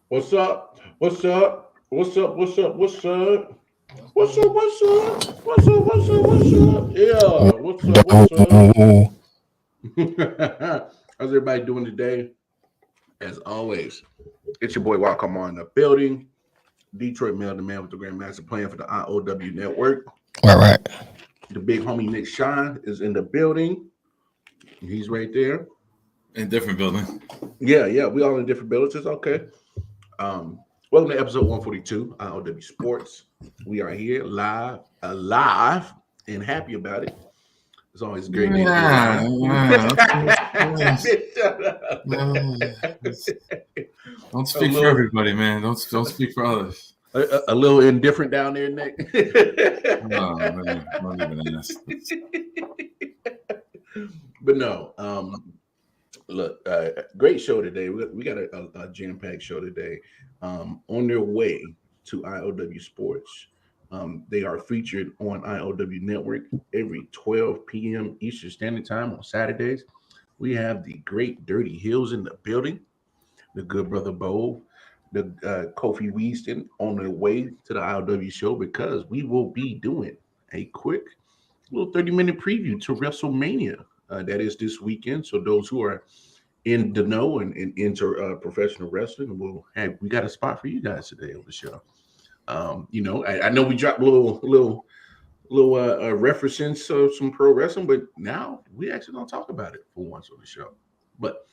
What's up? What's up? What's up? What's up? What's up? What's up? What's up? What's up? What's up? What's up? Yeah. What's up? What's up? No. How's everybody doing today? As always, it's your boy Welcome on the building. Detroit Mail, the man with the Grandmaster plan for the I.O.W network. All right. The big homie Nick Shine is in the building. He's right there. In different building. Yeah. We all in different buildings. It's okay. Um, Welcome to episode 142, I.O.W Sports. We are here live, alive, and happy about it. It's always a great day to be alive. Don't speak for everybody, man. Don't speak for others. A little indifferent down there, Nick. Oh, man. Don't even ask. But no, look, great show today. We got a jam-packed show today. On their way to I.O.W Sports. They are featured on I.O.W Network every 12 p.m. Eastern Standard Time on Saturdays. We have the great Dirty Hills in the building, the good brother Bo, the Kofi Weaston on their way to the I.O.W show because we will be doing a quick little 30-minute preview to WrestleMania. That is this weekend. So those who are in the know and into professional wrestling, we got a spot for you guys today on the show. I know we dropped little references of some pro wrestling, but now we actually gonna talk about it for once on the show. But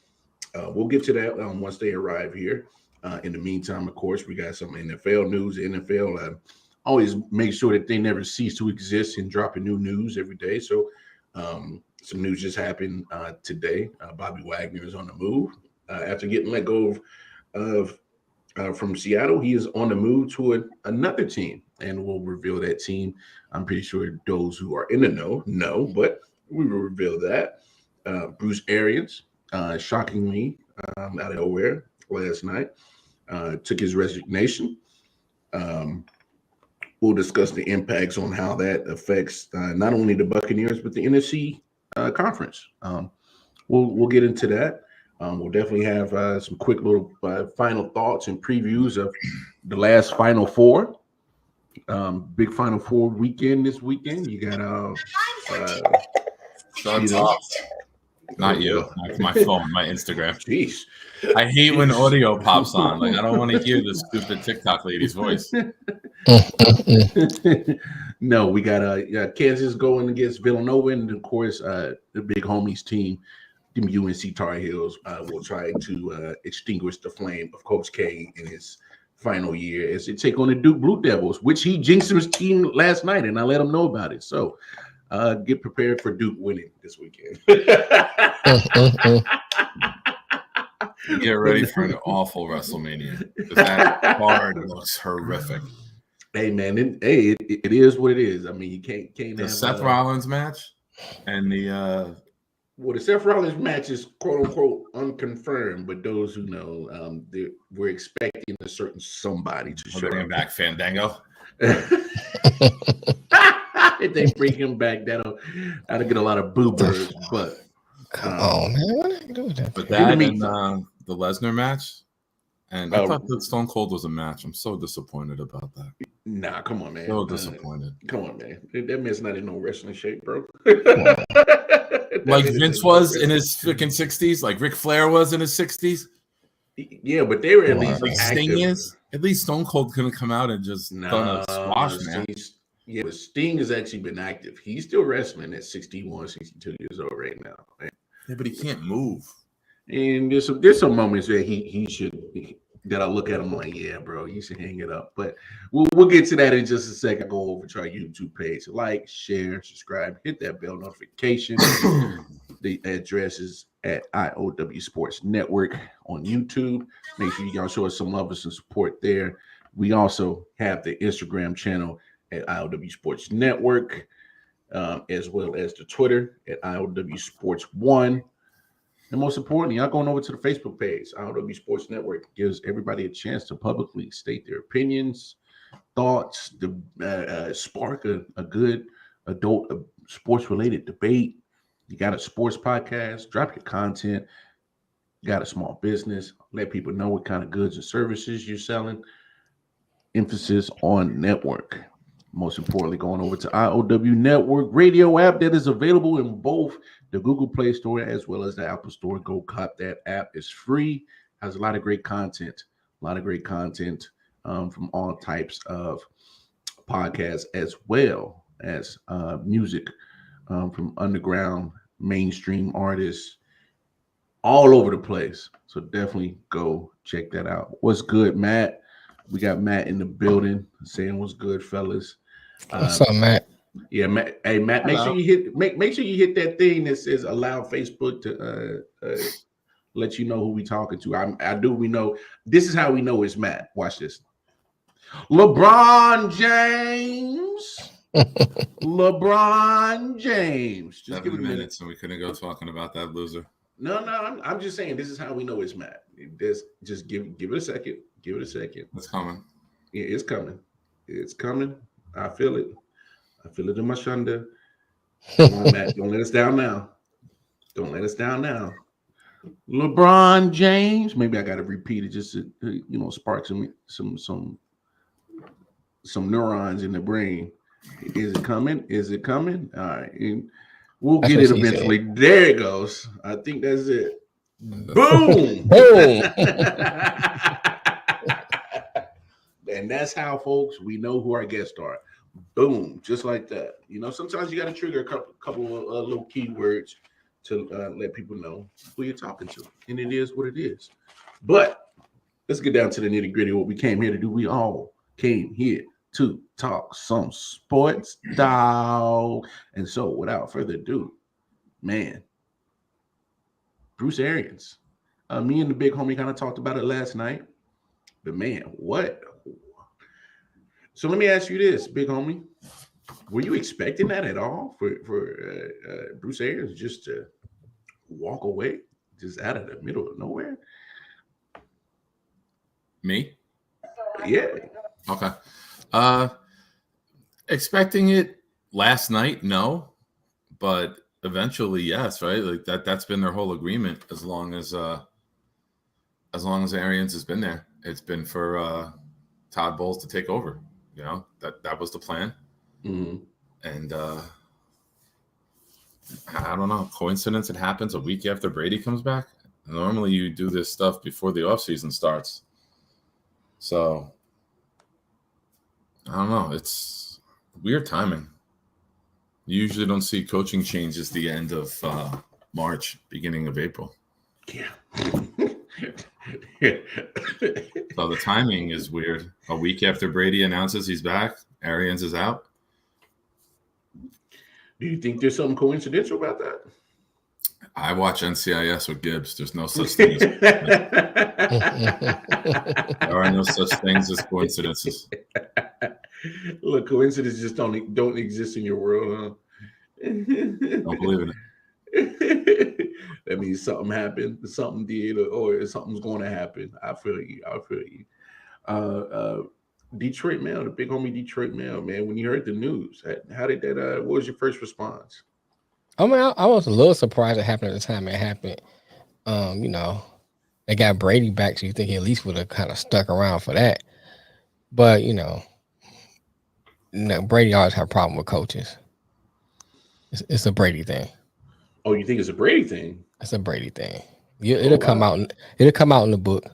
we'll get to that once they arrive here. In the meantime, of course, we got some NFL news. The NFL always make sure that they never cease to exist and dropping new news every day. So some news just happened today. Bobby Wagner is on the move after getting let go of from Seattle. He is on the move to another team, and we'll reveal that team. I'm pretty sure those who are in the know, but we will reveal that. Bruce Arians, shockingly, out of nowhere last night, took his resignation. We'll discuss the impacts on how that affects not only the Buccaneers, but the NFC conference. We'll get into that. We'll definitely have some quick little final thoughts and previews of the last Final Four. Big Final Four weekend this weekend. You got Shut up. Not you. My phone, my Instagram. Jeez. I hate when audio pops on. Like, I don't want to hear the stupid TikTok lady's voice. No, we got Kansas going against Villanova, and of course the big homies team, the UNC Tar Heels, will try to extinguish the flame of Coach K in his final year as they take on the Duke Blue Devils, which he jinxed his team last night, and I let him know about it. So get prepared for Duke winning this weekend. Get ready for an awful WrestleMania because that card looks horrific. Hey man, it is what it is. I mean, you can't the have Seth Rollins match and the the Seth Rollins match is quote unquote unconfirmed, but those who know, we're expecting a certain somebody to show bring back Fandango. If they bring him back, that'll get a lot of boo birds. But come on, man, what are you doing that? But that and the Lesnar match. And I thought that Stone Cold was a match. I'm so disappointed about that. Nah, come on, man. So disappointed. Come on, man. That man's not in no wrestling shape, bro. Like Vince was in his freaking 60s, like Ric Flair was in his 60s. Yeah, but they were at least like active. Sting is. At least Stone Cold couldn't come out and just done a squash match. Yeah, but Sting has actually been active. He's still wrestling at 61, 62 years old right now. Man. Yeah, but he can't move. And there's some moments where he should that I look at him like, yeah, bro, you should hang it up. But we'll get to that in just a second. Go over to our YouTube page, like, share, subscribe, hit that bell notification. The address is at I.O.W Sports Network on YouTube. Make sure you guys show us some love and some support there. We also have the Instagram channel at I.O.W Sports Network, as well as the Twitter at I.O.W Sports 1. And most importantly, y'all going over to the Facebook page. I.O.W Sports Network gives everybody a chance to publicly state their opinions, thoughts, spark a good adult sports-related debate. You got a sports podcast, drop your content. got a small business, let people know what kind of goods and services you're selling. Emphasis on network. Most importantly, going over to I.O.W Network radio app that is available in both the Google Play Store as well as the Apple Store. Go cop that app. It's free. Has a lot of great content. A lot of great content from all types of podcasts as well as music from underground mainstream artists all over the place. So definitely go check that out. What's good, Matt? We got Matt in the building saying what's good, fellas. What's up, Matt? Yeah, Matt. Hey, Matt, make sure Hello. you hit make sure you hit that thing that says allow Facebook to let you know who we talking to. I do. We know this is how we know it's Matt. Watch this. LeBron James. LeBron James. Just give it 7 a minute. minutes, and we couldn't go talking about that loser. No, I'm just saying this is how we know it's Matt. Just give it a second. Give it a second. It's coming. Yeah, it's coming. It's coming. I feel it. I feel it in my shunda. Come on, Matt. Don't let us down now. Don't let us down now. LeBron James. Maybe I got to repeat it just to spark some neurons in the brain. Is it coming? Is it coming? All right. And we'll That's get what it she eventually. said. There it goes. I think that's it. Boom. Boom. And that's how, folks, we know who our guests are. Boom, just like that. Sometimes you got to trigger a couple of little keywords to let people know who you're talking to, and it is what it is. But let's get down to the nitty gritty. What we came here to do. We all came here to talk some sports, dog. And so, without further ado, man, Bruce Arians. Me and the big homie kind of talked about it last night. But man, what? So let me ask you this, big homie. Were you expecting that at all for Bruce Arians just to walk away, just out of the middle of nowhere? Me? Yeah. Okay. Expecting it last night, no, but eventually, yes, right? Like that's been their whole agreement as long as Arians has been there. It's been for Todd Bowles to take over. That was the plan. Mm-hmm. And I don't know. Coincidence, it happens a week after Brady comes back. Normally you do this stuff before the offseason starts. So I don't know. It's weird timing. You usually don't see coaching changes the end of March, beginning of April. Yeah. So the timing is weird. A week after Brady announces he's back, Arians is out. Do you think there's something coincidental about that? I watch NCIS with Gibbs. There's no such thing as there are no such things as coincidences. Look, coincidences just don't exist in your world, huh? Don't believe in it. That means something happened, something did, or something's going to happen. I feel you. Detroit Mail, the big homie Detroit Mail, man. When you heard the news, how did that? What was your first response? I mean, I was a little surprised it happened at the time it happened. They got Brady back, so you think he at least would have kind of stuck around for that. But Brady always have a problem with coaches. It's a Brady thing. Oh, you think it's a Brady thing? It's a Brady thing. It'll come out. It'll come out in the book.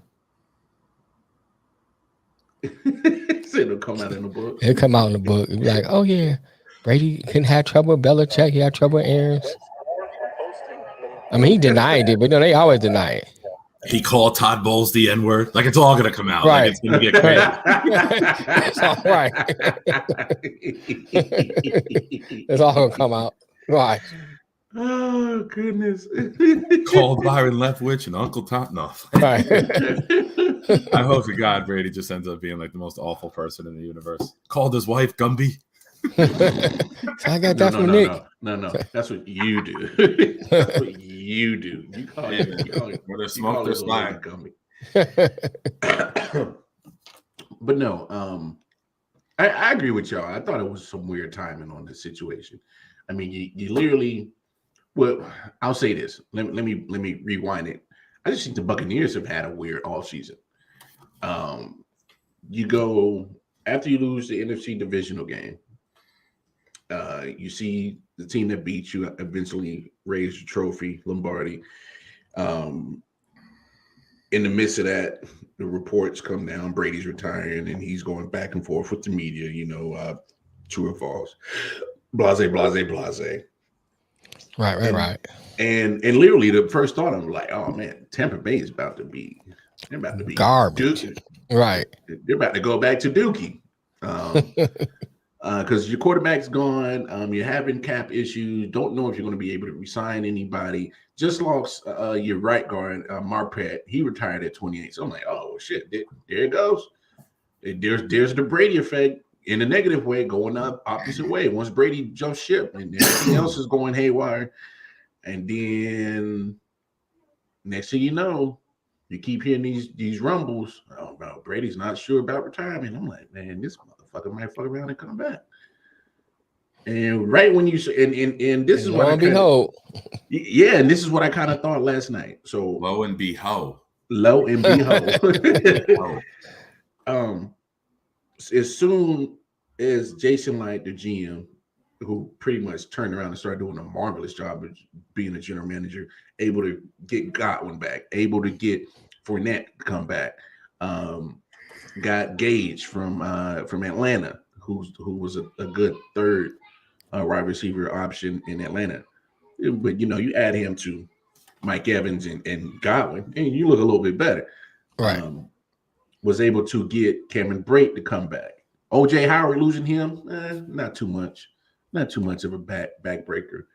It'll come out in the book. It'll come out in the book. It'll be like, oh yeah, Brady couldn't have trouble with Belichick. He had trouble with Arians. I mean, he denied it, but they always deny it. He called Todd Bowles the N-word. Like, it's all going to come out. Right. Like, it's going to get crazy. It's all right. It's all going to come out. Right. Oh, goodness. Called Byron Leftwich and Uncle Tom. No. Right. I hope to God Brady just ends up being like the most awful person in the universe. Called his wife Gumby. So I got that from Nick. No. That's what you do. That's what you do. You call it. Where there's smoke, there's fire. But no, I agree with y'all. I thought it was some weird timing on this situation. I mean, you literally. Well, I'll say this. Let me rewind it. I just think the Buccaneers have had a weird offseason. You go after you lose the NFC divisional game. You see the team that beat you eventually raise the trophy, Lombardi. Um, in the midst of that, the reports come down. Brady's retiring, and he's going back and forth with the media. True or false, blase, blase, blase. Right. And literally, the first thought I'm like, oh man, Tampa Bay is about to be Garbage. Right. They're about to go back to Dookie. Because your quarterback's gone, you're having cap issues, don't know if you're going to be able to resign anybody. Just lost your right guard, Marpet. He retired at 28. So I'm like, oh shit, there it goes. There's the Brady effect in a negative way, going up opposite way. Once Brady jumps ship and everything else is going haywire, and then next thing you know, you keep hearing these rumbles. Oh no, Brady's not sure about retirement. I'm like, man, this motherfucker might fuck around and come back. And right when you and this is what I behold. Yeah, and this is what I kind of thought last night. So lo and behold. As soon as Jason Light, the GM, who pretty much turned around and started doing a marvelous job of being a general manager, able to get Godwin back, able to get Fournette to come back, got Gage from Atlanta, who was a good third wide receiver option in Atlanta. But you add him to Mike Evans and Godwin, and you look a little bit better. Right. Was able to get Cameron Brate to come back. OJ Howard losing him, not too much of a backbreaker.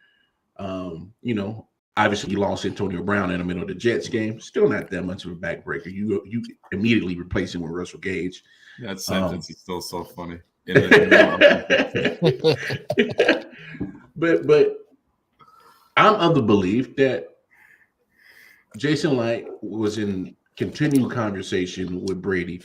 Obviously you lost Antonio Brown in the middle of the Jets game. Still not that much of a backbreaker. You immediately replace him with Russell Gage. That sentence is still so funny. But I'm of the belief that Jason Light was in continued conversation with Brady,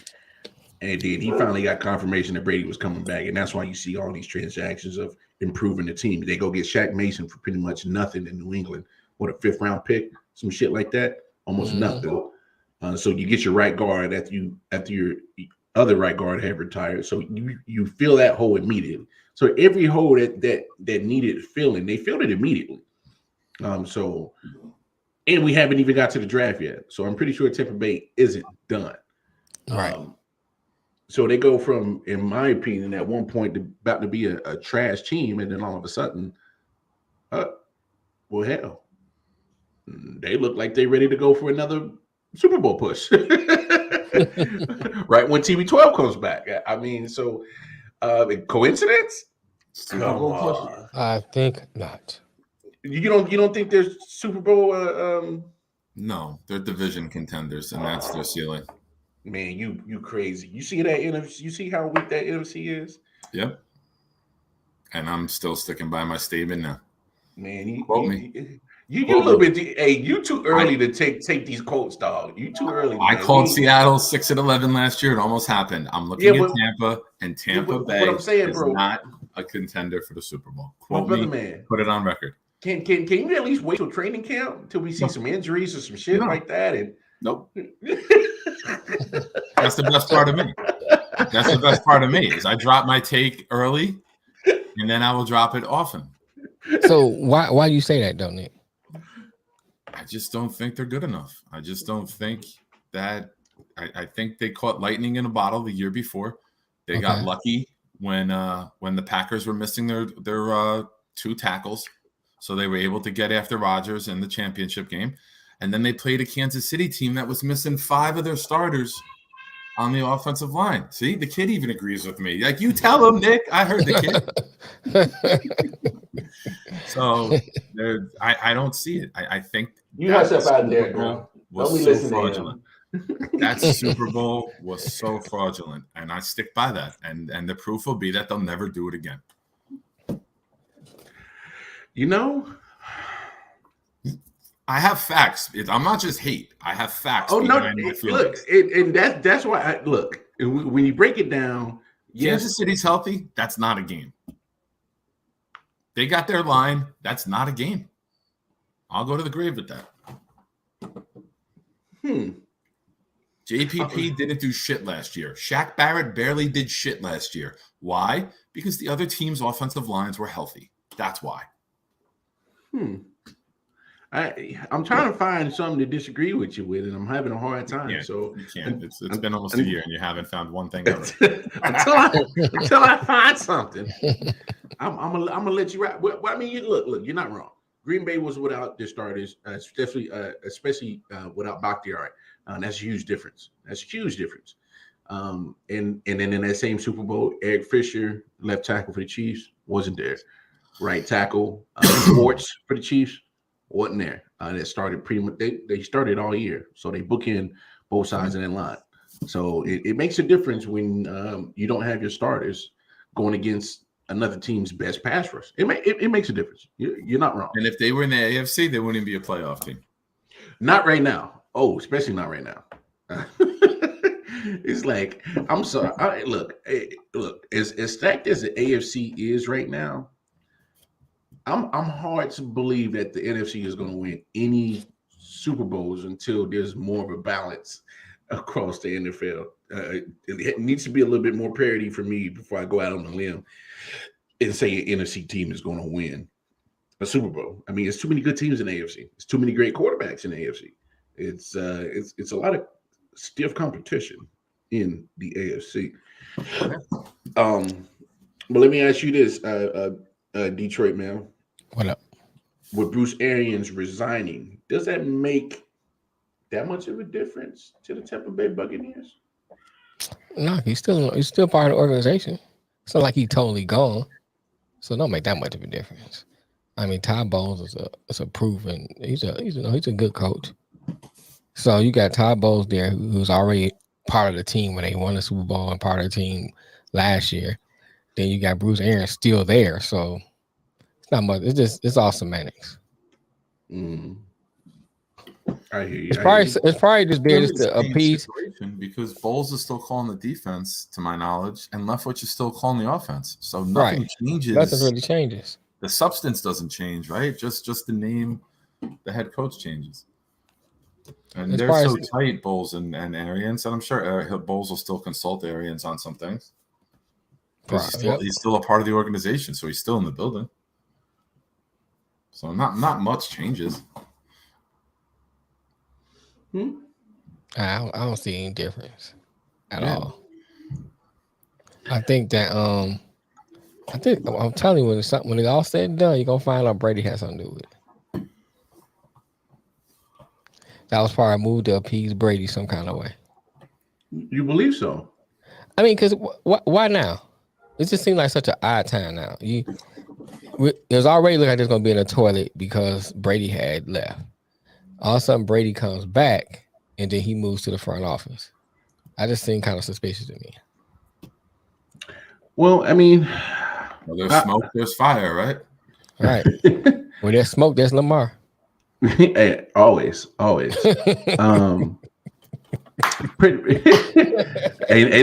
and then he finally got confirmation that Brady was coming back, and that's why you see all these transactions of improving the team. They go get Shaq Mason for pretty much nothing in New England. What, a 5th round pick, some shit like that, almost nothing. So you get your right guard after your other right guard had retired. So you fill that hole immediately. So every hole that needed filling, they filled it immediately. And we haven't even got to the draft yet. So I'm pretty sure Tampa Bay isn't done. Right. So they go from, in my opinion, at one point about to be a trash team, and then all of a sudden, well, hell, they look like they're ready to go for another Super Bowl push. Right when TB12 comes back. I mean, so coincidence? Super Bowl push? I think not. You don't think there's Super Bowl? No, they're division contenders, and that's their ceiling. Man, you crazy. You see that NFC? You see how weak that NFC is? Yep. And I'm still sticking by my statement now. Man, you a little bit. Hey, you too early to take these Colts, dog. You too early. I called Seattle 6-11 last year. It almost happened. I'm looking at Tampa, and Tampa Bay what I'm saying, is not a contender for the Super Bowl. Quote me, man. Put it on record. Can you at least wait till training camp until we see some injuries or some shit like that? And nope. That's the best part of me. That's the best part of me is I drop my take early, and then I will drop it often. So why do you say that, don't Nick? I just don't think they're good enough. I just don't think that. I think they caught lightning in a bottle the year before. They got lucky when the Packers were missing their 2 tackles, so they were able to get after Rodgers in the championship game. And then they played a Kansas City team that was missing 5 of their starters on the offensive line. See, the kid even agrees with me. Like, you tell him, Nick. I heard the kid. So I don't see it. I think you got stuff out there, girl. Was so fraudulent. That Super Bowl was so fraudulent, and I stick by that. And the proof will be that they'll never do it again. I have facts. I'm not just hate. I have facts. Oh no! Look, and that's why. Look, when you break it down, Kansas City's healthy. That's not a game. They got their line. That's not a game. I'll go to the grave with that. Hmm. JPP didn't do shit last year. Shaq Barrett barely did shit last year. Why? Because the other team's offensive lines were healthy. That's why. I'm trying to find something to disagree with you with, and I'm having a hard time. You So can't. It's been almost a year, and you haven't found one thing ever. until I find something, I'm gonna let you ride. Well, I mean, look, you're not wrong. Green Bay was without their starters, especially without Bakhtiari. That's a huge difference. That's a huge difference. And then in that same Super Bowl, Eric Fisher, left tackle for the Chiefs, wasn't there. Right tackle, Sports for the Chiefs, wasn't there. That started pretty much. They started all year, so they bookend both sides of that line. So it makes a difference when you don't have your starters going against another team's best pass rush. It makes a difference. You're not wrong. And if they were in the AFC, they wouldn't be a playoff team. Not right now. Oh, especially not right now. It's like, I'm sorry. Look. As stacked as the AFC is right now, I'm hard to believe that the NFC is going to win any Super Bowls until there's more of a balance across the NFL. It needs to be a little bit more parity for me before I go out on a limb and say an NFC team is going to win a Super Bowl. I mean, it's too many good teams in the AFC. It's too many great quarterbacks in the AFC. It's a lot of stiff competition in the AFC. But let me ask you this, Detroit man. What up? With Bruce Arians resigning, does that make that much of a difference to the Tampa Bay Buccaneers? No, he's still part of the organization. It's not like he's totally gone, so it don't make that much of a difference. I mean, Todd Bowles is a proven. He's a good coach. So you got Todd Bowles there, who's already part of the team when they won the Super Bowl and part of the team last year. Then you got Bruce Arians still there, so it's not much. It's all semantics. I hear you. It's probably just there just to appease. Because Bowles is still calling the defense, to my knowledge, and Leftwich is still calling the offense. So nothing changes. Nothing really changes. The substance doesn't change, right? Just the name, the head coach changes. And they're so tight, Bowles and Arians, and I'm sure Bowles will still consult Arians on some things. He's still a part of the organization, so he's still in the building. So not much changes. I don't see any difference at all. I think that I'm telling you, when it's all said and done, you're gonna find out Brady has something to do with it. That was probably a move to appease Brady some kind of way. You believe so? I mean, because why now? It just seems like such an odd time now. It was already looking like it's going to be in the toilet because Brady had left. All of a sudden, Brady comes back, and then he moves to the front office. I just seem kind of suspicious to me. Well, I mean... Well, there's smoke, there's fire, right? Right. When there's smoke, there's Lamar. Hey, always. Ain't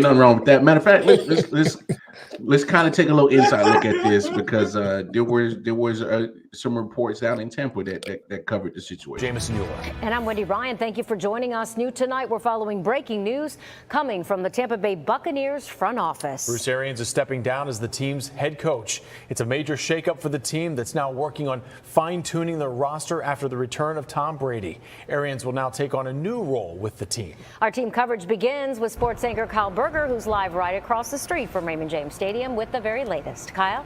nothing wrong with that. Matter of fact, let's kind of take a little inside look at this because there was some reports out in Tampa that covered the situation. Jameson Mueller. And I'm Wendy Ryan. Thank you for joining us. New tonight, we're following breaking news coming from the Tampa Bay Buccaneers front office. Bruce Arians is stepping down as the team's head coach. It's a major shakeup for the team that's now working on fine-tuning the roster after the return of Tom Brady. Arians will now take on a new role with the team. Our team coverage begins with sports anchor Kyle Berger, who's live right across the street from Raymond James Stadium with the very latest. Kyle?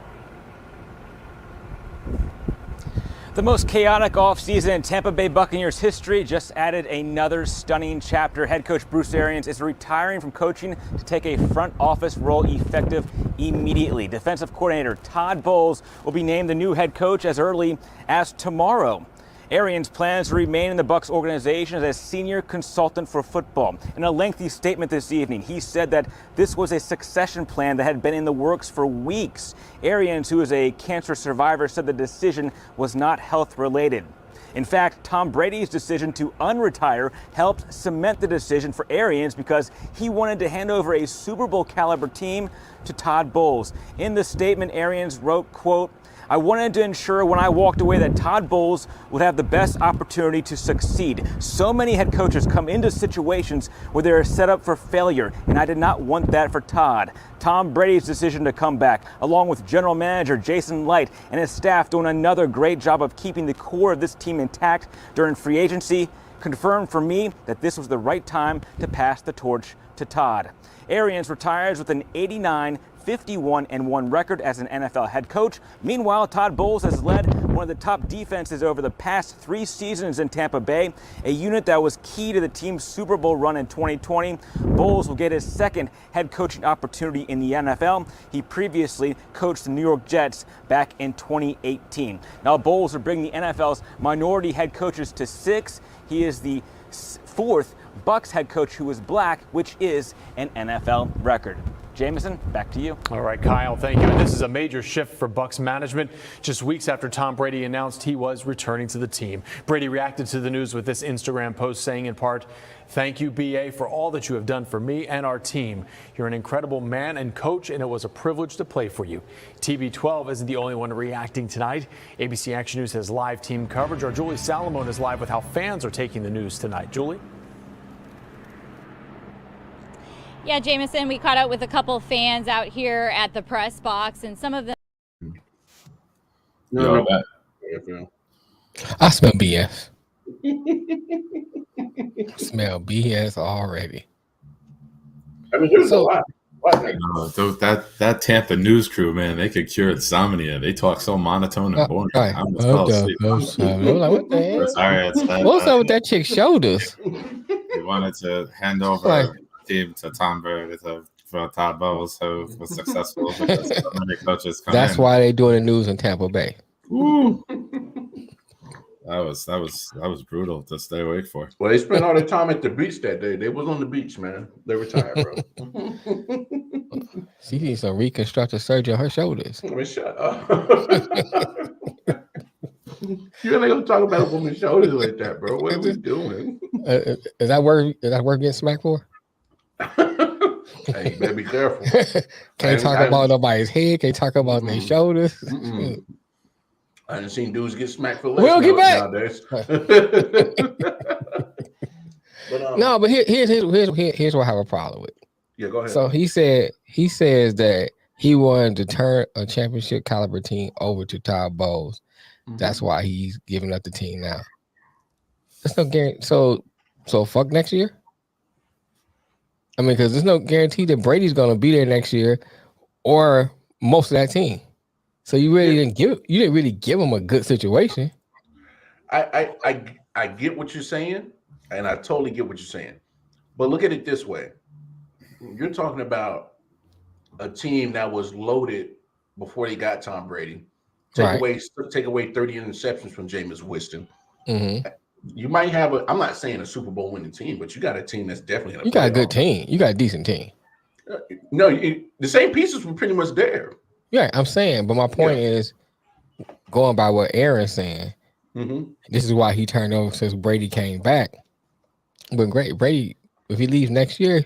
The most chaotic offseason in Tampa Bay Buccaneers history just added another stunning chapter. Head coach Bruce Arians is retiring from coaching to take a front office role effective immediately. Defensive coordinator Todd Bowles will be named the new head coach as early as tomorrow. Arians plans to remain in the Bucs organization as a senior consultant for football. In a lengthy statement this evening, he said that this was a succession plan that had been in the works for weeks. Arians, who is a cancer survivor, said the decision was not health related. In fact, Tom Brady's decision to unretire helped cement the decision for Arians because he wanted to hand over a Super Bowl caliber team to Todd Bowles. In the statement, Arians wrote, quote, I wanted to ensure when I walked away that Todd Bowles would have the best opportunity to succeed. So many head coaches come into situations where they are set up for failure, and I did not want that for Todd. Tom Brady's decision to come back, along with general manager Jason Light and his staff doing another great job of keeping the core of this team intact during free agency, confirmed for me that this was the right time to pass the torch to Todd. Arians retires with an 89-51-1 record as an NFL head coach. Meanwhile, Todd Bowles has led one of the top defenses over the past 3 seasons in Tampa Bay, a unit that was key to the team's Super Bowl run in 2020. Bowles will get his second head coaching opportunity in the NFL. He previously coached the New York Jets back in 2018. Now, Bowles will bring the NFL's minority head coaches to 6. He is the 4th Bucs head coach who is black, which is an NFL record. Jameson, back to you. All right, Kyle, thank you. And this is a major shift for Bucs management just weeks after Tom Brady announced he was returning to the team. Brady reacted to the news with this Instagram post saying in part, "Thank you, BA, for all that you have done for me and our team. You're an incredible man and coach, and it was a privilege to play for you." TB12 isn't the only one reacting tonight. ABC Action News has live team coverage. Our Julie Salamone is live with how fans are taking the news tonight. Julie? Yeah, Jameson, we caught up with a couple fans out here at the press box, and some of them. No, I smell BS. Smell BS already. I mean, there's a lot. That Tampa news crew, man, they could cure insomnia. They talk so monotone and boring. Right. I almost fell asleep. Like, what the hell? Sorry, What's up with that chick's shoulders? We wanted to hand over the team to Tom Brady for Todd Bowles, who was successful because so many coaches come That's in. why they doing the news in Tampa Bay. Woo. That was brutal to stay awake for. Well, they spent all their time at the beach that day. They was on the beach, man. They retired, bro. She needs some reconstructive surgery on her shoulders. I mean, shut up. You ain't gonna talk about a woman's shoulders like that, bro. What are we doing? Is that worth getting smacked for? Hey, you better be careful. Can't talk about nobody's head. Can't talk about their shoulders. I done seen dudes get smacked for less We'll get back. nowadays. No, but here's what I have a problem with. Yeah, go ahead. So he says that he wanted to turn a championship caliber team over to Todd Bowles. That's why he's giving up the team now. There's no guarantee. So fuck next year. I mean, because there's no guarantee that Brady's going to be there next year, or most of that team. So you really didn't really give him a good situation. I get what you're saying, and I totally get what you're saying. But look at it this way: you're talking about a team that was loaded before they got Tom Brady. Take away 30 interceptions from Jameis Winston. You might have I'm not saying a Super Bowl winning team, but you got a team that's definitely. You got a good team. You got a decent team. No, the same pieces were pretty much there. Yeah, I'm saying, but my point is, going by what Aaron's saying, this is why he turned over since Brady came back. But Brady, if he leaves next year,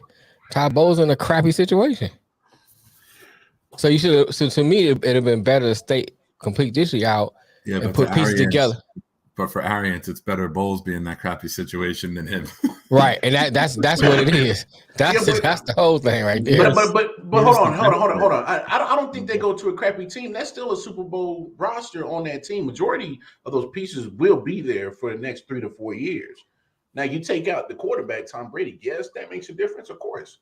Todd Bowles in a crappy situation. So you should. So to me, it'd have been better to complete this year out and put pieces together. But for Arians, it's better Bowles be in that crappy situation than him. Right, and that's what it is. That's the whole thing right there. But hold on. I don't think they go to a crappy team. That's still a Super Bowl roster on that team. Majority of those pieces will be there for the next 3 to 4 years. Now you take out the quarterback, Tom Brady. Yes, that makes a difference, of course.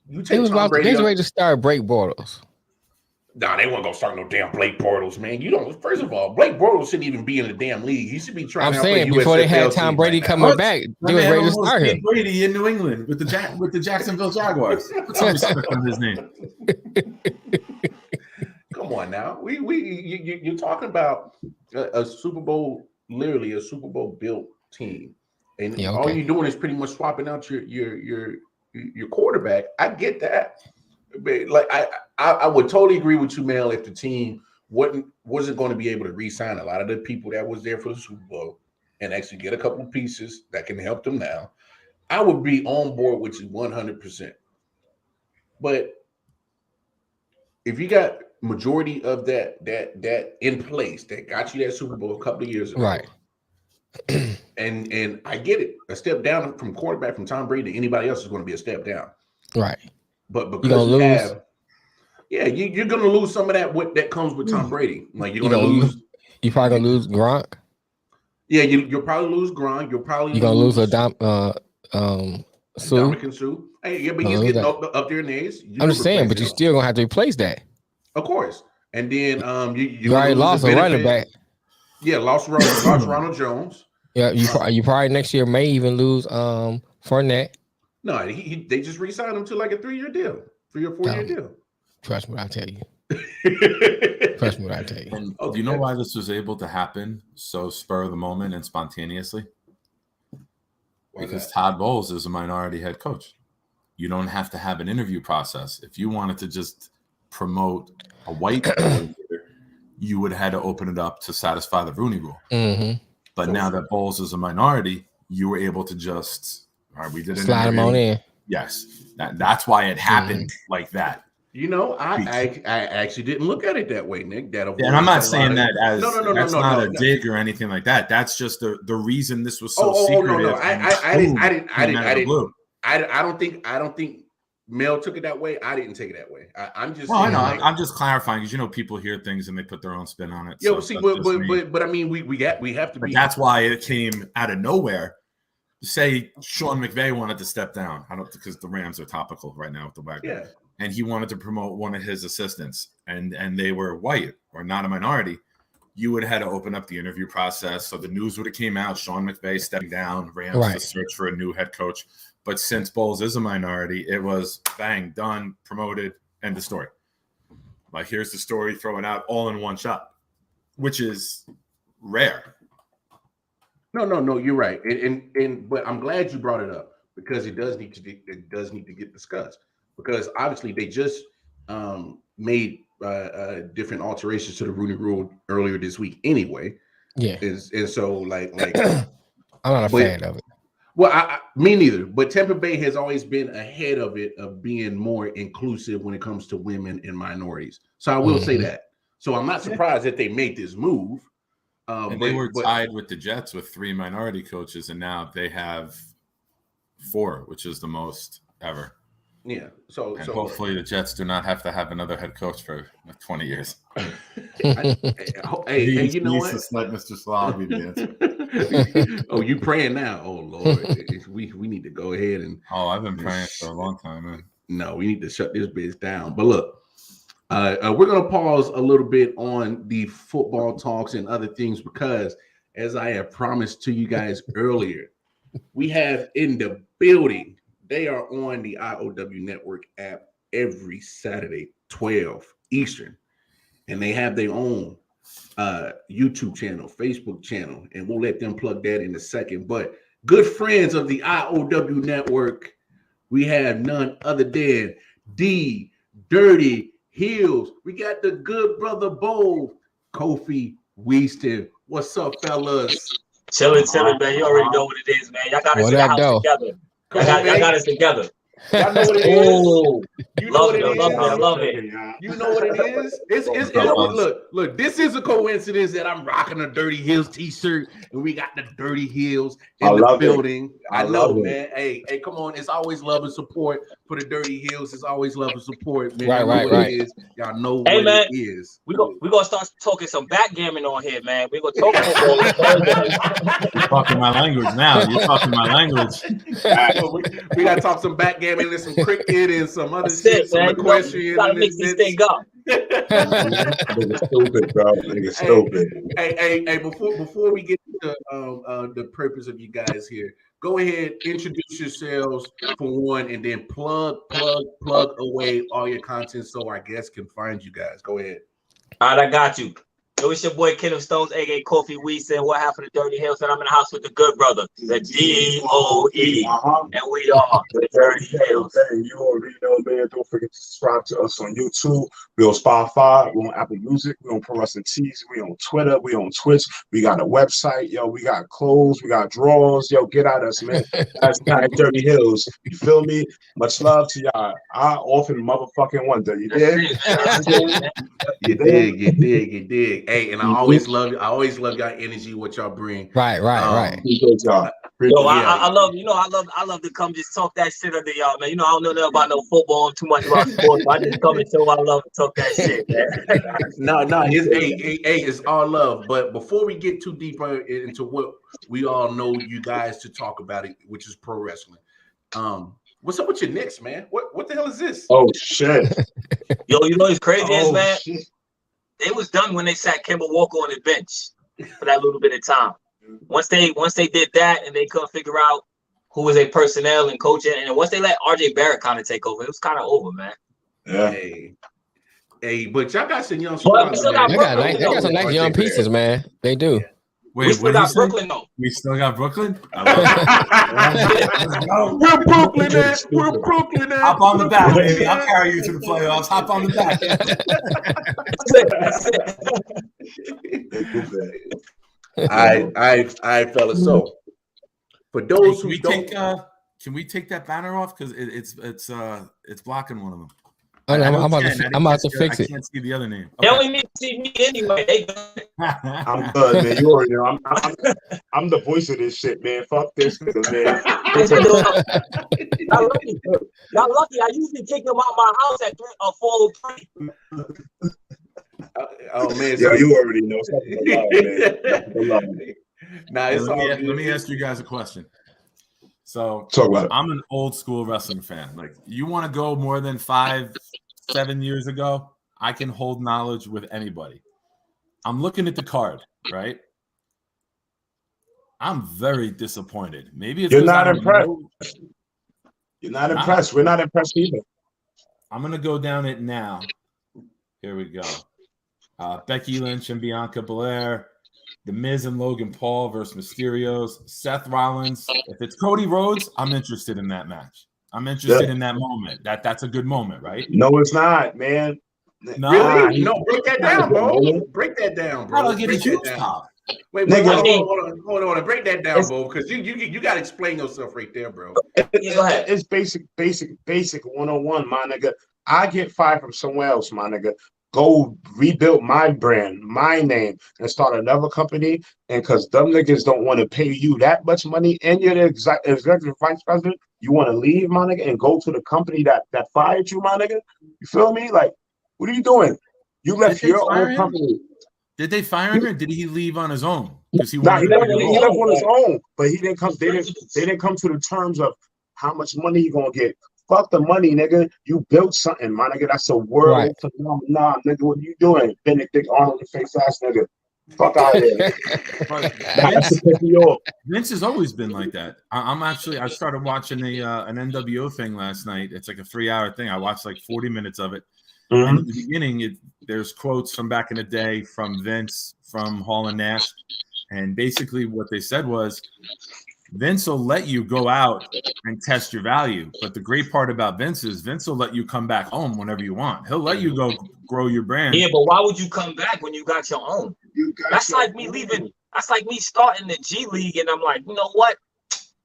You take Tom Brady. They ready to start Blake Bortles. Nah, they weren't gonna start no damn Blake Bortles, man. You don't. First of all, Blake Bortles shouldn't even be in the damn league. He should be trying. I'm saying before they had Tom Brady coming back, they were ready to start him. Brady in New England with the Jacksonville Jaguars. Put some respect on his name. Come on now, you're talking about a Super Bowl, literally a Super Bowl built team, and all you're doing is pretty much swapping out your quarterback. I get that. Like I would totally agree with you, Mel, if the team wasn't going to be able to re-sign a lot of the people that was there for the Super Bowl and actually get a couple of pieces that can help them now, I would be on board with you 100%. But if you got majority of that in place that got you that Super Bowl a couple of years ago. Right. And I get it. A step down from quarterback from Tom Brady to anybody else is going to be a step down. Right. But because you have, you're going to lose some of that comes with Tom Brady. Like you're going to lose. You probably gonna lose Gronk. Yeah, you'll probably lose Gronk. You're gonna lose Dominican Sue. Hey, yeah, but he's getting up there in age. I'm just saying, but you still gonna have to replace that. Of course. And then you already lost a running back. Yeah, lost Ronald Jones. Yeah, you probably next year may even lose Fournette. No, they just re-signed him to like a 3-year deal, 3 or 4 year deal. Trust me when I tell you. Trust me when I tell you. And do you know why this was able to happen so spur of the moment and spontaneously? Because Todd Bowles is a minority head coach. You don't have to have an interview process. If you wanted to just promote a white coordinator, you would have had to open it up to satisfy the Rooney Rule. Mm-hmm. But now that Bowles is a minority, you were able to just, all right, we did slide him on in. Yes, that's why it happened like that. You know, I actually didn't look at it that way, Nick. And I'm not saying that as that's not a dig or anything like that. That's just the reason this was so secretive. I don't think Mel took it that way. I didn't take it that way. I'm just. Well, I know. I'm just clarifying because people hear things and they put their own spin on it. Yeah, so but I mean, we have to. But that's why it came out of nowhere. Say Sean McVay wanted to step down. I don't because the Rams are topical right now with the Wagner. Yeah. And he wanted to promote one of his assistants, and they were white or not a minority. You would have had to open up the interview process. So the news would have came out. Sean McVay stepping down. Rams to search for a new head coach. But since Bowles is a minority, it was bang, done, promoted, end of story. Like, here's the story, throw it out all in one shot, which is rare. No, you're right. But I'm glad you brought it up because it does need to get discussed. Because obviously they just made different alterations to the Rooney Rule earlier this week anyway. Yeah. And so like I'm not a fan of it. Well, me neither. But Tampa Bay has always been ahead of it, of being more inclusive when it comes to women and minorities. So I will say that. So I'm not surprised that they made this move. And they were tied with the Jets with 3 minority coaches, and now they have 4, which is the most ever. Yeah. So hopefully the Jets do not have to have another head coach for 20 years. Hey, you know what? Just let Mr. Slav be the answer. Oh, you praying now? Oh Lord, we need to go ahead and. Oh, I've been praying for a long time, man. No, we need to shut this bitch down. But look, we're gonna pause a little bit on the football talks and other things because, as I have promised to you guys earlier, we have in the building. They are on the I.O.W. Network app every Saturday, 12 Eastern. And they have their own YouTube channel, Facebook channel. And we'll let them plug that in a second. But good friends of the I.O.W. Network, we have none other than D Dirty Heels. We got the good brother Bo, Kofi Weaston. What's up, fellas? Chilling, man. You already know what it is, man. Y'all got us in the house together. I got us together. Y'all know what it is. You know what it is. I love it. You know what it is. It's look. This is a coincidence that I'm rocking a Dirty Heels t-shirt and we got the Dirty Heels in the building. I know, man. Hey, come on. It's always love and support for the Dirty Heels. It's always love and support, man. Right. Y'all know what it is. We gonna start talking some backgammon on here, man. We gonna talk about You're talking my language now. You're talking my language. We gotta talk some backgammon and some cricket and some other shit, some equestrian. You gotta mix this thing up. Nigga stupid, bro. Nigga stupid. Hey, before we get to the purpose of you guys here, go ahead, introduce yourselves for one, and then plug away all your content so our guests can find you guys. Go ahead. All right, I got you. Yo, it's your boy Kenneth Stones, aka Kofi Weese, and what happened to Dirty Hills? And I'm in the house with the good brother, the D.O.E. And we are the Dirty Hills. And you already know, man. Don't forget to subscribe to us on YouTube. We're on Spotify. We're on Apple Music. We're on Pro Wrestling Tees. We're on Twitter. We're on Twitch. We got a website. Yo, we got clothes. We got drawers. Yo, get at us, man. That's Dirty Hills. You feel me? Much love to y'all. I often motherfucking wonder. You did? You dig. Hey, and I always love y'all energy, what y'all bring. Right. Yo, I love, I love to come just talk that shit under y'all, man. You know, I don't know nothing about no football, too much about sports, but I just come and show I love to talk that shit, man. No, it's all love. But before we get too deeper into what we all know you guys to talk about it, which is pro wrestling. What's up with your Knicks, man? What the hell is this? Oh shit. Yo, you know what's crazy is, man? Shit. They was done when they sat Kemba Walker on the bench for that little bit of time. Once they did that and they couldn't figure out who was their personnel and coaching, and once they let RJ Barrett kind of take over, it was kind of over, man. Yeah. Hey, but y'all got some young squads. They got some nice young pieces, man. They do. Wait, we still got Brooklyn, though. We still got Brooklyn? We're Brooklyn at. Hop on the back, baby. I'll carry you to the playoffs. Hop on the back. I fellas. So for those who don't, can we take that banner off because it's blocking one of them? I'm about to fix it. I can't see the other name. Okay. They only need to see me anyway. I'm good, man. You already know. I'm the voice of this shit, man. Fuck this, man. Y'all lucky. I usually kick them out my house at 4:03. Oh man, yo, you already know. Let me ask you guys a question. So I'm an old school wrestling fan. Like, you want to go more than 5-7 years ago, I can hold knowledge with anybody. I'm looking at the card, right? I'm very disappointed. Maybe it's you're not impressed. You're not impressed. We're not impressed either. I'm gonna go down it now. Here we go. Becky Lynch and Bianca Belair. The Miz and Logan Paul versus Mysterios. Seth Rollins. If it's Cody Rhodes, I'm interested in that match. I'm interested in that moment. That's a good moment, right? No, it's not, man. No, really? No, break that down, bro. Break that down, bro. I'll get a huge pop. Wait, hold on. Break that down, bro, because you got to explain yourself right there, bro. It's basic 101, my nigga. I get fired from somewhere else, my nigga. Go rebuild my brand, my name, and start another company. And because them niggas don't want to pay you that much money, and you're the executive vice president, you want to leave, my nigga, and go to the company that fired you, my nigga. You feel me? Like, what are you doing? You left your own company. Did they fire him, or did he leave on his own? Because he left on his own, but he didn't come. They didn't come to the terms of how much money he gonna get. Fuck the money, nigga. You built something, my nigga. That's a world phenomenon, nigga. What are you doing? Benedict Arnold, face ass nigga. Fuck out of here. Vince has always been like that. I started watching an NWO thing last night. It's like a 3-hour thing. I watched like 40 minutes of it. Mm-hmm. And in the beginning, there's quotes from back in the day from Vince, from Hall and Nash. And basically what they said was, Vince will let you go out and test your value. But the great part about Vince is Vince will let you come back home whenever you want. He'll let you go grow your brand. Yeah, but why would you come back when you got your own? That's like me leaving. That's like me starting the G League, and I'm like, you know what?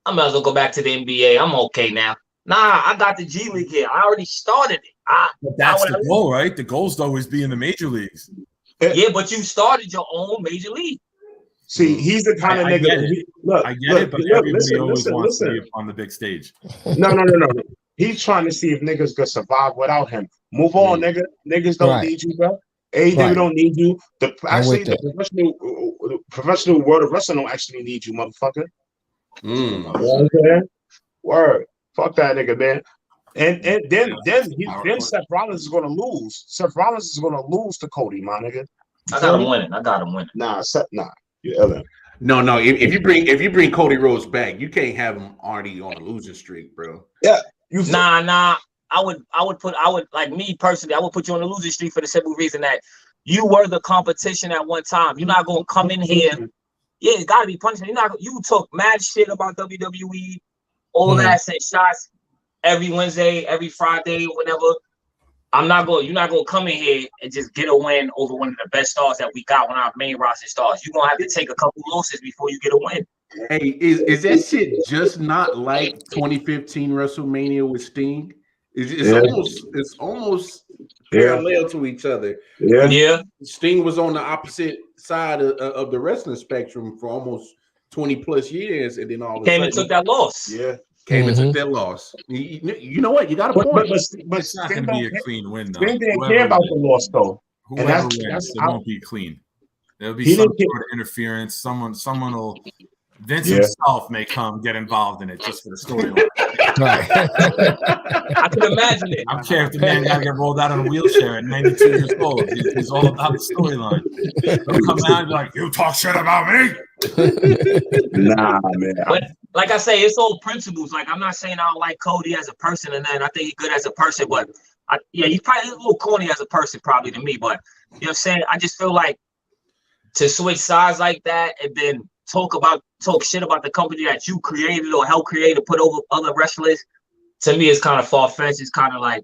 I might as well go back to the NBA. I'm okay now. Nah, I got the G League here. I already started it. But that's the goal, right? The goal is to always be in the major leagues. Yeah, but you started your own major league. See, he's the kind of nigga. I get it, but everybody always wants to be on the big stage. No. He's trying to see if niggas could survive without him. Move on, nigga. Niggas don't need you, bro. AEW don't need you. The professional world of wrestling don't actually need you, motherfucker. You know what I'm saying? Word. Fuck that nigga, man. And then Seth Rollins is gonna lose. Seth Rollins is gonna lose to Cody, my nigga. I got him winning. Nah. You're LM. No. If you bring Cody Rhodes back, you can't have him already on a losing streak, bro. Yeah. Nah. I would like me personally. I would put you on a losing streak for the simple reason that you were the competition at one time. You're not gonna come in here. Yeah, it gotta be punishment. You took mad shit about WWE, all that, sent shots every Wednesday, every Friday, whatever. You're not gonna come in here and just get a win over one of the best stars that we got, one of our main roster stars. You're gonna have to take a couple losses before you get a win. Hey, is that shit just not like 2015 WrestleMania with Sting? It's almost parallel to each other. Yeah. Sting was on the opposite side of the wrestling spectrum for almost 20 plus years, and then all of a sudden and took that loss. Yeah. Came and took that loss. You know what? You got a point. But It's not going to be a clean win, though. Sting didn't care about the loss, though. Whoever wins, it won't be clean. There'll be some sort of interference. Someone will. Vince himself may come get involved in it just for the storyline. Right. I can imagine it. I don't care if the man got to get rolled out on a wheelchair at 92 years old. He's all about the storyline. He'll come out and be like, "You talk shit about me." Nah, man. But like I say, it's all principles. Like, I'm not saying I don't like Cody as a person, and then I think he's good as a person. But he's probably a little corny as a person, probably, to me. But you know what I'm saying? I just feel like to switch sides like that and then talk shit about the company that you created or helped create or put over other wrestlers, to me, it's kind of far-fetched. It's kind of like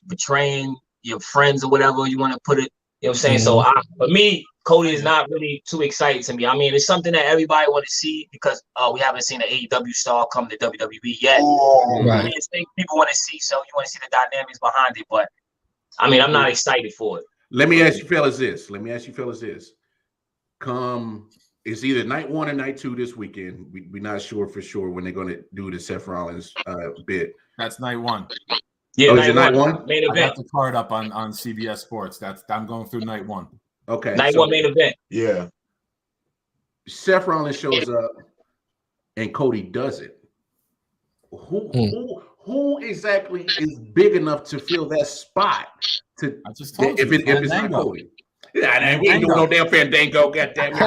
betraying your friends or whatever you want to put it. You know what I'm saying? So for me, Cody is not really too exciting to me. I mean, it's something that everybody want to see because we haven't seen an AEW star come to WWE yet. Right. I mean, it's things people want to see, so you want to see the dynamics behind it. But I mean, I'm not excited for it. Let me ask you fellas this. It's either night 1 or night 2 this weekend. We're not sure for sure when they're going to do the Seth Rollins bit. That's night 1. Yeah, night one? Main event. I got the card up on CBS Sports. I'm going through night 1. Okay. Night 1 main event. Yeah. Seth Rollins shows up and Cody does it. Who exactly is big enough to fill that spot? I just told you. If it's not Cody. Yeah, we ain't doing no damn Fandango, goddamn it.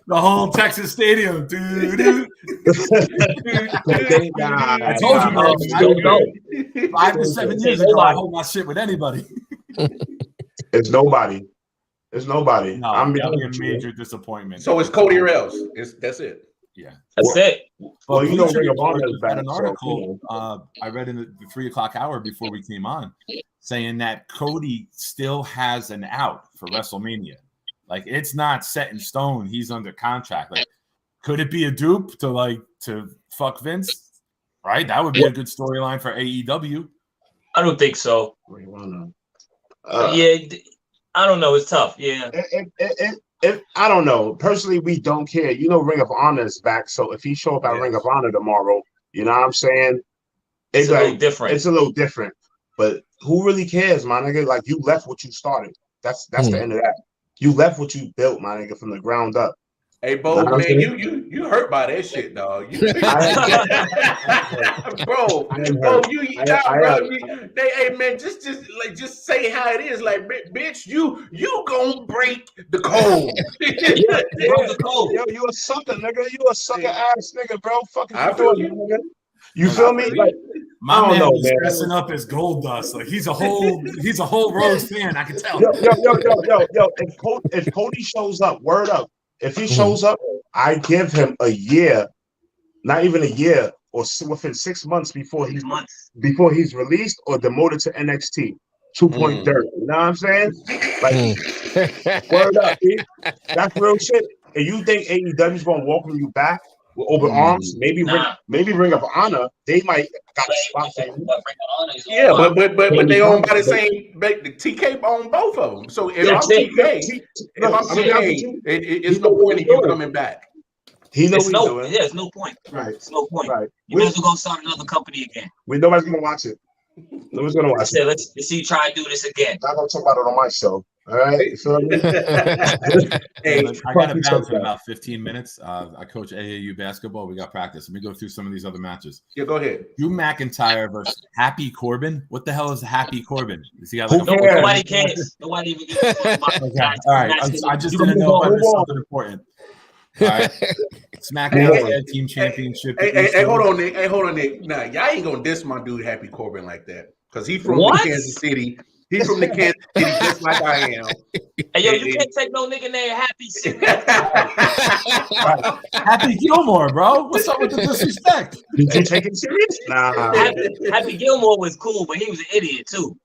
The whole Texas Stadium, dude. I told you, man. 5 to 7 years ago, I hold my shit with anybody. It's nobody. No, I'm being a major disappointment. So it's Cody or else. That's it. Yeah, that's it. Well, you know, Ring of Honor is an article I read in the 3 o'clock hour before we came on, saying that Cody still has an out for WrestleMania. Like, it's not set in stone. He's under contract. Like, could it be a dupe to fuck Vince? Right, that would be a good storyline for AEW. I don't think so. I don't know. It's tough. Yeah. I don't know. Personally, we don't care. You know, Ring of Honor is back. So if he show up at Ring of Honor tomorrow, you know what I'm saying? It's a little different. It's a little different. But who really cares, my nigga? Like, you left what you started. That's the end of that. You left what you built, my nigga, from the ground up. Hey, Bo, man, you hurt by that shit, dog. Hey, man, just say how it is. Like, bitch, you gonna break the code. Yo, you a sucker, nigga. You a sucker ass nigga, bro. Fucking nigga. You feel me? Like, my man is dressing up as Gold Dust. Like, he's a whole Rhodes fan. I can tell. Yo. If Cody shows up, word up. If he shows up, I give him a year, not even a year, or within 6 months before he's released or demoted to NXT 2.0. You know what I'm saying? Like, word up, dude. That's real shit. And you think AEW's gonna welcome you back with open arms? Maybe Ring of Honor, they might got a spot for you. Yeah, but they own by the same. The TK own both of them. So if I'm TK, it's no point in you coming back. He knows what he's doing. Yeah, it's no point. Right. It's no point. Right. You might as well go start another company again. Nobody's gonna watch it. Nobody's gonna watch it. Let's see you try and do this again. I'm gonna talk about it on my show. All right. You feel me? Hey, I got to bounce in about 15 minutes. I coach AAU basketball. We got practice. Let me go through some of these other matches. Yeah, go ahead. Drew McIntyre versus Happy Corbin. What the hell is Happy Corbin? Is he got nobody cares. Nobody even cares. Okay. All right. I just didn't know if I missed something important. All right. SmackDown Tag Team Championship. Hey, hold on, Nick. Nah, y'all ain't gonna diss my dude Happy Corbin like that. because he's from What? the Kansas City. He's from the Kansas City, just like I am. Hey, yo, you can't take no nigga named Happy serious. Happy Gilmore, bro. What's up with the disrespect? Did you take it serious? Nah. Happy Gilmore was cool, but he was an idiot too.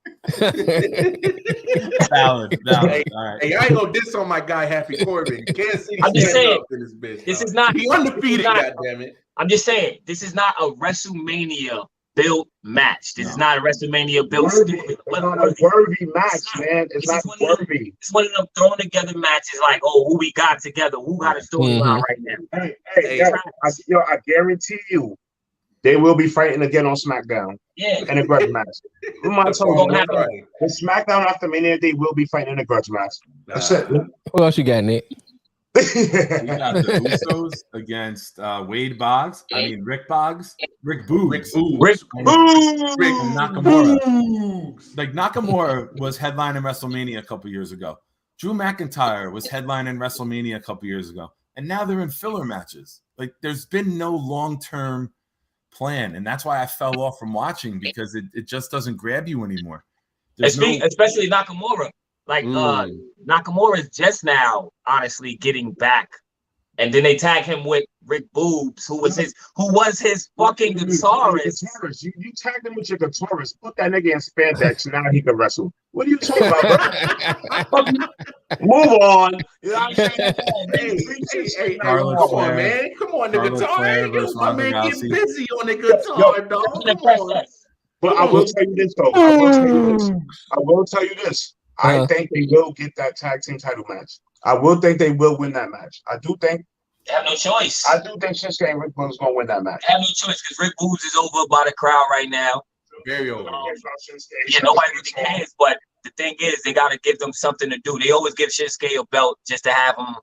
Valid. Hey, All right. hey, I ain't gonna diss on my guy Happy Corbin. Kansas City I'm just stands saying, up in this bitch. this dog. is not- He undefeated, this is not- goddammit. I'm just saying, this is not a WrestleMania built match. This is not a WrestleMania built. It's not a worthy match, man. It's not worthy. It's one of them thrown together matches like, oh, who we got together, who got a storyline right now. Hey, I guarantee you, they will be fighting again on SmackDown. Yeah. In a grudge match. What's gonna happen? The SmackDown after Mania, they will be fighting in a grudge match. That's it. Who else you got, Nick? We got the Usos against Wade Boggs. I mean Rick Boggs. Rick Boogs. And Nakamura. Like Nakamura was headlining WrestleMania a couple years ago. Drew McIntyre was headlining WrestleMania a couple years ago. And now they're in filler matches. Like there's been no long-term plan. And that's why I fell off from watching, because it just doesn't grab you anymore. Especially Nakamura. Like Nakamura is just now, honestly, getting back, and then they tag him with Rick Boobs, who was his fucking guitarist. You tagged him with your guitarist. Put that nigga in spandex, and now he can wrestle. What are you talking about, bro? Move on. You know what I'm saying? Hey, come on, man. Come on, the guitar. My man getting busy on the guitar, dog. Come on. But I will tell you this, though. I will tell you this. I think they will get that tag team title match. I will think they will win that match. I do think they have no choice. I do think Shinsuke and Rick Boogs going to win that match. They have no choice because Rick Boogs is over by the crowd right now. Very over. Yeah, nobody really cares. But the thing is, they got to give them something to do. They always give Shinsuke a belt just to have him.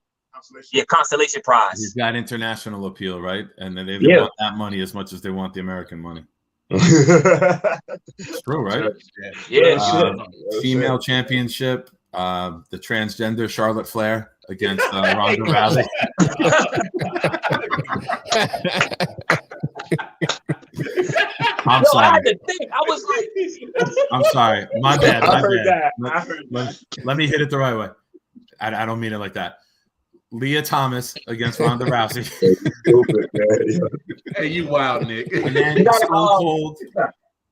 Yeah, consolation prize. He's got international appeal, right? And then they want that money as much as they want the American money. It's true, right? Yeah. Female championship, the transgender Charlotte Flair against Ronda Rousey. I'm sorry. I had to think. I was like, I'm sorry. My bad. I heard that. Let me hit it the right way. I don't mean it like that. Leah Thomas against Ronda Rousey. Hey, you wild, Nick. And then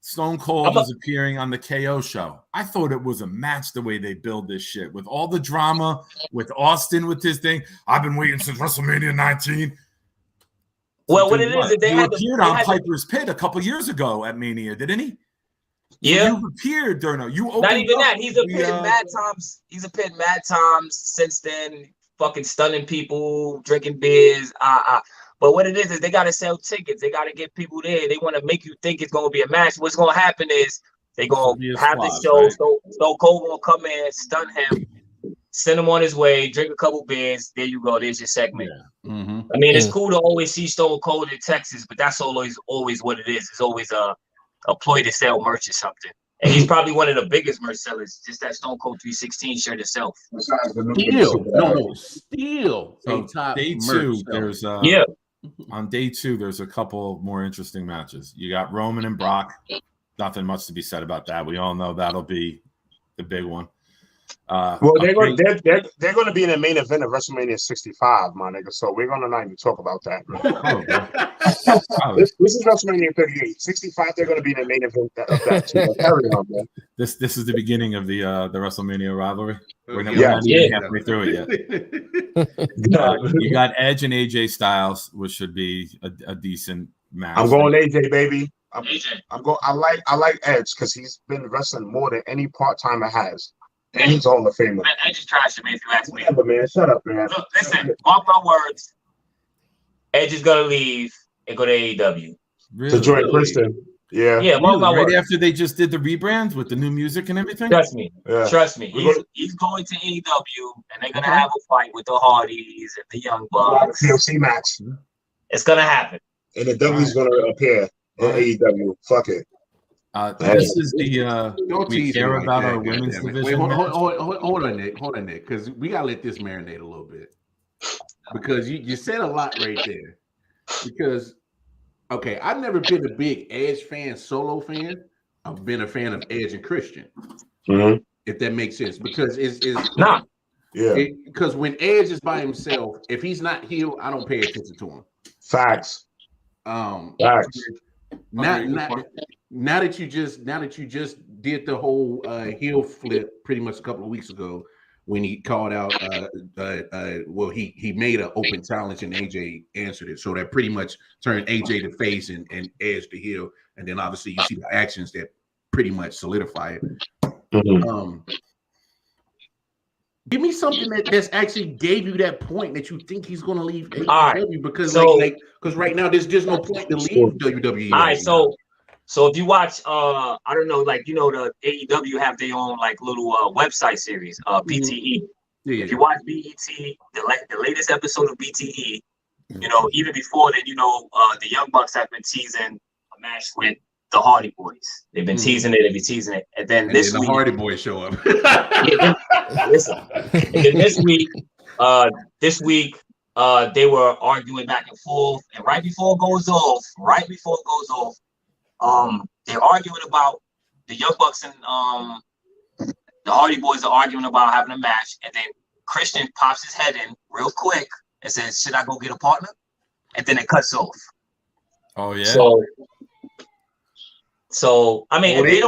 Stone Cold is appearing on the KO show. I thought it was a match the way they build this shit. With all the drama, with Austin with his thing. I've been waiting since WrestleMania 19. Well, what it is, they appeared on Piper's Pit a couple years ago at Mania, didn't he? Yeah. So you appeared during not even that. He's appeared mad times. He's appeared mad times since then. Fucking stunning people, drinking beers. But what it is they got to sell tickets. They got to get people there. They want to make you think it's going to be a match. What's going to happen is they're going to have the show. Right? Stone Cold going to come in, stun him, send him on his way, drink a couple beers. There you go. There's your segment. Yeah. Mm-hmm. I mean, it's cool to always see Stone Cold in Texas, but that's always what it is. It's always a ploy to sell merch or something. And he's probably one of the biggest merch sellers. Just that Stone Cold 316 shirt itself. Still. So day two, there's on day two, there's a couple more interesting matches. You got Roman and Brock. Nothing much to be said about that. We all know that'll be the big one. Well, they're going to be in the main event of WrestleMania 65, my nigga. So we're going to not even talk about that. This is WrestleMania 38. 65, they're going to be in the main event of that too. Carry on, man. This is the beginning of the WrestleMania rivalry. We're not even halfway through it yet. You got Edge and AJ Styles, which should be a decent match. I'm going AJ, baby. I like Edge because he's been wrestling more than any part-timer has. And he's Hall of Famer. I just trashed him if you ask me. Whatever, man. Shut up, man. Look, listen, mark my words. Edge is going to leave and go to AEW. Really? To join Kristen. Yeah. Yeah, mark my words. Right after they just did the rebrand with the new music and everything? Trust me. Yeah. Trust me. He's going to AEW, and they're going to have a fight with the Hardys and the Young Bucks. TLC match. It's going to happen. And the W's going to appear on AEW. Fuck it. This is the we care about our women's division. Wait, hold on, Nick, because we gotta let this marinate a little bit. Because you said a lot right there. Because I've never been a big Edge fan, solo fan. I've been a fan of Edge and Christian. Mhm. If that makes sense, because it's Nah. Yeah. because when Edge is by himself, if he's not heel, I don't pay attention to him. Facts. Facts. Now Agreed, good point. that you just did the whole heel flip pretty much a couple of weeks ago when he called out well he made an open challenge and AJ answered it, so that pretty much turned AJ to face and Edge to heel, and then obviously you see the actions that pretty much solidify it. Mhm. Give me something that's actually gave you that point that you think he's going to leave AEW, right. because So- because right now there's just no point to leave WWE. All right right, so if you watch, I don't know, like the AEW have their own like little website series, BTE. Yeah. If you watch BET, the latest episode of BTE, even before then, the Young Bucks have been teasing a match with the Hardy Boys. They've been teasing it, and then this the week, Hardy Boys show up. listen, and then this week, they were arguing back and forth, and right before it goes off, they're arguing about the Young Bucks and the Hardy Boys are arguing about having a match, and then Christian pops his head in real quick and says, "Should I go get a partner?" And then it cuts off. Oh yeah. So I mean, they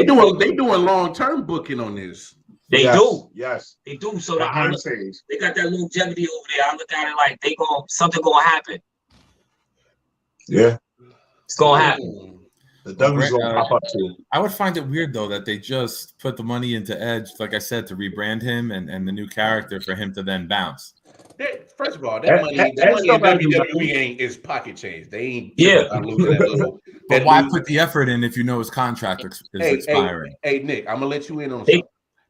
doing long-term booking on this. They Yes. do. Yes. They do. So Behind the scenes. they got that longevity over there. I look at it like something gonna happen. Yeah. It's gonna happen. The W's gonna pop up too. I would find it weird though that they just put the money into Edge, like I said, to rebrand him and the new character for him to then bounce. First of all, that money in WWE is pocket change. They ain't losing that little. But why put the effort in if you know his contract is expiring? Hey, Nick, I'm gonna let you in on something.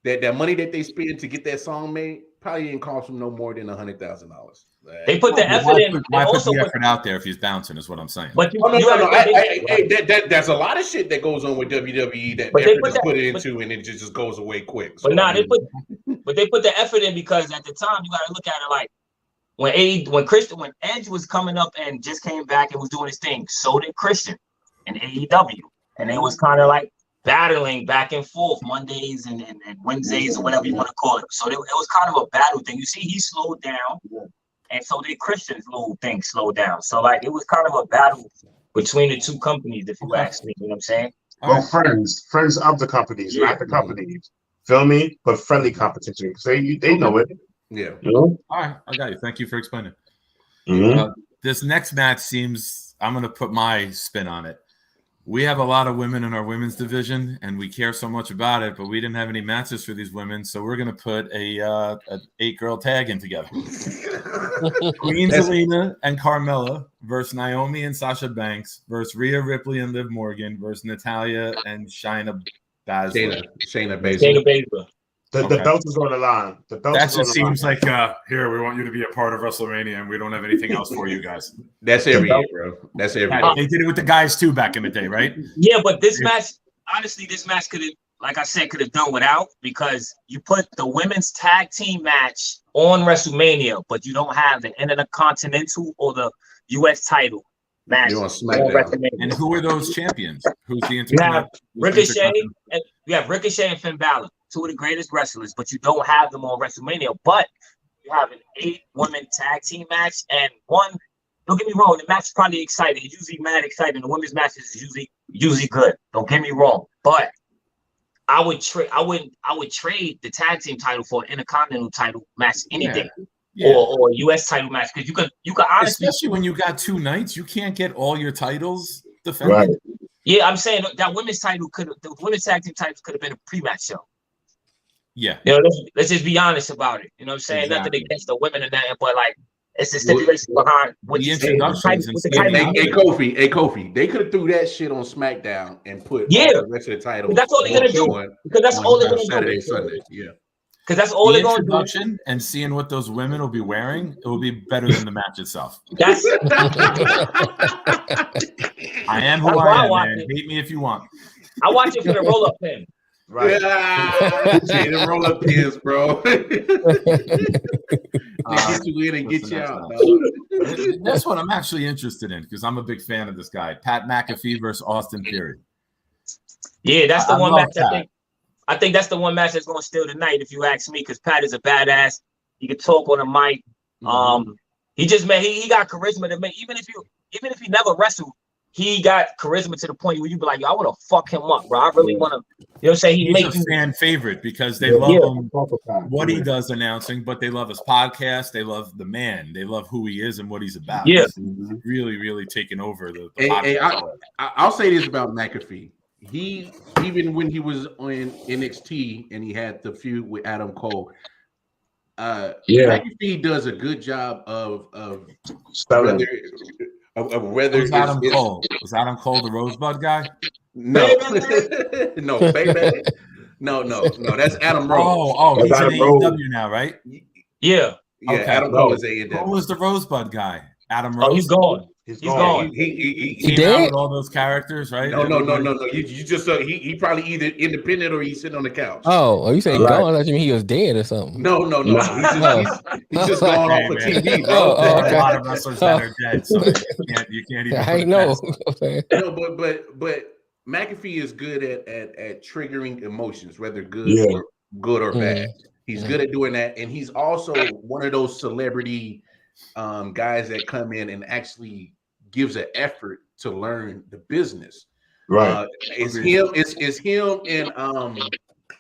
That money that they spend to get that song made probably didn't cost them no more than $100,000. They put the effort in. Why put the effort out there if he's bouncing? Is what I'm saying. But there's a lot of shit that goes on with WWE that they effort is put into, and it just goes away quick. So, they put the effort in because at the time you got to look at it like when Edge was coming up and just came back and was doing his thing, so did Christian and AEW, and it was kind of like battling back and forth Mondays and Wednesdays or whatever you want to call it. So it was kind of a battle thing. You see, he slowed down, and so did Christian's little thing slowed down. So like it was kind of a battle between the two companies, if you ask me. You know what I'm saying? Well, friends of the companies, not the companies. Feel me? But friendly competition because they know it. Yeah. All right, I got you. Thank you for explaining. This next match seems, I'm going to put my spin on it. We have a lot of women in our women's division, and we care so much about it, but we didn't have any matches for these women, so we're going to put a 8-girl tag in together. Queen Zelina and Carmella versus Naomi and Sasha Banks versus Rhea Ripley and Liv Morgan versus Natalya and Shayna Baszler. Shayna Baszler. The belt is on the line. That just seems like here we want you to be a part of WrestleMania, and we don't have anything else for you guys. That's every year, bro. That's every year. They did it with the guys too back in the day, right? Yeah, but this match, honestly, could have, like I said, could have done without because you put the women's tag team match on WrestleMania, but you don't have the Intercontinental or the U.S. title match on WrestleMania. And who are those champions? Who's the Ricochet? You have Ricochet and Finn Balor, two of the greatest wrestlers, but you don't have them on WrestleMania. But you have an 8-woman tag team match, and one. Don't get me wrong, the match is probably exciting. It's usually mad exciting. The women's matches is usually good. Don't get me wrong, but I would trade the tag team title for an Intercontinental title match any day. Yeah. Or a U.S. title match because you could honestly, especially when you got 2 nights, you can't get all your titles defended. Right. Yeah, I'm saying that women's title the women's tag team titles could have been a pre-match show. Yeah, let's just be honest about it. You know what I'm saying? Exactly. Nothing against the women and that, but like it's the stipulation behind what the introductions. Hey, Kofi, they could have threw that shit on SmackDown and put the rest of the title. That's all they're gonna do. Because that's all they're gonna do. Saturday, Sunday, yeah. Because that's all they're going to do. And seeing what those women will be wearing, it will be better than the match itself. That's I am who I am, man. Hate me if you want. I watch it for the roll-up pin. Right. The roll-up pins, bro. Get you in and get you out. That's what I'm actually interested in because I'm a big fan of this guy. Pat McAfee versus Austin Theory. Yeah, that's the one love match. I think that's the one match that's gonna steal the night, if you ask me, because Pat is a badass. He can talk on a mic. He just he got charisma to make, even if he never wrestled, he got charisma to the point where you be like, yo, I want to fuck him up, bro. I really want to, you know what I'm saying? He's a fan favorite because they love him, what he does announcing, but they love his podcast. They love the man. They love who he is and what he's about. Yeah. He's really, really taken over the podcast. I'll say this about McAfee. He, even when he was on NXT and he had the feud with Adam Cole, McAfee does a good job of whether was Adam Cole. Was Adam Cole the Rosebud guy? No, no, baby. No, that's Adam Rose. Oh, he's in AEW now, right? Yeah. Okay. Adam Cole is AEW. Who was the Rosebud guy? Adam Rose. Oh, he's gone. He's gone. He came out with all those characters, right? No. You just he probably either independent or he's sitting on the couch. Oh, you saying gone? I mean he was dead or something. No. He's just gone off of TV, bro. A lot of wrestlers that are dead, so you can't even. I know. No, but McAfee is good at triggering emotions, whether good or bad. He's good at doing that, and he's also one of those celebrity guys that come in and actually gives an effort to learn the business. Right. It's him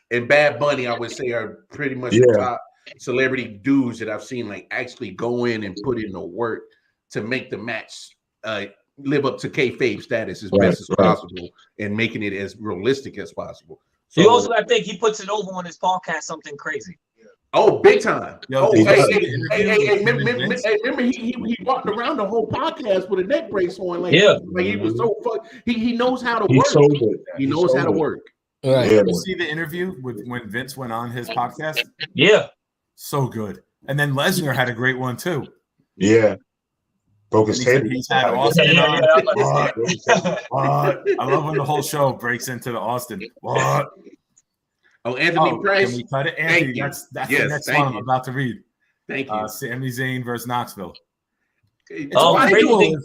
and Bad Bunny, I would say, are pretty much the top celebrity dudes that I've seen like actually go in and put in the work to make the match live up to kayfabe status as best as possible and making it as realistic as possible. So, he also, I think he puts it over on his podcast, something crazy. Oh, big time! Yo, remember he walked around the whole podcast with a neck brace on, like he was so he knows how to work. He knows how to work. Right. Did you see the interview with when Vince went on his podcast? Yeah, so good. And then Lesnar had a great one too. Yeah. Broke his head. He's had Austin on. What? I love when the whole show breaks into the Austin. What? Oh, Anthony Price. Can we cut it? Anthony, that's the next one I'm about to read. Thank you. Sami Zayn versus Knoxville. Why they doing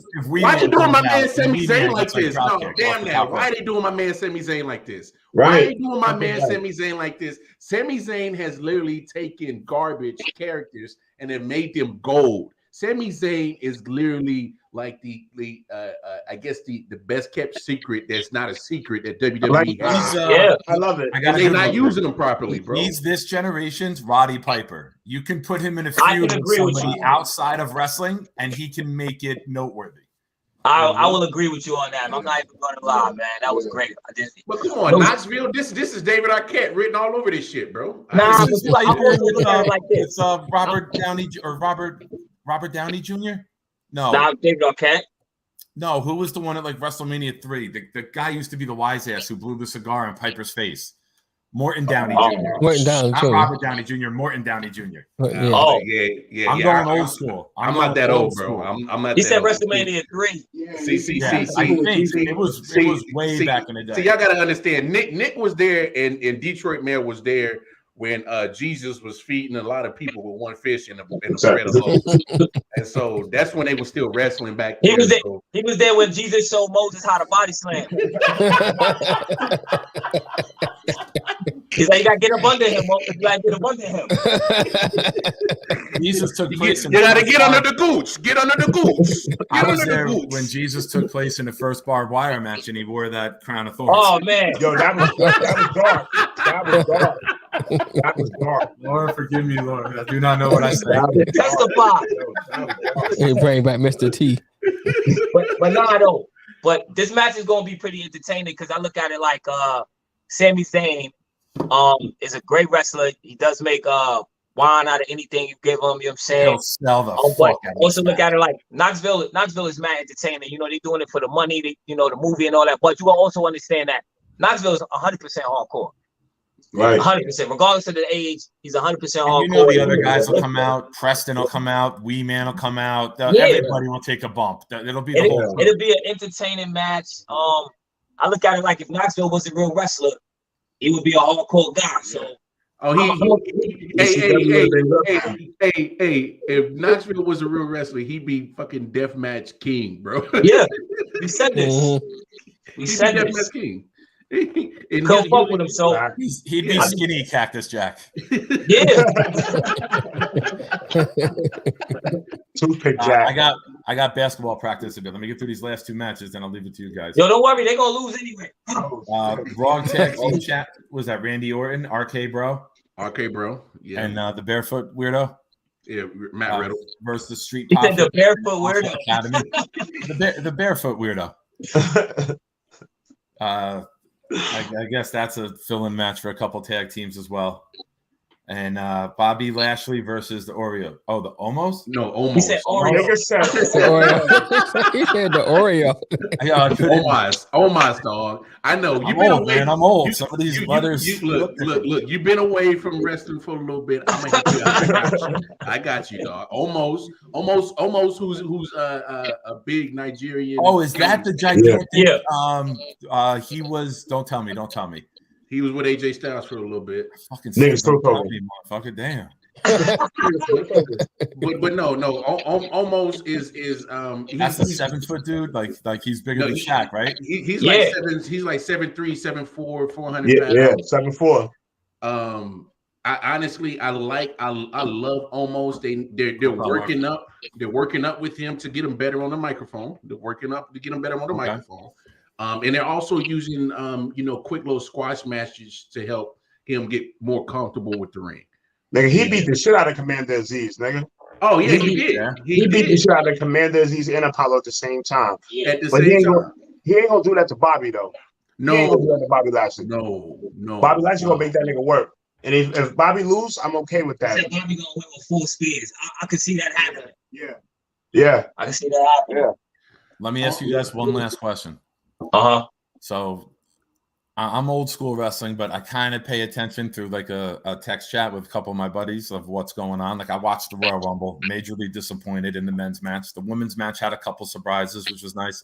my man Sami Zayn like this? No, damn that. Why are they doing my man Sami Zayn like this? Why are they doing my man Sami Zayn like this? Sami Zayn has literally taken garbage characters and then made them gold. Sami Zayn is literally like I guess the best kept secret that's not a secret that WWE has. I love it. They're not using them properly, bro. He's this generation's Roddy Piper. You can put him in a feud with somebody outside of wrestling, and he can make it noteworthy. I will agree with you on that. I'm not even gonna lie, man. That was great. But come on, Knoxville. This is David Arquette written all over this shit, bro. It's Robert Downey or Robert Downey Jr. No, David Arquette. No, who was the one at like WrestleMania 3? The guy used to be the wise ass who blew the cigar in Piper's face. Morton Downey Jr. Morton Downey Not Jr. Robert Downey Jr. Morton Downey Jr. Yeah. I'm going old school. I'm not that old, bro. I'm not. He said WrestleMania 3. See. It was way back in the day. See, y'all gotta understand. Nick was there, and Detroit Mayor was there when Jesus was feeding a lot of people with one fish and a bread alone. And so that's when they were still wrestling back then. He was there when Jesus showed Moses how to body slam. He's like, you gotta get up under him. You gotta get up under him. Jesus took place. You gotta get under the gooch. Get under the gooch. I was there when Jesus took place in the first barbed wire match, and he wore that crown of thorns. Oh man, yo, that was dark. That was dark. Lord, forgive me, Lord. I do not know what I said. Testify. He bring back Mr. T. But no, I don't. But this match is gonna be pretty entertaining because I look at it like Sami Zayn is a great wrestler. He does make wine out of anything you give him, you know what I'm saying? He'll sell the but also look at it like Knoxville is mad entertaining. You know, they're doing it for the money, the movie and all that. But you also understand that Knoxville is 100% hardcore. Right. 100%. Regardless of the age, he's 100% hardcore. You know the other guys will come out. Preston will come out. Wee Man will come out. Everybody will take a bump. It'll be the whole it'll be an entertaining match. I look at it like if Knoxville was a real wrestler, he would be a hardcore guy. So if Knoxville was a real wrestler, he'd be fucking Deathmatch King, bro. Yeah. We said this. We said Deathmatch King. Couldn't fuck with him, so he'd be skinny Cactus Jack. Yeah. Toothpick Jack. I got basketball practice to do. Let me get through these last two matches, then I'll leave it to you guys. Yo, don't worry, they're gonna lose anyway. Raw tag team chat was that Randy Orton, RK Bro. RK Bro. Yeah. And the barefoot weirdo. Yeah, Matt Riddle versus the Street He said the barefoot weirdo. Academy. the barefoot weirdo. I guess that's a fill-in match for a couple tag teams as well. And Bobby Lashley versus the Oreo. Oh, the Omos? No, Omos. He said Oreo. He said the Oreo. Yeah, Omos, dog. I know. I'm old, man. I'm old. Some of these letters. Look. You've been away from wrestling for a little bit. I'm gonna help you out. I got you, dog. Omos. Who's a big Nigerian. Oh, is that the gigantic? Yeah. He was. Don't tell me. He was with AJ Styles for a little bit. Fucking nigga still talking. Motherfucker, damn. but no. Almost is that's the 7 foot dude. Like he's bigger than Shaq, right? He's like 7'3", 7'4", 400 pounds. Yeah, 7'4". I honestly I love Almost. They're working up. They're working up with him to get him better on the microphone. They're working up to get him better on the microphone. And they're also using quick little squash matches to help him get more comfortable with the ring. Nigga, he beat the shit out of Commander Aziz, nigga. Oh yeah, he did. He beat the shit out of Commander Aziz and Apollo at the same time. Yeah. At the but same time. He ain't gonna do that to Bobby though. No, he ain't gonna do that to Bobby Lashley. No. Bobby Lashley gonna make that nigga work. And if Bobby lose, I'm okay with that. Bobby gonna win with 4 spears. I could see that happening. Yeah. I can see that happening. Yeah. Let me ask you guys one last question. So I'm old school wrestling, but I kind of pay attention through like a text chat with a couple of my buddies of what's going on. Like I watched the Royal Rumble, majorly disappointed in the men's match. The women's match had a couple surprises, which was nice,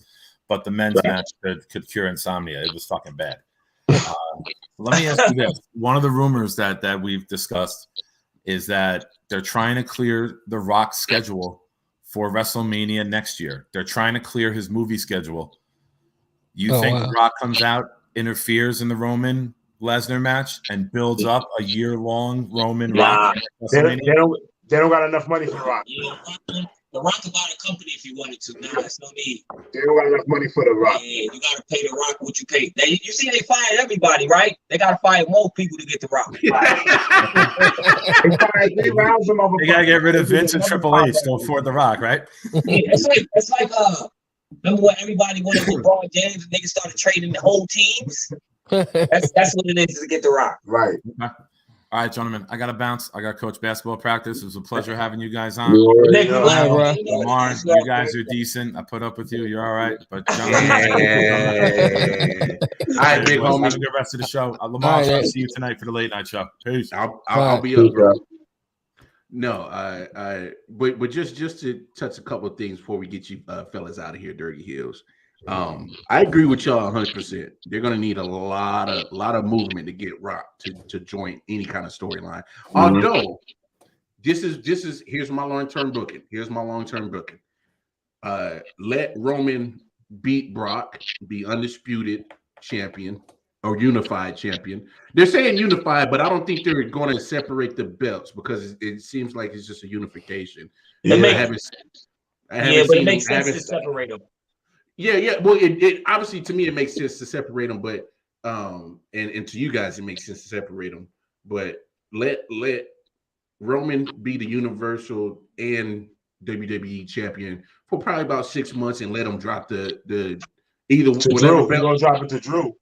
but the men's match could cure insomnia. It was fucking bad. Let me ask you this. One of the rumors that we've discussed is that they're trying to clear The Rock's schedule for WrestleMania next year. They're trying to clear his movie schedule. You think The Rock comes out, interferes in the Roman Lesnar match, and builds up a year-long Roman Rock? They don't got enough money for The Rock. The Rock could buy a company if he wanted to. Nah, it's no need. They don't got enough money for The Rock. Yeah, you gotta pay The Rock what you pay. You see, they fired everybody, right? They gotta fire more people to get The Rock. They gotta get rid of Vince and Triple H to afford The Rock, right? Yeah, it's like remember when everybody wanted LeBron James and niggas started trading the whole teams? That's what it is to get The Rock. Right. Okay. All right, gentlemen, I got to bounce. I got coach basketball practice. It was a pleasure having you guys on. Lamar, you guys are decent. I put up with you. You're all right. But gentlemen, all right, big homie. Have a good rest of the show. Lamar, I'll see you tonight for the late night show. Peace. I'll be up, bro. No, but just to touch a couple of things before we get you fellas out of here, Dirty Hills. I agree with y'all 100%. They're gonna need a lot of movement to get Rock to join any kind of storyline. Although this is here's my long-term booking. Let Roman beat Brock, be undisputed champion or unified champion. They're saying unified, but I don't think they're going to separate the belts because it seems like it's just a unification. But it makes sense to separate them. Yeah. Well, it obviously to me it makes sense to separate them, but and to you guys it makes sense to separate them. But let Roman be the Universal and WWE champion for probably about 6 months, and let him drop the either to Drew. We're gonna drop it to Drew.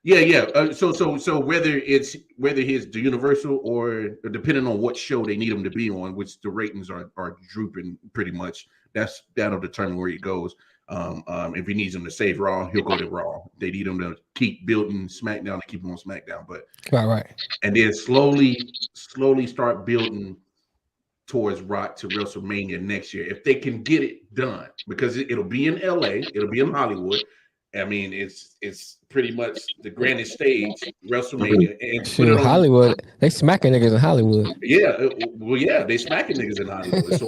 Yeah. So whether he's the Universal or depending on what show they need him to be on, which the ratings are drooping pretty much, that'll determine where he goes. If he needs him to save Raw, he'll go to Raw. They need him to keep building SmackDown to keep him on SmackDown, but right. And then slowly start building towards Rock to WrestleMania next year if they can get it done, because it'll be in LA, it'll be in Hollywood. I mean, it's pretty much the grandest stage, WrestleMania, and put Shoot, it on. Hollywood, they smacking niggas in Hollywood. Yeah, well, yeah, they smacking niggas in Hollywood.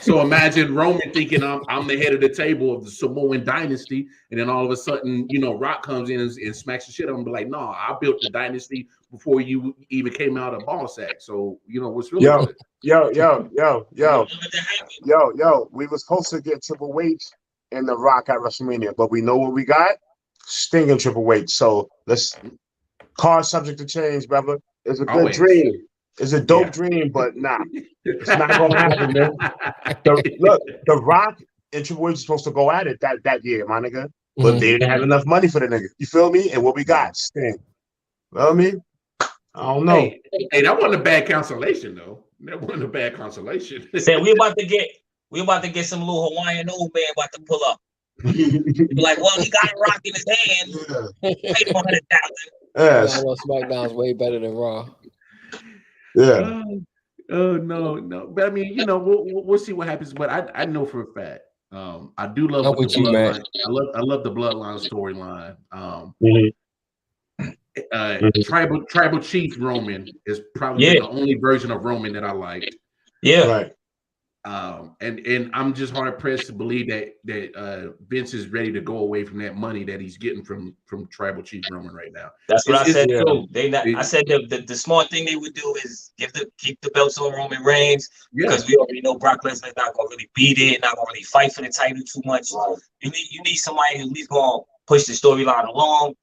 So imagine Roman thinking I'm the head of the table of the Samoan dynasty, and then all of a sudden, Rock comes in and smacks the shit out of him, be like, no, I built the dynasty before you even came out of ball sack. So what's really good. Yo. We were supposed to get Triple H and The Rock at WrestleMania, but we know what we got: Sting and Triple H. So let's card subject to change, brother. It's a good dream. It's a dope dream, but nah, it's not gonna happen, man. Look, The Rock and Triple H are supposed to go at it that year, my nigga, but they didn't have enough money for the nigga. You feel me? And what we got, Sting. Feel me? I don't know. Hey, that wasn't a bad consolation though. That wasn't a bad consolation. Say we about to get some little Hawaiian old man about to pull up. Be like, well, he got a rock in his hand. Paid him $100,000. Yes. SmackDown's way better than Raw. Yeah. Oh no. But I mean, we'll see what happens. But I know for a fact. I do love what the bloodline. I love the bloodline storyline. Tribal Chief Roman is probably the only version of Roman that I liked. Yeah. Right. And I'm just hard pressed to believe that Vince is ready to go away from that money that he's getting from Tribal Chief Roman right now. That's what I said too. I said the smart thing they would do is keep the belts on Roman Reigns, because we already know Brock Lesnar's not gonna really beat it, not gonna really fight for the title too much. You need somebody who's at least gonna push the storyline along.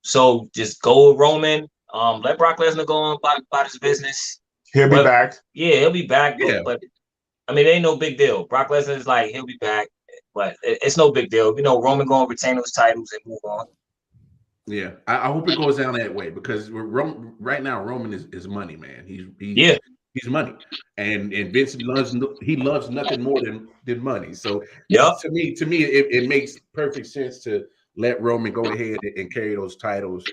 So just go with Roman. Let Brock Lesnar go on about his business. He'll be back. Yeah, he'll be back. Yeah. But I mean, it ain't no big deal. Brock Lesnar is like, he'll be back, but it's no big deal. Roman gonna retain those titles and move on. Yeah, I hope it goes down that way, because right now Roman is money, man. He's money, and Vince loves nothing more than money. So to me, it makes perfect sense to let Roman go ahead and carry those titles.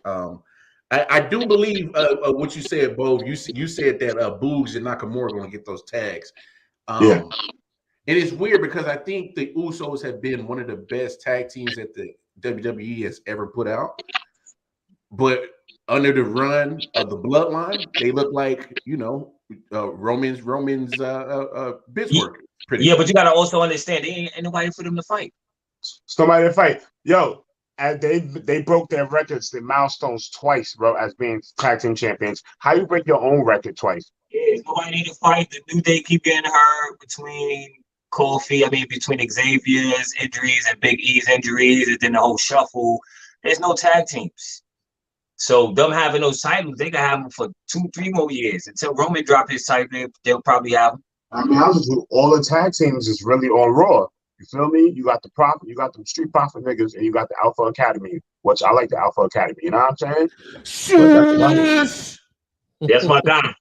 I do believe what you said, Bo. You said that Boogs and Nakamura are going to get those tags. And it's weird because I think the Usos have been one of the best tag teams that the WWE has ever put out. But under the run of the Bloodline, they look like, Roman's Bismarck. But you got to also understand, there ain't nobody for them to fight. Somebody to fight. Yo, and they broke their records, the milestones twice, bro, as being tag team champions. How you break your own record twice? Yeah, nobody need to fight. The New Day keep getting hurt between Xavier's injuries and Big E's injuries, and then the whole shuffle. There's no tag teams. So them having those titles, they can have them for 2-3 more years. Until Roman drop his title, they'll probably have them. I mean, all the tag teams is really on Raw. You feel me? You got the Street Profit niggas, and you got the Alpha Academy, which I like the Alpha Academy. You know what I'm saying? That's my guy.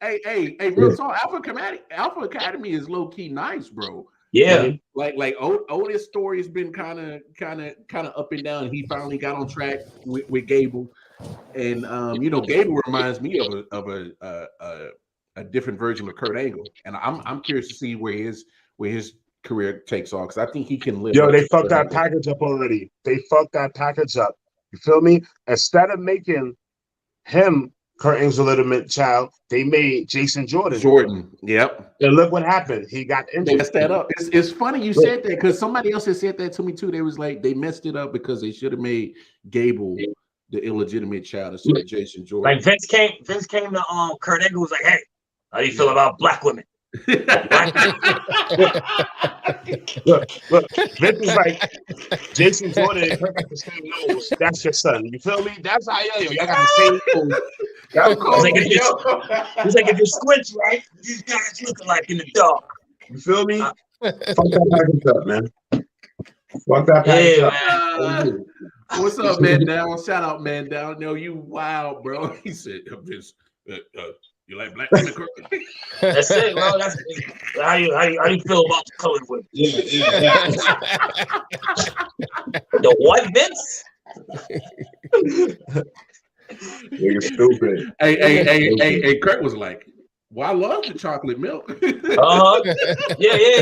Hey, real talk. Alpha Academy is low key nice, bro. Yeah, like Otis' story has been kind of up and down. He finally got on track with Gable, and Gable reminds me of a different version of Kurt Angle, and I'm curious to see where his career takes off, because I think he can live. Yo, they fucked that package up already. They fucked that package up. You feel me? Instead of making him Kurt Angle's illegitimate child, they made Jason Jordan. Yep. And look what happened. He got injured. They messed that up. It's funny you said that, because somebody else has said that to me too. They was like, they messed it up because they should have made Gable the illegitimate child instead of Jason Jordan. Like Vince came to Kurt Angle, was like, hey, how do you feel about black women? Look, Vince is like, Jason Jordan and Kurt got the same nose. That's your son. You feel me? That's how y'all got the same nose. It's like if you squint, right? These guys looking like in the dark. You feel me? Fuck that package up, man. Fuck that package up. What's up, man? Down. Shout out, man. Down. No, you wild, bro. He said, you like black women? That's it, bro. That's how you feel about the colored women? Yeah. The what, Vince? You're stupid. Hey, Kurt was like, Well, I love the chocolate milk. Yeah.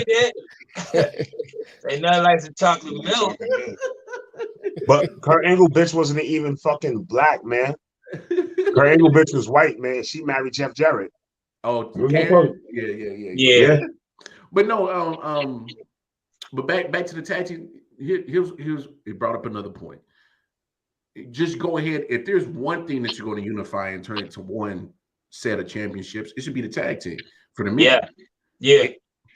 Ain't nothing like the chocolate milk. But Kurt Angle bitch wasn't even fucking black, man. Kurt Angle bitch was white, man. She married Jeff Jarrett. Oh, Karen? Yeah. But no, but back to the tag team. Here's it brought up another point. Just go ahead. If there's one thing that you're going to unify and turn it to one set of championships, it should be the tag team for the men. Yeah.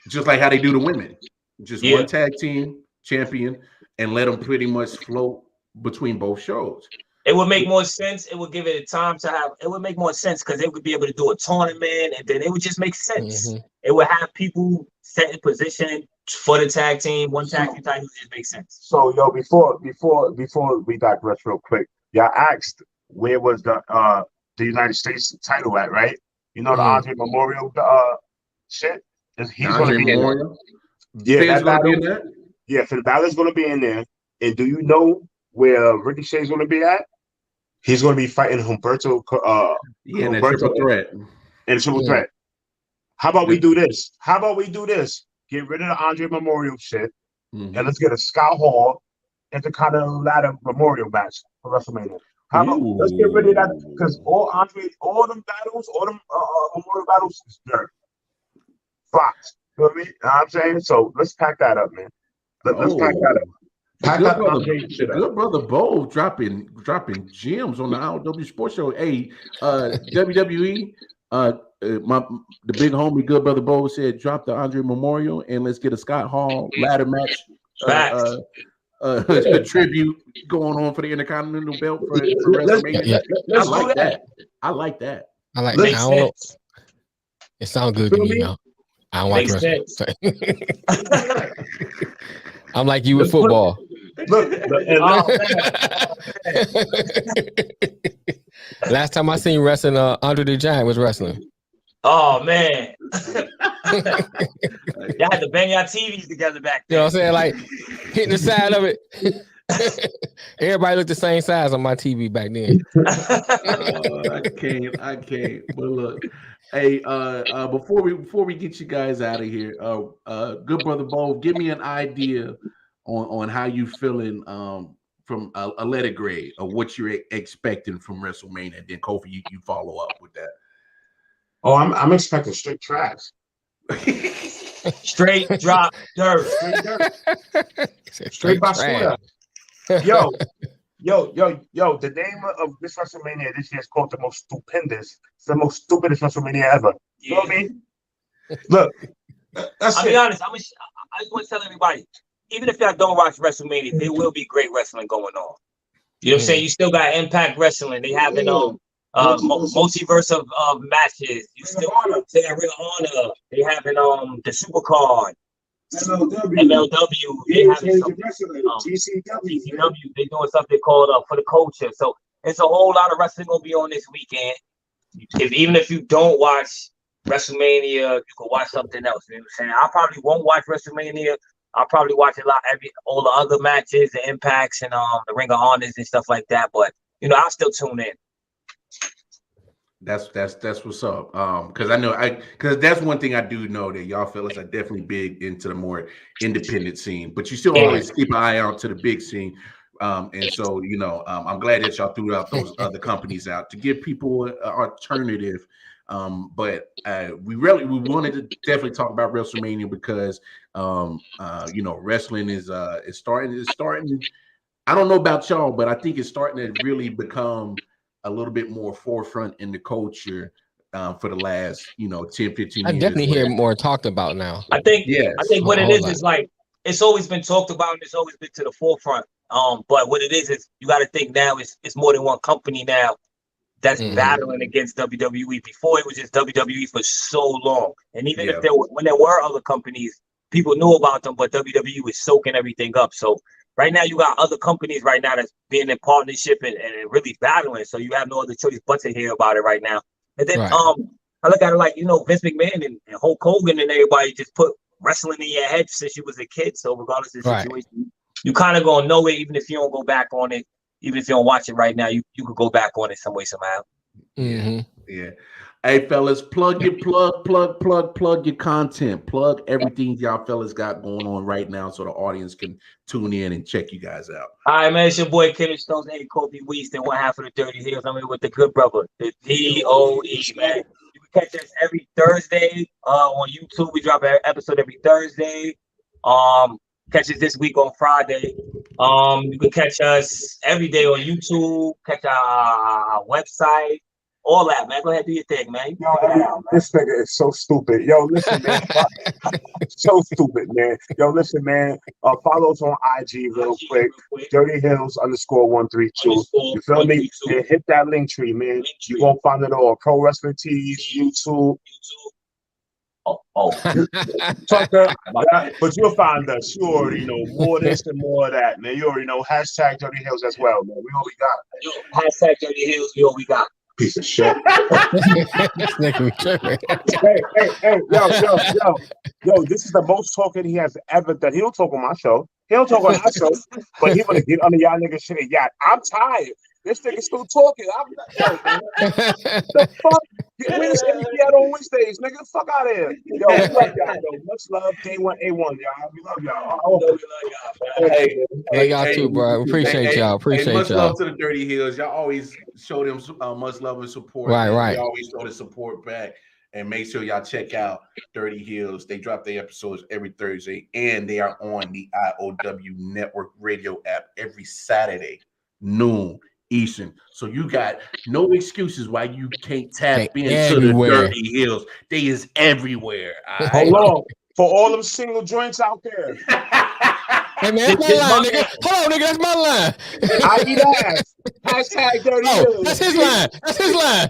Just like how they do the women. Just one tag team champion and let them pretty much float between both shows. It would make more sense. It would give it a time to have. It would make more sense because they would be able to do a tournament, and then it would just make sense. It would have people set in position for the tag team. One tag team title just makes sense. So yo, before we digress real quick, y'all asked where was the United States title at, right? You know the Andre Memorial shit. He's going to be in there. Yeah, that battle. Yeah, Finn Balor's going to be in there. And do you know where Ricochet's going to be at? He's going to be fighting Humberto. In a triple threat. In a triple threat. How about we do this? Get rid of the Andre Memorial shit, and let's get a Scott Hall Intercontinental Ladder Memorial match for WrestleMania. How about let's get rid of that? Because all them battles, all them Memorial battles is dirt. Fox. You know what I mean? You know what I'm saying? So let's pack that up, man. Let's pack that up. The good brother Bo dropping gems on the I.O.W. Sports Show. Hey, WWE, the big homie good brother Bo said drop the Andre Memorial and let's get a Scott Hall ladder match. A tribute going on for the Intercontinental Belt for WrestleMania. I like that. It sounds good to me now. I don't watch wrestling. I'm like you with football. Last time I seen wrestling, Andre the Giant was wrestling. Oh man, y'all had to bang your TVs together back then. You know what I'm saying? Like hitting the side of it. Everybody looked the same size on my TV back then. I can't. But look, hey, before we get you guys out of here, good brother Bo, give me an idea on how you feeling from a letter grade of what you're expecting from WrestleMania. And then Kofi, you follow up with that. Oh, I'm expecting straight trash. Straight drop dirt. Straight basura. Yo, the name of this WrestleMania this year is called the most stupendous. It's the most stupidest WrestleMania ever. You know what I mean? Look, I'll be honest. I just want to tell everybody, even if y'all don't watch WrestleMania, there will be great wrestling going on. You know what I'm saying? You still got Impact Wrestling. They have multiverse of matches. You still got Ring of Honor. They having the Supercard. MLW. They having GCW. They doing something called For the Culture. So it's a whole lot of wrestling gonna be on this weekend. Even if you don't watch WrestleMania, you can watch something else. You know what I'm saying? I probably won't watch WrestleMania. I'll probably watch all the other matches, the Impacts and the Ring of Honors and stuff like that. But I'll still tune in. That's what's up. Because that's one thing I do know that y'all fellas are definitely big into the more independent scene, but you still always keep an eye out to the big scene. And so I'm glad that y'all threw out those other companies out to give people an alternative. But we wanted to definitely talk about WrestleMania because wrestling is starting. I don't know about y'all, but I think it's starting to really become a little bit more forefront in the culture for the last 10, 15 years. I definitely hear more talked about now. I think what it is like it's always been talked about and it's always been to the forefront. But what it is you got to think now it's more than one company now that's battling against WWE. Before it was just WWE for so long, and even if when there were other companies, people knew about them, but WWE was soaking everything up. So right now you got other companies right now that's being in partnership and really battling. So you have no other choice but to hear about it right now. And then I look at it like Vince McMahon and Hulk Hogan and everybody just put wrestling in your head since you was a kid. So regardless of the situation, you kind of gonna know it, even if you don't go back on it. Even if you don't watch it right now, you could go back on it some way, somehow. Yeah. Hey fellas, plug your content, plug everything y'all fellas got going on right now, so the audience can tune in and check you guys out. All right, man. It's your boy Kenneth Stones, and Kobe Weaston, one half of the Dirty Hills. I'm here with the good brother, the DOE, man. You can catch us every Thursday on YouTube. We drop an episode every Thursday. Catch us this week on Friday. You can catch us every day on YouTube. Catch our website. All that, man. Go ahead, do your thing, man. Yo, this nigga is so stupid. Yo, listen, man. So stupid, man. Yo, listen, man. Follow us on IG real quick. Dirty Hills _132. You feel me? Yeah, hit that link tree, man. You gonna find it all. Pro Wrestling Tees, YouTube. Tucker, but you'll find us. You already know more of this and more of that, man. You already know. Hashtag Dirty Hills as well, man. We all we got. Yo, hashtag Dirty Hills. We all we got. Piece of shit. Hey, yo, this is the most talking he has ever done. He don't talk on my show. He don't talk on our show, but he wanna get under y'all niggas shit. Yeah, I'm tired. This nigga still talking. I'm not, man. The fuck? Where's everything out on Wednesdays, nigga? Fuck out of here. Yo, we love y'all, though. Much love. K1A1, y'all. We love y'all. Love y'all too, bro. Appreciate y'all. Appreciate much y'all. love to the Dirty Hills. Y'all always show them much love and support. Right. They always show the support back. And make sure y'all check out Dirty Hills. They drop their episodes every Thursday, and they are on the I.O.W. Network radio app every Saturday, noon Eastern. So you got no excuses why you can't tap into the Dirty Hills. They is everywhere. Right? Hold on. For all them single joints out there. Hey man, that's my line, nigga. Hold on, nigga, that's my line. I eat ass. Hashtag Dirty Hills. That's his line. That's his line.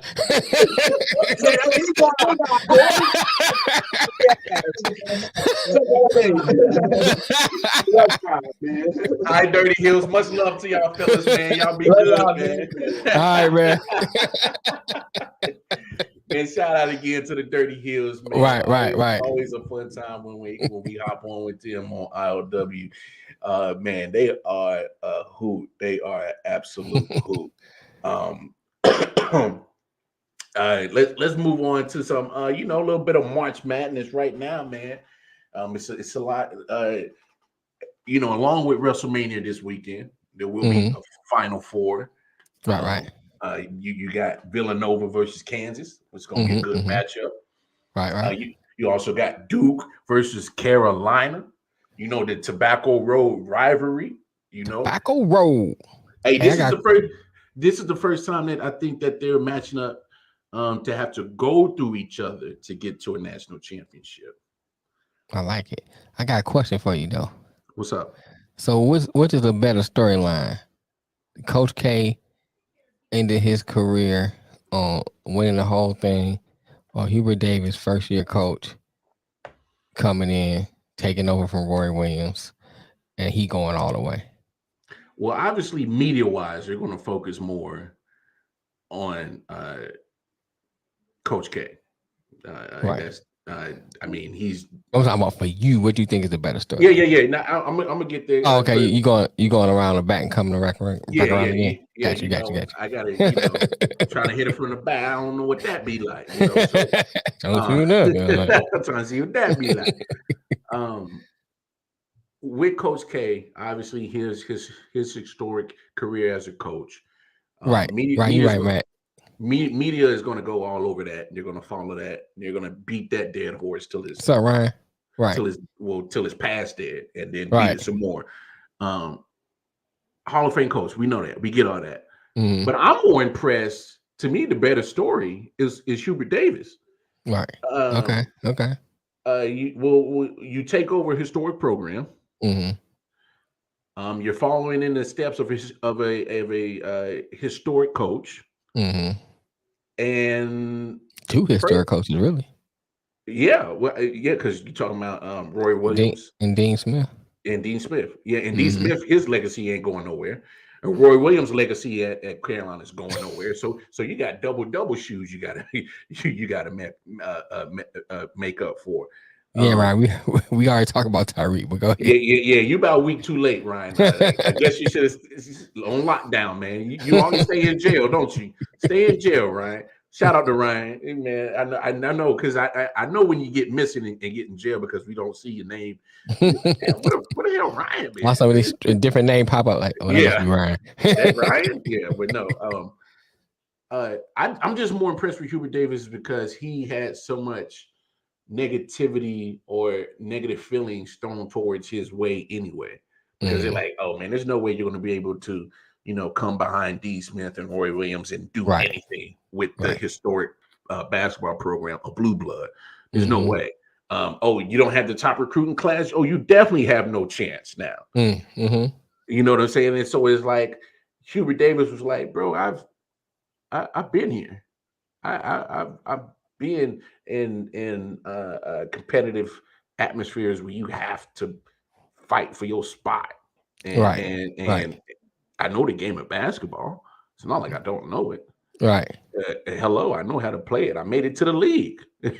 All right, Dirty Hills. Much love to y'all fellas, man. Y'all be good, man. All right, man. And shout out again to the Dirty Hills, man. Right. Always a fun time when we hop on with them on I.O.W. Man, they are a hoot. They are an absolute hoot. All right, let's move on to some a little bit of March Madness right now, man. It's a lot. Along with WrestleMania this weekend, there will be a Final Four. Right. You got Villanova versus Kansas, which is going to be a good matchup. Right. You also got Duke versus Carolina. The Tobacco Road rivalry. Tobacco Road. Hey, this is the first time that I think that they're matching up to have to go through each other to get to a national championship. I like it. I got a question for you though. What's up? So which is a better storyline? Coach K ended his career on winning the whole thing, or Hubert Davis, first year coach, coming in, taking over from Roy Williams, and he going all the way? Well, obviously, media-wise, they're going to focus more on Coach K. Right. He's. I'm talking about for you. What do you think is the better story? Yeah. Now I'm gonna get there. Oh, okay. You going around the back and coming back around again? Yeah. Got you. I got it. Trying to hit it from the back. I don't know what that be like. So, trying to see what that be like. With Coach K, obviously his historic career as a coach. Right. Media is going to go all over that. They're going to follow that. They're going to beat that dead horse till it's Ryan. Right. Till it's past dead, and then beat it some more. Hall of Fame coach, we know that. We get all that. Mm-hmm. But I'm more impressed. To me, the better story is Hubert Davis. Right. Okay. You take over a historic program. Mm-hmm. You're following in the steps of a historic coach. Mm-hmm. And two historic coaches, really. Yeah, because you're talking about Roy Williams and Dean Smith. Yeah, and Dean Smith, his legacy ain't going nowhere. And Roy Williams' legacy at Carolina is going nowhere. So you got double shoes you gotta make up for. Yeah, Ryan. We already talked about Tyreek, but go ahead. Yeah. You about a week too late, Ryan. I guess you should have on lockdown, man. You always stay in jail, don't you? Stay in jail, Ryan. Shout out to Ryan. Hey, man, I know because I know when you get missing and get in jail because we don't see your name. You're like, damn, what the hell, Ryan? Why some of these different name pop up like, oh, that must be Ryan. That Ryan? Yeah, but no. I'm just more impressed with Hubert Davis because he had so much negativity or negative feelings thrown towards his way anyway. Because they're like, oh man, there's no way you're going to be able to, come behind D. Smith and Roy Williams and do anything with the historic basketball program of Blue Blood. There's no way. Oh, you don't have the top recruiting class. Oh, you definitely have no chance now. You know what I'm saying? And so it's like Hubert Davis was like, bro, I've been here. I've been in competitive atmospheres where you have to fight for your spot. And I know the game of basketball. It's not like I don't know it. Right. Hello, I know how to play it. I made it to the league. I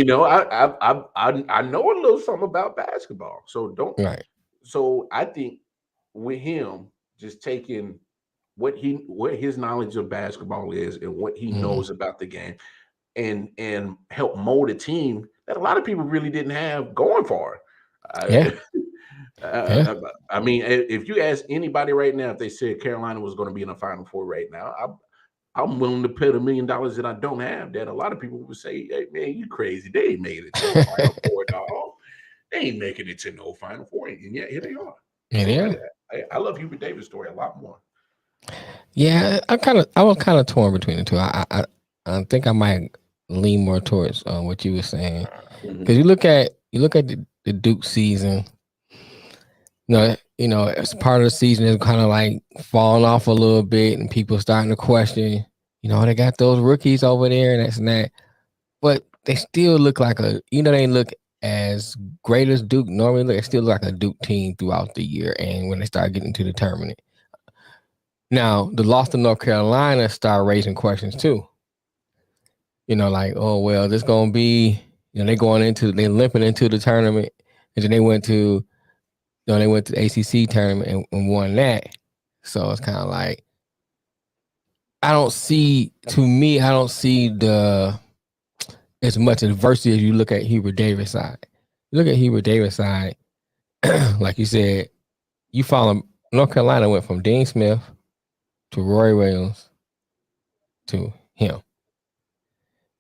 know a little something about basketball. So don't. Right. So I think with him just taking what his knowledge of basketball is and what he knows about the game and help mold a team that a lot of people really didn't have going for it. I mean, if you ask anybody right now, if they said Carolina was going to be in the Final Four right now, I'm willing to pay $1 million that I don't have. That a lot of people would say, "Hey man, you crazy? They ain't made it to the Final Four, dog. They ain't making it to no Final Four." And yet here they are. I love Hubert Davis' story a lot more. Yeah, I was kind of torn between the two. I think I might lean more towards what you were saying because you look at the Duke season. As part of the season is kind of like falling off a little bit, and people starting to question. They got those rookies over there, and that, but they still look like they look as great as Duke normally look. They still look like a Duke team throughout the year, and when they start getting to the tournament. Now, the loss to North Carolina start raising questions too. Like, oh well, this gonna be, they're limping into the tournament, and then they went to the ACC tournament and won that. So it's kind of like, I don't see as much adversity as you look at Hubert Davis' side. You look at Hubert Davis' side, like you said, you follow North Carolina went from Dean Smith to Roy Williams to him.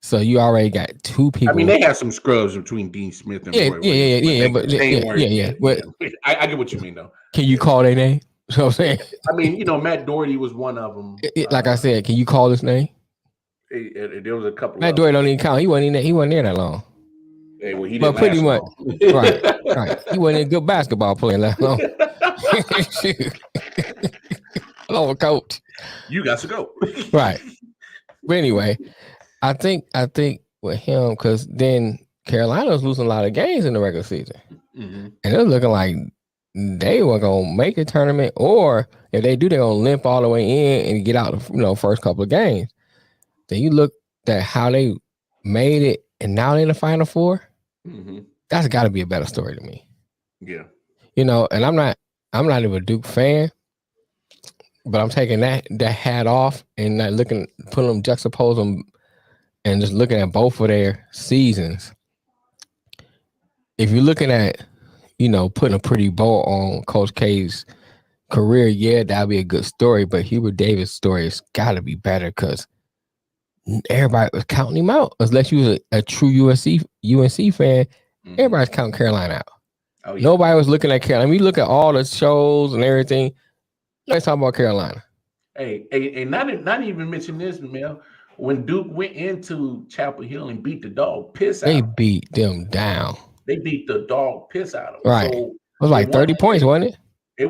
So you already got two people. I mean, they have some scrubs between Dean Smith and Roy Williams. But I get what you mean, though. Can you call their name? You know what I'm saying? I mean, Matt Doherty was one of them. Like I said, can you call his name? There was a couple. Matt Doherty don't even count. He wasn't there that long. Hey, well, he didn't pretty much right. He wasn't a good basketball player that long. Hello, coach. You got to go. Right. But anyway, I think with him, because then Carolina was losing a lot of games in the regular season, and it was looking like they were gonna make a tournament, or if they do, they're gonna limp all the way in and get out the first couple of games. Then you look at how they made it, and now they're in the Final Four. That's got to be a better story to me. Yeah. And I'm not even a Duke fan, but I'm taking that hat off and putting them, juxtapose them, and just looking at both of their seasons. If you're looking at, putting a pretty bow on Coach K's career, yeah, that'd be a good story. But Hubert Davis' story has got to be better because everybody was counting him out. Unless you was a true UNC fan, everybody's counting Carolina out. Oh, yeah. Nobody was looking at Carolina. I mean, you look at all the shows and everything. Let's talk about Carolina. Hey, not even mention this, Mel. When Duke went into Chapel Hill and beat the dog piss out, they beat them down. They beat the dog piss out of them. Right. So it was like 30 points, wasn't it?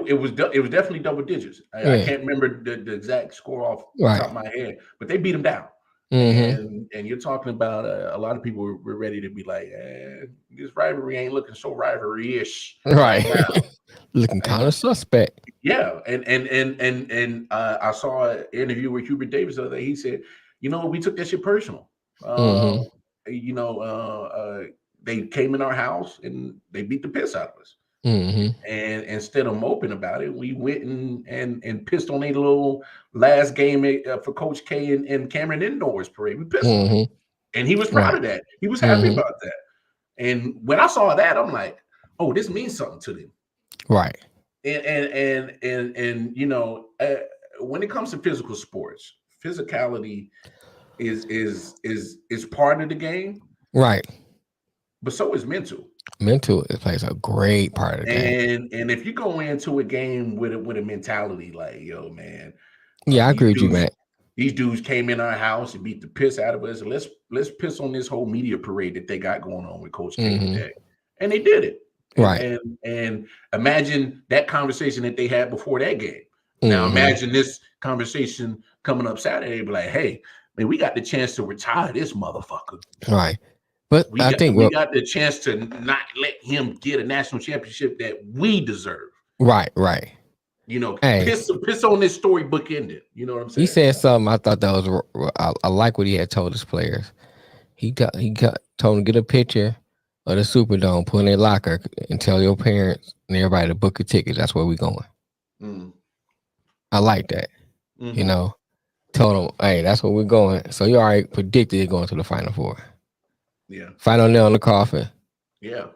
It was definitely double digits. I can't remember the exact score off the top of my head, but they beat them down. And you're talking about a lot of people were ready to be like, this rivalry ain't looking so rivalry-ish right now. Looking kind of suspect. Yeah, and I saw an interview with Hubert Davis the other day. He said, we took that shit personal. They came in our house and they beat the piss out of us. And instead of moping about it, we went and pissed on a little last game for Coach K and Cameron Indoors parade. We pissed on him. And he was proud of that. He was happy about that. And when I saw that, I'm like, oh, this means something to them. Right. And you know, when it comes to physical sports, physicality is part of the game. Right. But so is mental. Mental plays a great part of the game. And if you go into a game with a mentality like, yo, man, yeah, I agree with you, man. These dudes came in our house and beat the piss out of us. Let's piss on this whole media parade that they got going on with Coach K today. And they did it. Right. And imagine that conversation that they had before that game. Now imagine this conversation coming up Saturday, be like, hey, man, we got the chance to retire this motherfucker. Right. But we got the chance to not let him get a national championship that we deserve. Right, right. You know, piss on this storybook ending. You know what I'm saying? He said something. I thought that was. I like what he had told his players. He told them to get a picture of the Superdome, put in their locker, and tell your parents and everybody to book a ticket. That's where we going. I like that. You know, told them, hey, that's where we're going. So you already predicted it going to the Final Four. Yeah. Final nail in the coffin. Yeah.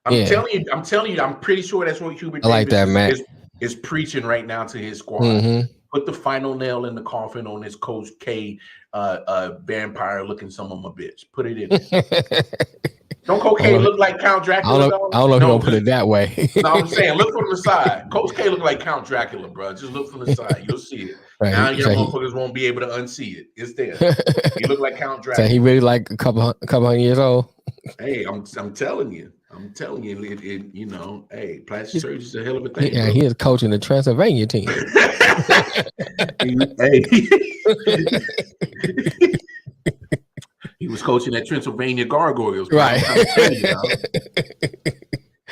I'm telling you, I'm pretty sure that's what Hubert Davis is preaching right now to his squad. Put the final nail in the coffin on this Coach K vampire looking son of a bitch. Put it in there. Don't Coach K look like Count Dracula? I don't know if you don't put it that way. No, I'm saying look from the side. Coach K look like Count Dracula, bro. Just look from the side. You'll see it. Right. Now your motherfuckers won't be able to unsee it. It's there. You look like Count Dracula. So he really like a couple hundred years old. Hey, I'm telling you. It you know, hey, plastic surgery is a hell of a thing. Yeah, he is coaching the Transylvania team. He was coaching at Transylvania Gargoyles. Bro. Right.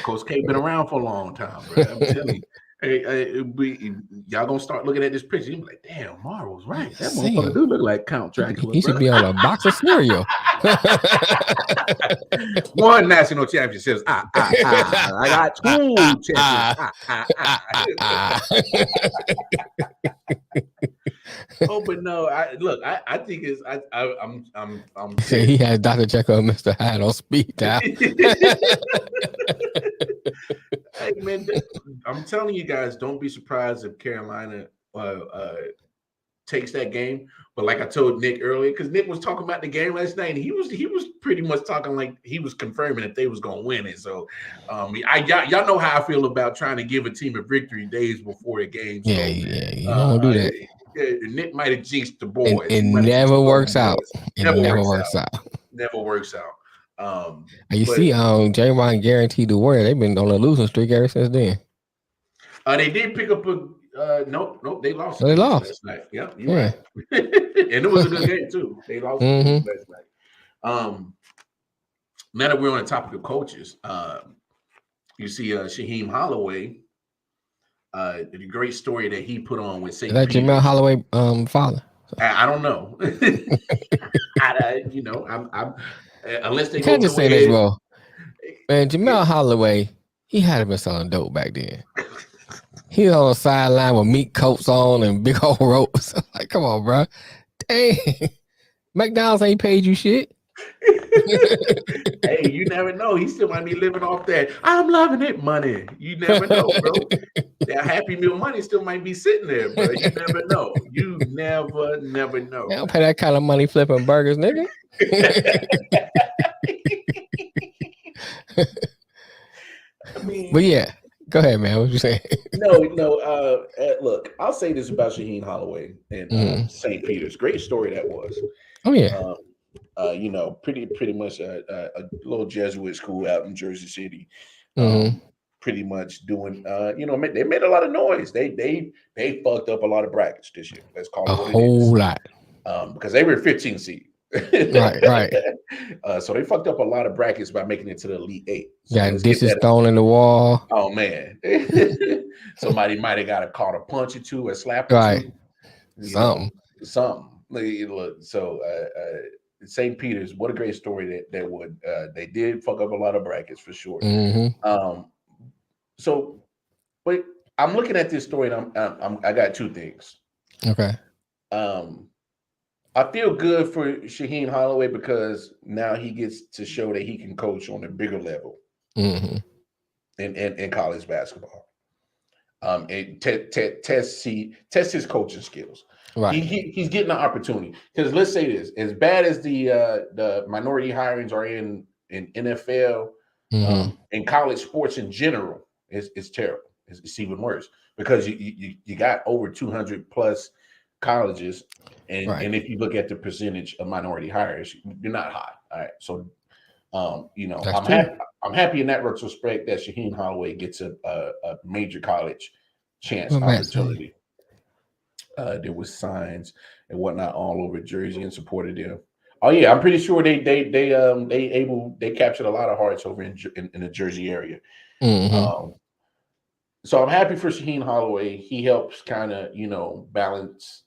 Coach K been around for a long time, bro. I'm telling you. Hey, y'all gonna start looking at this picture. You be like, damn, Marvel's right. That motherfucker do look like Count Dracula. He should be on a box of cereal. One national championships. I got two championships. Oh, but no, I think it's I'm saying he has Dr. Jekyll and Mr. Hyde on speed dial. Hey man, I'm telling you guys, don't be surprised if Carolina takes that game. But like I told Nick earlier, because Nick was talking about the game last night, and he was pretty much talking like he was confirming that they was gonna win it. So y'all know how I feel about trying to give a team a victory days before a game. So, you don't do that. Nick might have jinxed the boys. It never works out. It never works out. Never works out. You see, Draymond guaranteed the Warriors. They've been on a losing streak ever since then. They did pick up a nope, they lost. They lost last night. Yeah, you're right. And it was a good game too. They lost last night. Now that we're on the topic of coaches, you see Shaheem Holloway, the great story that he put on with St. Is that Jamel Holloway father? I don't know. I'm unless they can't just say this, bro. Man, Jamel Holloway, he had been selling dope back then. He was on the sideline with meat coats on and big old ropes. Like, come on, bro. Dang. McDonald's ain't paid you shit. Hey, you never know. He still might be living off that I'm loving it money. You never know, bro. That Happy Meal money still might be sitting there, bro. You never know. You never know. I don't pay that kind of money flipping burgers, nigga. I mean, but yeah, go ahead, man. What you saying? No. Look, I'll say this about Shaheem Holloway and St. Peter's. Great story that was. Oh yeah. Pretty much a little Jesuit school out in Jersey City. Pretty much doing, they made a lot of noise. They fucked up a lot of brackets this year. Let's call it a whole lot. Because they were 15 seed. Right. So they fucked up a lot of brackets by making it to the Elite Eight. So yeah, this is thrown in the wall. Oh man, somebody might have got caught a punch or two, a slap or two. Something. Look, so St. Peter's, what a great story that would. They did fuck up a lot of brackets for sure. So, but I'm looking at this story, and I got two things. Okay. I feel good for Shaheen Holloway because now he gets to show that he can coach on a bigger level in college basketball. And test his coaching skills. Right. He's getting an opportunity because let's say this: as bad as the minority hirings are in NFL, in college sports in general, it's terrible. It's even worse because you got over 200 plus colleges, and if you look at the percentage of minority hires, you're not high. All right, so I'm happy in that retrospect that Shaheen Holloway gets a major college chance opportunity. There was signs and whatnot all over Jersey and supported them. Oh yeah, I'm pretty sure they captured a lot of hearts over in the Jersey area. So I'm happy for Shaheen Holloway. He helps kind of balance.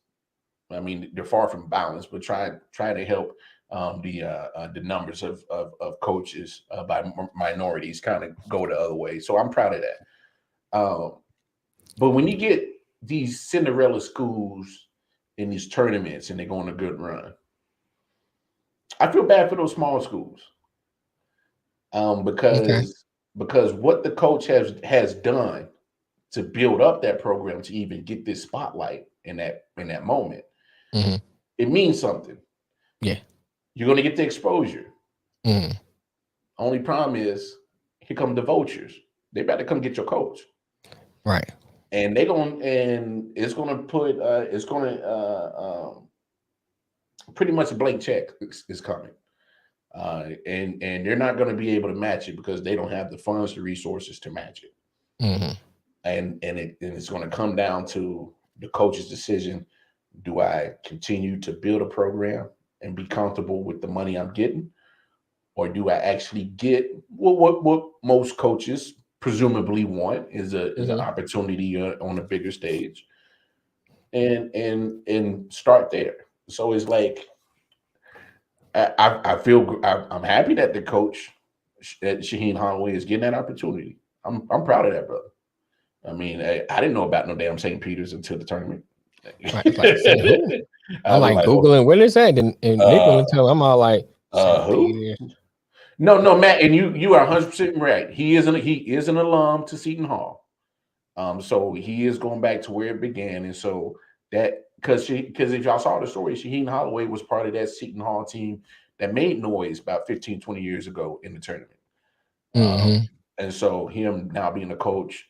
I mean, they're far from balanced, but try to help the numbers of coaches by minorities kind of go the other way. So I'm proud of that. But when you get these Cinderella schools in these tournaments and they go on a good run, I feel bad for those small schools because what the coach has done to build up that program to even get this spotlight in that moment, it means something. Yeah, you're going to get the exposure. Only problem is, here come the vultures. They better come get your coach, right? And it's going to put pretty much a blank check is coming, and they're not going to be able to match it because they don't have the funds, the resources to match it. And it's going to come down to the coach's decision. Do I continue to build a program and be comfortable with the money I'm getting, or do I actually get what most coaches presumably want is an opportunity on a bigger stage, and start there. So it's like I feel I'm happy that the coach that Shaheen Holloway is getting that opportunity. I'm proud of that, brother. I mean, I didn't know about no damn St. Peter's until the tournament. I'm like Googling where is that, and Nick will tell. I'm all like, who? No, Matt, and you are 100% right. He is an alum to Seton Hall, so he is going back to where it began, and so that because if y'all saw the story, Shaheen Holloway was part of that Seton Hall team that made noise about 15, 20 years ago in the tournament, and so him now being a coach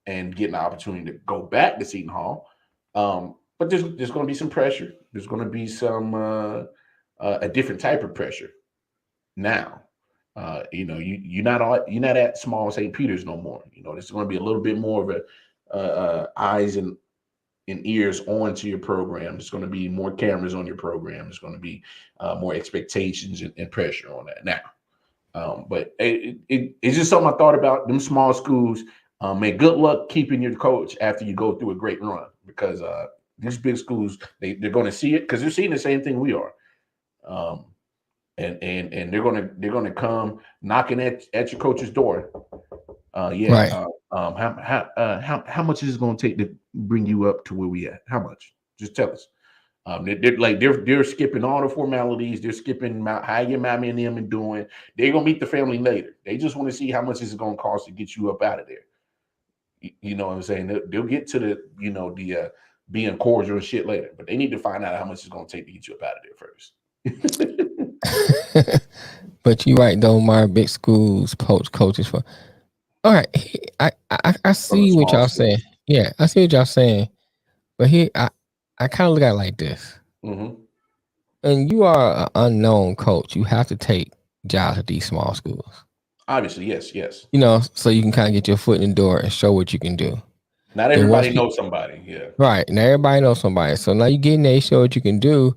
and getting the opportunity to go back to Seton Hall. But there's going to be some pressure. There's going to be some a different type of pressure. Now, you're not at small St. Peter's no more. There's going to be a little bit more of a eyes and ears onto your program. There's going to be more cameras on your program. There's going to be more expectations and pressure on that now. But it's just something I thought about. Them small schools. Man, good luck keeping your coach after you go through a great run, because these big schools they're going to see it because they're seeing the same thing we are, and they're going to come knocking at your coach's door. How much is it going to take to bring you up to where we at? How much? Just tell us. They're skipping all the formalities. They're skipping how your mommy and them are doing. They're gonna meet the family later. They just want to see how much is it going to cost to get you up out of there. You know what I'm saying? They'll get to the being cordial and shit later, but they need to find out how much it's going to take to get you up out of there first. But you're right, though, my big schools coaches for. All right, I see what y'all saying. Yeah, I see what y'all saying. But here, I kind of look at it like this. And you are an unknown coach. You have to take jobs at these small schools. Obviously, yes. So you can kind of get your foot in the door and show what you can do. Not everybody knows somebody, yeah. Right. Now everybody knows somebody. So now you get in there, show what you can do.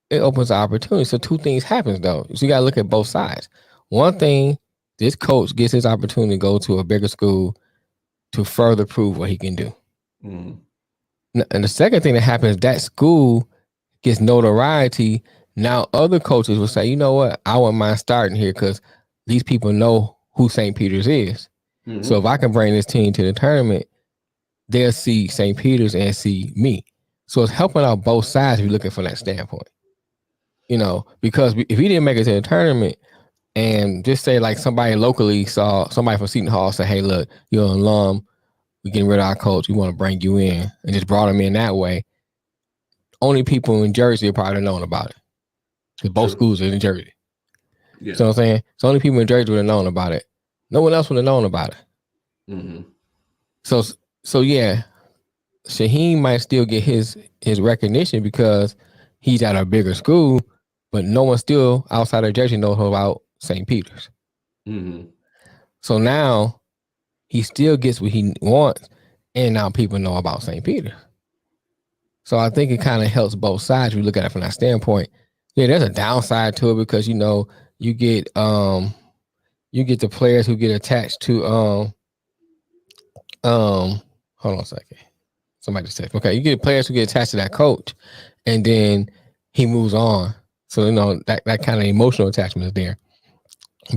It opens the opportunity. So two things happens though. So you got to look at both sides. One thing, this coach gets his opportunity to go to a bigger school to further prove what he can do. And the second thing that happens, that school gets notoriety. Now other coaches will say, you know what? I wouldn't mind starting here because these people know who St. Peter's is. Mm-hmm. So if I can bring this team to the tournament, they'll see St. Peter's and see me. So it's helping out both sides if you're looking from that standpoint. Because if we didn't make it to the tournament, and just say like somebody locally saw somebody from Seton Hall say, hey, look, you're an alum, we're getting rid of our coach, we want to bring you in, and just brought him in that way, only people in Jersey have probably known about it. Because both schools are in Jersey. Yeah. You know what I'm saying? So only people in Jersey would have known about it. No one else would have known about it. Mm-hmm. So yeah, Shaheem might still get his recognition because he's at a bigger school, but no one still outside of Jersey knows about St. Peter's. Mm-hmm. So now he still gets what he wants, and now people know about St. Peter's. So I think it kind of helps both sides. We look at it from that standpoint. Yeah, there's a downside to it because you get the players who get attached to hold on a second. Somebody just said, okay, you get players who get attached to that coach, and then he moves on. So that kind of emotional attachment is there.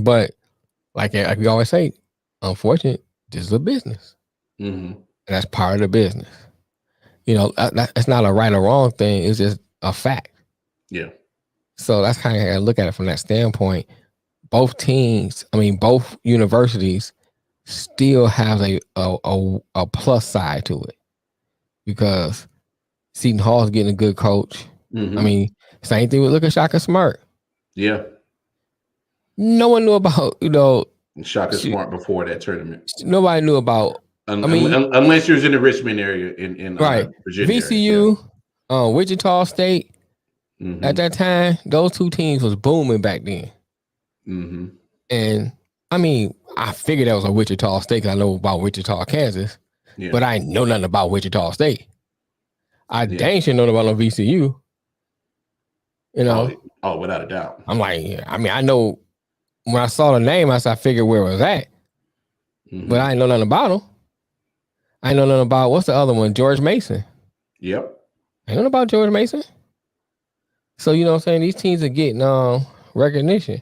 But like we always say, unfortunately, this is a business. Mm-hmm. And that's part of the business. It's not a right or wrong thing. It's just a fact. Yeah. So that's kind of how I look at it from that standpoint. Both universities still have a plus side to it because Seton Hall is getting a good coach. Mm-hmm. Same thing with look at Shaka Smart. Yeah. No one knew about Shaka Smart before that tournament. Nobody knew about. Unless you're in the Richmond area in right. Virginia. VCU, Wichita State. Mm-hmm. At that time, those two teams was booming back then. Mm-hmm. And I figured that was a Wichita State because I know about Wichita, Kansas, but I know nothing about Wichita State. I dang sure know about no VCU. Oh, without a doubt. I'm like, I know when I saw the name, I figured where it was at, but I didn't know nothing about them. I know nothing about what's the other one, George Mason. Yep. I know about George Mason. So you know what I'm saying? These teams are getting recognition.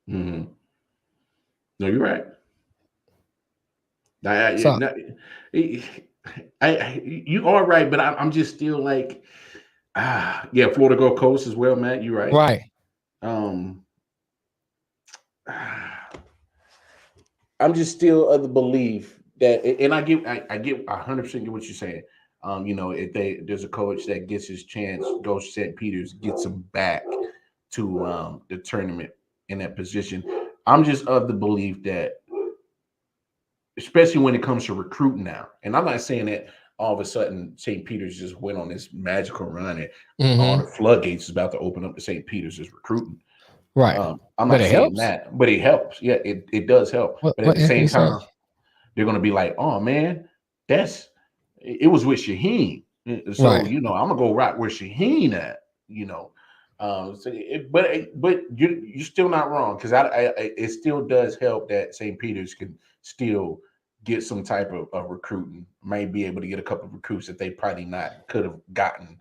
Mm-hmm. No, you're right. You are right, but I'm just still like, Florida Gulf Coast as well, Matt. You're right. Right. I'm just still of the belief that, and I get 100% get what you're saying. If there's a coach that gets his chance, goes to St. Peter's, gets him back to the tournament in that position. I'm just of the belief that, especially when it comes to recruiting now, and I'm not saying that all of a sudden St. Peter's just went on this magical run and all the floodgates is about to open up to St. Peter's is recruiting. Right. I'm not saying that, but it helps. Yeah, it does help. But at the same time, they're going to be like, oh man, it was with Shaheen. So, right. I'm going to go right where Shaheen at, but you're still not wrong because it still does help that St. Peter's can still get some type of recruiting, might be able to get a couple of recruits that they probably not could have gotten,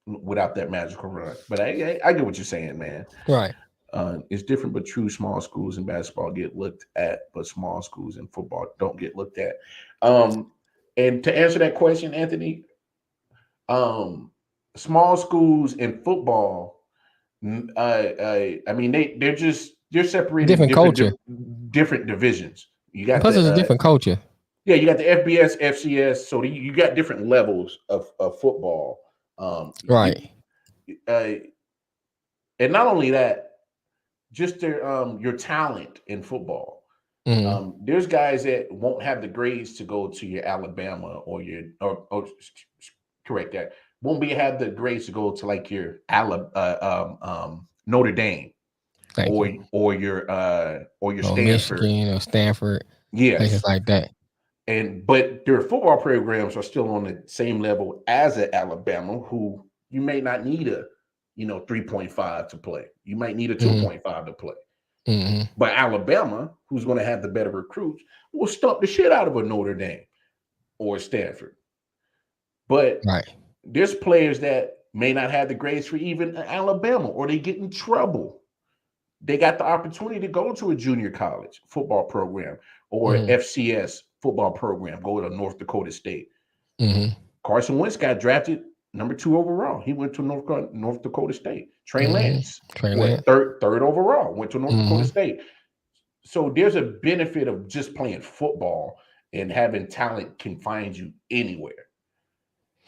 without that magical run. But I get what you're saying, man. Right. It's different, but true small schools in basketball get looked at, but small schools in football don't get looked at. And to answer that question, Anthony, small schools in football, they're separated different culture, different divisions. You got plus it's a different culture. Yeah, you got the FBS, FCS, so you got different levels of football. Right. And not only that, just your talent in football. Mm-hmm. There's guys that won't have the grades to go to your Alabama or correct that, won't have the grades to go to like your Notre Dame or your Stanford, Michigan or Stanford, places like that. But their football programs are still on the same level as an Alabama, who you may not need a 3.5 to play. You might need a 2.5 to play. Mm-hmm. But Alabama, who's going to have the better recruits, will stump the shit out of a Notre Dame or Stanford. But there's players that may not have the grades for even Alabama, or they get in trouble they got the opportunity to go to a junior college football program or FCS football program, go to North Dakota State. Carson Wentz got drafted number 2 overall. He went to North Dakota State. Trey Lance, third overall, went to North Dakota State. So there's a benefit of just playing football and having talent can find you anywhere.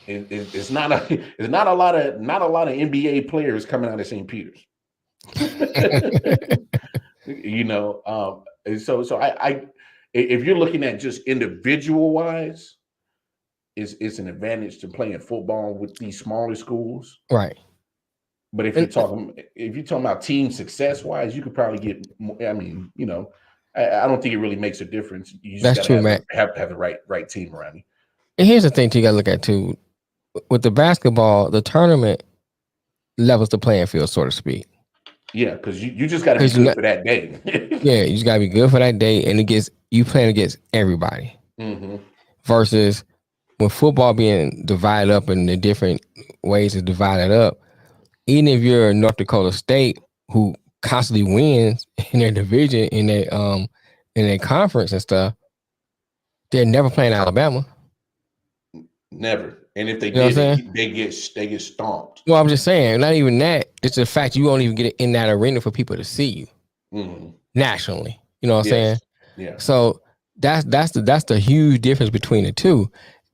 It's not a lot of NBA players coming out of St. Peter's. You know, so I if you're looking at just individual wise, it's an advantage to playing football with these smaller schools, right? But if you're talking about team success wise, you could probably get more. I mean, you know, I don't think it really makes a difference. You just That's true, man. Have the right team around you. And here's the thing you got to look at too. With the basketball, the tournament levels the playing field, so to speak. Yeah, because you just got to be good for that day. Yeah, you just got to be good for that day, and you playing against everybody. Versus when football being divided up in the different ways it's divided up, even if you're North Dakota State who constantly wins in their division, in their conference and stuff, they're never playing Alabama. Never. And if they they get stomped. Well, I'm just saying, not even that. It's the fact you won't even get in that arena for people to see you nationally. You know what I'm saying? Yeah. So that's the huge difference between the two,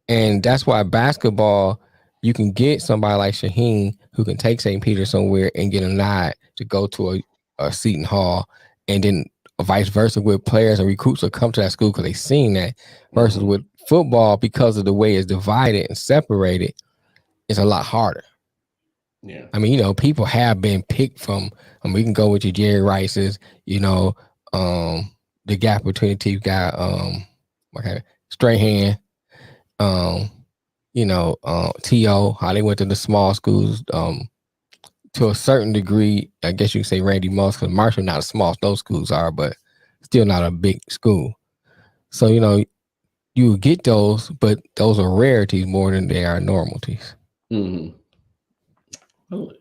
and that's why basketball, you can get somebody like Shaheen who can take St. Peter somewhere and get a nod to go to a Seton Hall, and then vice versa with players and recruits will come to that school because they've seen that. Versus with football, because of the way it's divided and separated, it's a lot harder. Yeah. I mean, you know, people have been picked from, we can go with your Jerry Rice's, you know, the gap between the teeth got Strahan, you know, T.O., how they went to the small schools, to a certain degree. I guess you can say Randy Moss, because Marshall not as small as those schools are, but still not a big school. So, you know, you get those, but those are rarities more than they are normalities. Oh,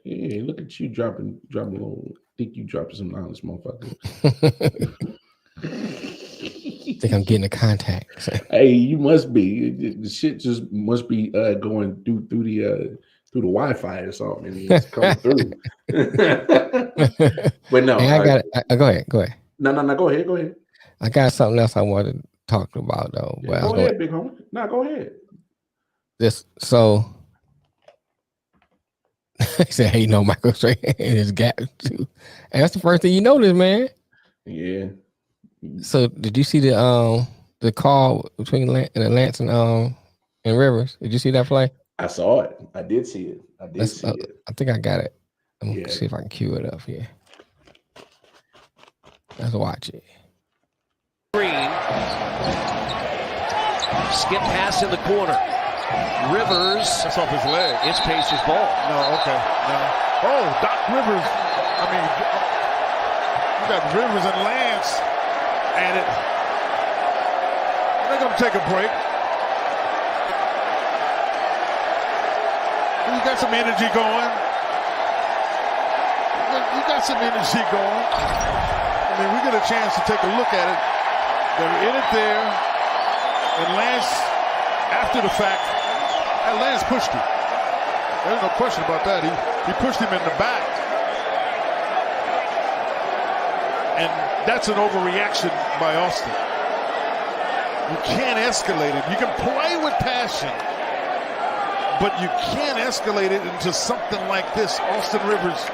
yeah, look at you dropping a little. Think you dropping some knowledge, motherfucker. Think I'm getting a contact. Hey, you must be. The shit just must be going through the Wi-Fi or something, and it's coming through. But no, hey, I got it. Go ahead. No, go ahead. I got something else I wanted to talk about though. Yeah, go ahead, big homie. No, go ahead. So he said, "Hey, no, Michael Strahan in his gap too," and that's the first thing you notice, man. Yeah. So did you see the call between Lance and Rivers? Did you see that play? I saw it. I did see it. I think I got it. I'm gonna see if I can cue it up here. Let's watch it. Green. Skip pass in the corner. Rivers. That's off his leg. It's Pacers ball. No, okay. No. Oh, Doc Rivers. I mean, you got Rivers and Lance at it. They're going to take a break. You got some energy going. You got some energy going. I mean, we get a chance to take a look at it. They're in it there. And Lance, after the fact, Lance pushed him. There's no question about that. He pushed him in the back. And that's an overreaction by Austin. You can't escalate it. You can play with passion, but you can't escalate it into something like this. Austin Rivers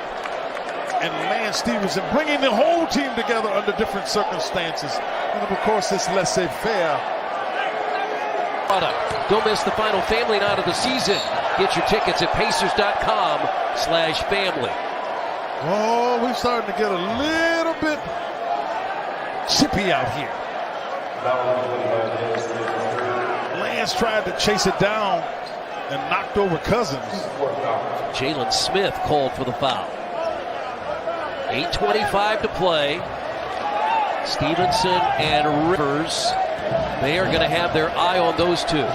and Lance Stevenson bringing the whole team together under different circumstances. And of course, it's laissez-faire. Don't miss the final family night of the season. Get your tickets at pacers.com/family. Oh, we're starting to get a little bit chippy out here. Lance tried to chase it down and knocked over Cousins. Jalen Smith called for the foul. 8:25 to play. Stevenson and Rivers, they are going to have their eye on those two.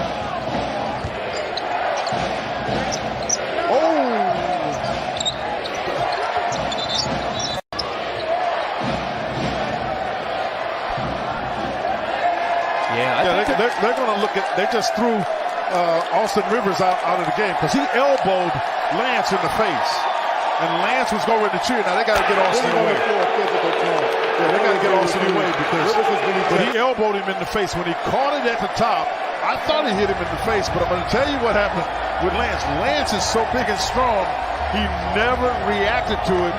look at. They just threw Austin Rivers out of the game because he elbowed Lance in the face, and Lance was going to cheer. Now they got to get Austin away. Yeah, they got to get Austin away because when he elbowed him in the face, when he caught it at the top, I thought he hit him in the face. But I'm going to tell you what happened with Lance. Lance is so big and strong, he never reacted to it.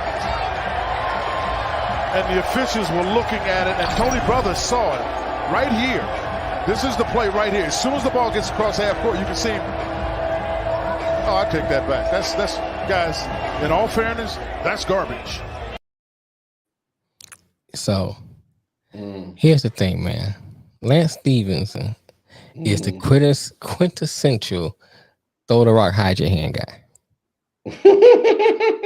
And the officials were looking at it, and Tony Brothers saw it right here. This is the play right here. As soon as the ball gets across half court, you can see him. Oh, I take that back. That's guys, in all fairness, that's garbage. So here's the thing, man. Lance Stevenson is the quintessential throw the rock, hide your hand guy.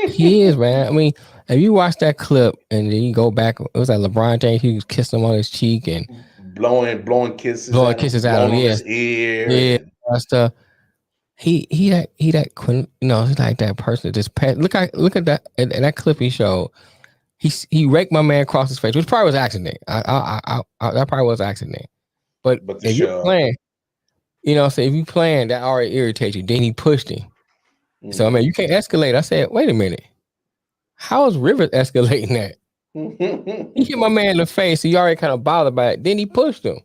He is, man. I mean, if you watch that clip and then you go back, it was like LeBron James, he was kissing him on his cheek and blowing kisses out of his ear. Yeah, stuff. He he's like that person that just look at that and that clip he showed. He raked my man across his face, which probably was an accident. That probably was an accident. But if you're playing, so if you playing, that already irritates you. Then he pushed him. So I mean, you can't escalate. I said, wait a minute, how is Rivers escalating that? He hit my man in the face. So you already kind of bothered by it. Then he pushed him.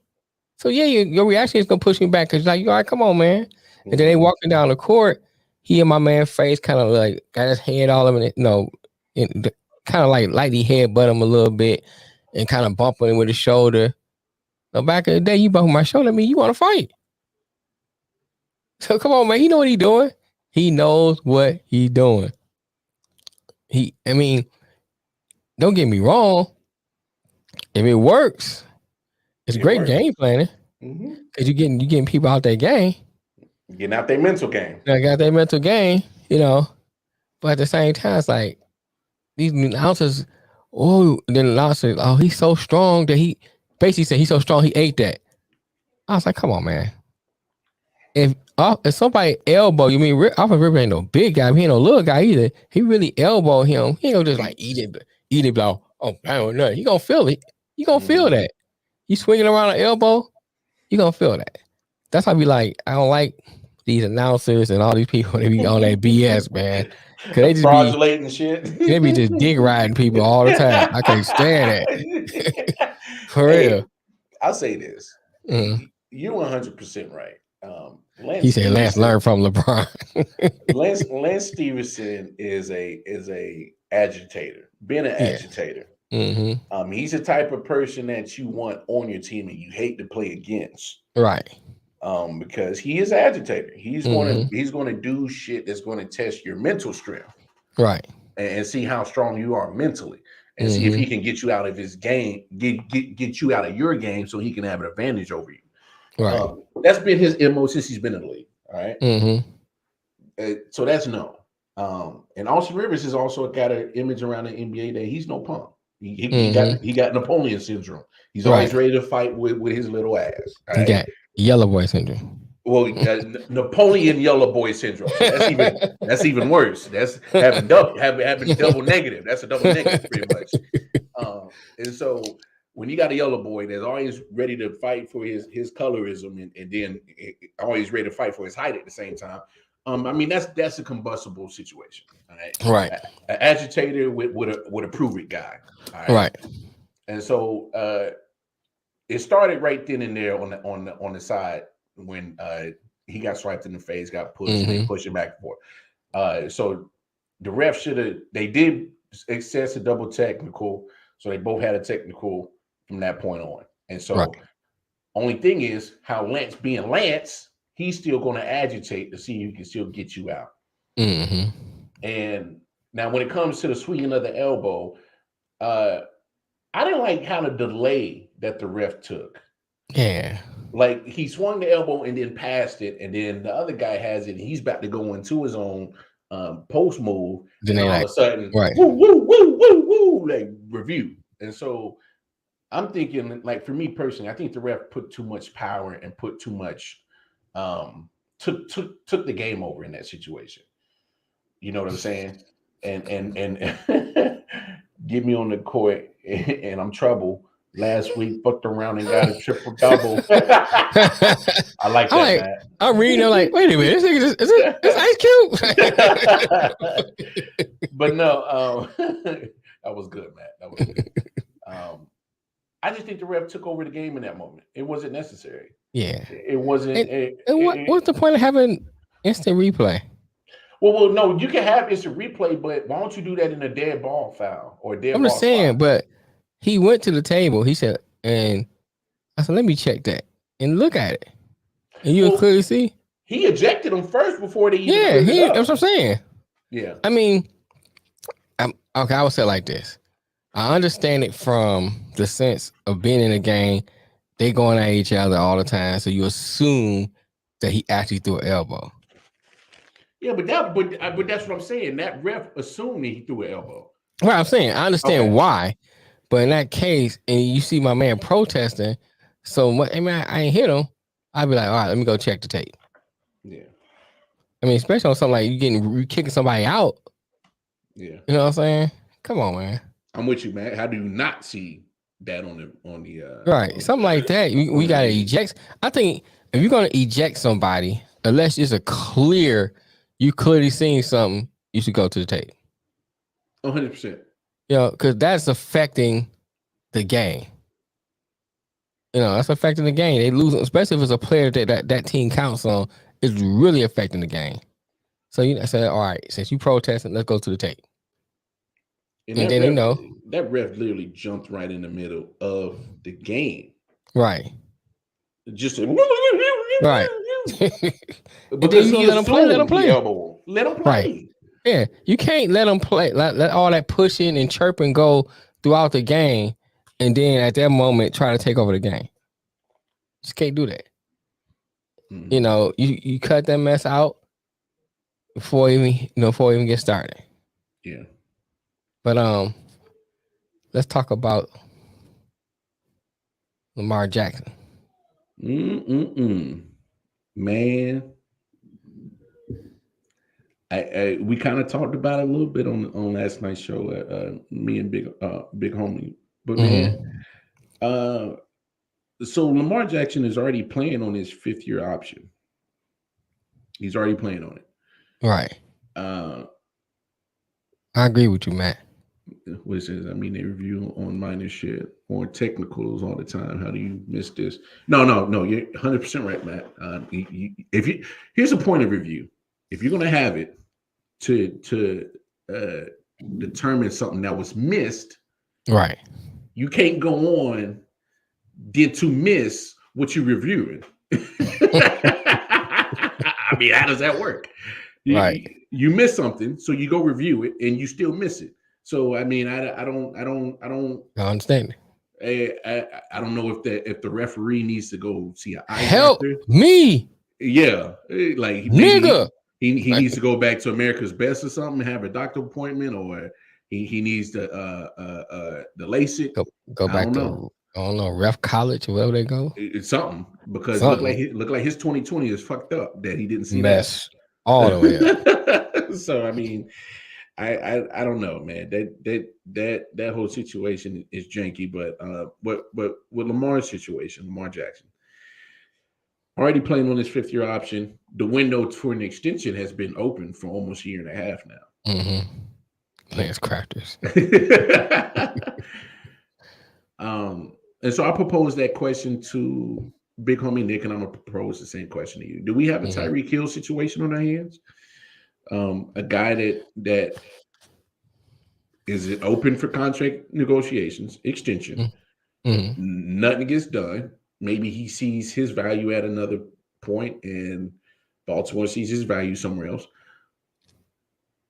So yeah, your reaction is gonna push him back because you're like, all right, come on, man. And then they walking down the court. He in my man's face, kind of like got his head all over it, kind of like lightly headbutt him a little bit and kind of bumping him with his shoulder. So back in the day, you bump my shoulder, I mean, you want to fight. So come on, man. He know what he doing. He knows what he doing. Don't get me wrong. If it works, it's great game planning. Because you're getting people out their game. Getting out their mental game. I got their mental game, But at the same time, it's like these announcers, then the announcer, he's so strong that he basically said he's so strong he ate that. I was like, come on, man. If somebody elbow you, Alpha River ain't no big guy, he ain't no little guy either. He really elbow him. He ain't gonna just like eat it, blah. Oh, I don't know. You gonna feel it. You gonna feel that. You swinging around an elbow, you gonna feel that. That's how I be like, I don't like these announcers and all these people that be on that BS, man. Cause they just fraudulating shit. They be just dick riding people all the time. I can't stand that. For real. I'll say this. You're 100% right. He said Lance learned from LeBron. Lance Stevenson is a agitator, being an agitator. He's the type of person that you want on your team and you hate to play against. Right. Because he is an agitator. He's going to do shit that's going to test your mental strength. Right. And see how strong you are mentally. And see if he can get you out of his game, get you out of your game so he can have an advantage over you. Right. That's been his MO since he's been in the league. All right. So that's no. And Austin Rivers has also got an image around the NBA that he's no punk. He got Napoleon syndrome. He's always ready to fight with his little ass. Right? He got yellow boy syndrome. Well, Napoleon yellow boy syndrome. So that's even worse. That's having double negative. That's a double negative, pretty much. And so when you got a yellow boy that's always ready to fight for his colorism and then always ready to fight for his height at the same time, that's a combustible situation. All right. Right. An agitator with a prove it guy. All right. And so it started right then and there on the side when he got swiped in the face, got pushed, and they pushed him back and forth. So the ref they did access a double technical, so they both had a technical from that point on. And so only thing is how Lance being Lance, he's still going to agitate to see if he can still get you out. And now when it comes to the swinging of the elbow, I didn't like how the delay that the ref took. Yeah. Like he swung the elbow and then passed it, and then the other guy has it, and he's about to go into his own post move. Then and all of a sudden, woo, woo, woo, woo, woo, like review. And so I'm thinking, like for me personally, I think the ref put too much power and put too much took the game over in that situation. You know what I'm saying? And get me on the court and I'm trouble. Last week, fucked around and got a triple double. I like that, man. I'm reading. I'm like, wait a minute, is Ice Cube? But no, that was good, Matt. That was good. I just think the ref took over the game in that moment. It wasn't necessary. Yeah, it wasn't. What's the point of having instant replay? Well, no, you can have instant replay, but why don't you do that in a dead ball foul or a dead ball? I'm just saying, but he went to the table. He said, and I said, let me check that and look at it, and you clearly see he ejected him first before they even. Yeah, that's what I'm saying. Yeah, I mean, okay. I would say it like this. I understand it from the sense of being in a game. They going at each other all the time, so you assume that he actually threw an elbow. Yeah, but that's what I'm saying. That ref assumed he threw an elbow. Right, I'm saying I understand why, but in that case, and you see my man protesting so much, I mean, I ain't hit him. I'd be like, all right, let me go check the tape. Yeah. I mean, especially on something like you kicking somebody out. Yeah. You know what I'm saying? Come on, man. I'm with you, man. How do you not see that on the right? Something like that. We gotta eject. I think if you're gonna eject somebody, unless it's you clearly seen something, you should go to the tape. 100%. You know, because that's affecting the game. You know, that's affecting the game. They lose, especially if it's a player that team counts on. It's really affecting the game. So I said, all right, since you protesting, let's go to the tape. And then that ref literally jumped right in the middle of the game. Right. Just right. Because he let him play. Let him play. Let him play. Right. Yeah, you can't let them play. Let all that pushing and chirping go throughout the game, and then at that moment try to take over the game. Just can't do that. Mm-hmm. You know, you cut that mess out before even get started. Yeah. But let's talk about Lamar Jackson. Man. We kind of talked about it a little bit on last night's show, me and Big Homie. But man, so Lamar Jackson is already playing on his 5th-year option. He's already playing on it. Right. I agree with you, Matt. What says? I mean, they review on minor shit, on technicals all the time. How do you miss this? No. You're 100% right, Matt. Here's a point of review. If you're gonna have it to determine something that was missed, right? You can't go on to miss what you're reviewing. I mean, how does that work? Right. You miss something, so you go review it, and you still miss it. So I mean, I don't understand. I don't know if the referee needs to go see an eye help doctor. Me. Yeah, like nigga. He needs to go back to America's Best or something, have a doctor appointment, or he needs the LASIK. Go back to I don't know, ref college or wherever they go. It's something because look like his 2020 is fucked up that he didn't see mess all the way up. So I mean, I don't know, man. That whole situation is janky, but with Lamar's situation, Lamar Jackson already playing on his 5th-year option. The window for an extension has been open for almost a year and a half now. Mm-hmm. Lance crafters. And so I proposed that question to Big Homie Nick, and I'm gonna propose the same question to you. Do we have a Tyreek Hill situation on our hands? A guy that is it open for contract negotiations, extension. Mm-hmm. Nothing gets done. Maybe he sees his value at another point, and Baltimore sees his value somewhere else.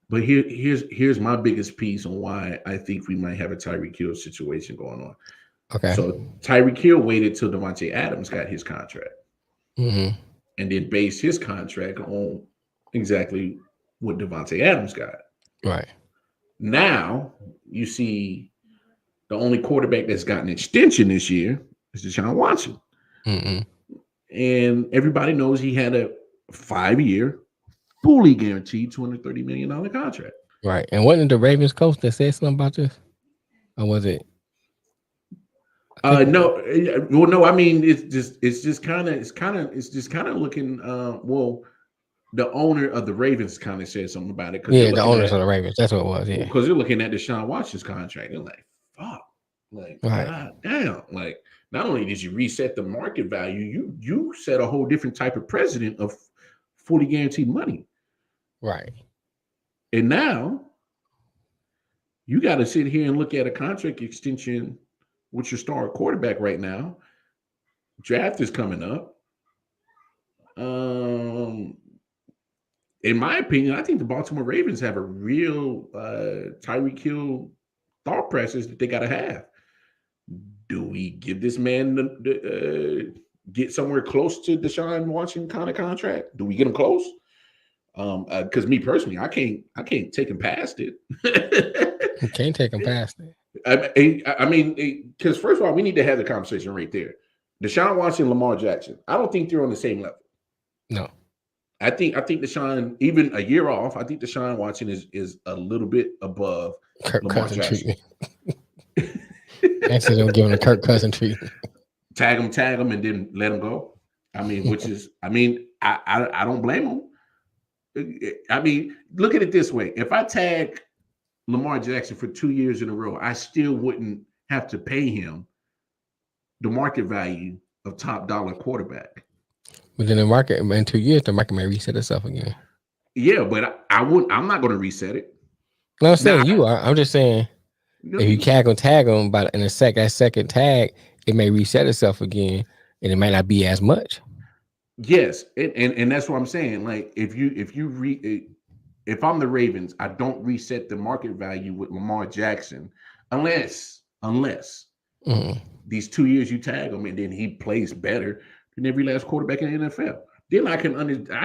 But here's my biggest piece on why I think we might have a Tyreek Hill situation going on. Okay. So Tyreek Hill waited till Devontae Adams got his contract, and then based his contract on exactly what Devontae Adams got. Right. Now you see the only quarterback that's gotten an extension this year is Deshaun Watson. And everybody knows he had a 5-year, fully guaranteed $230 million contract. Right. And wasn't it the Ravens coach that said something about this? Or was it? No, well, no. I mean, it's just kind of looking. Well, the owner of the Ravens kind of said something about it because Yeah, the owners of the Ravens. That's what it was. Yeah, because they're looking at Deshaun Watson's contract. They're like, fuck, like, right. God damn, like. Not only did you reset the market value, you set a whole different type of precedent of fully guaranteed money. Right. And now you got to sit here and look at a contract extension with your star quarterback right now. Draft is coming up. In my opinion, I think the Baltimore Ravens have a real Tyreek Hill thought process that they got to have. Do we give this man get somewhere close to Deshaun Watson kind of contract? Do we get him close? Because me personally, I can't take him past it. You can't take him past it. I mean, because first of all, we need to have the conversation right there. Deshaun Watson, Lamar Jackson. I don't think they're on the same level. No. I think Deshaun, even a year off, I think Deshaun Watson is a little bit above Kirk Lamar Cousin Jackson. treatment. Actually, don't give him the Kirk Cousin treatment. Tag him, and then let him go. I mean, which is, I mean, I don't blame him. I mean, look at it this way: if I tag Lamar Jackson for 2 years in a row, I still wouldn't have to pay him the market value of top dollar quarterback. But then the market in 2 years, the market may reset itself again. Yeah, but I wouldn't. I'm not going to reset it. No, I'm saying you are. I'm just saying if you tag him, but in that second tag, it may reset itself again, and it might not be as much. Yes, and that's what I'm saying. Like if I'm the Ravens, I don't reset the market value with Lamar Jackson unless these 2 years you tag him and then he plays better than every last quarterback in the NFL. Then I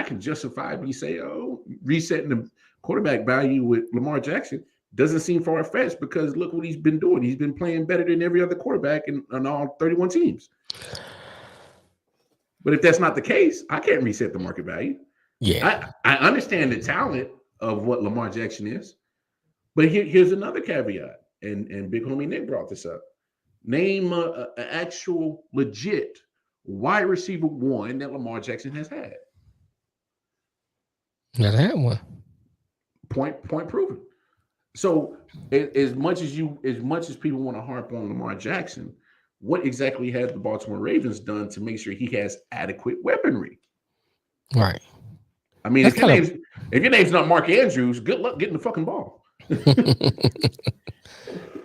can justifiably say, oh, resetting the quarterback value with Lamar Jackson doesn't seem far-fetched because look what he's been doing. He's been playing better than every other quarterback on all 31 teams. But if that's not the case, I can't reset the market value. Yeah. I understand the talent of what Lamar Jackson is. But here's another caveat, and Big Homie Nick brought this up. Name an actual legit wide receiver one that Lamar Jackson has had. Never had one. Point proven. So as much as people want to harp on Lamar Jackson, what exactly has the Baltimore Ravens done to make sure he has adequate weaponry? Right. I mean, if your name's not Mark Andrews, good luck getting the fucking ball.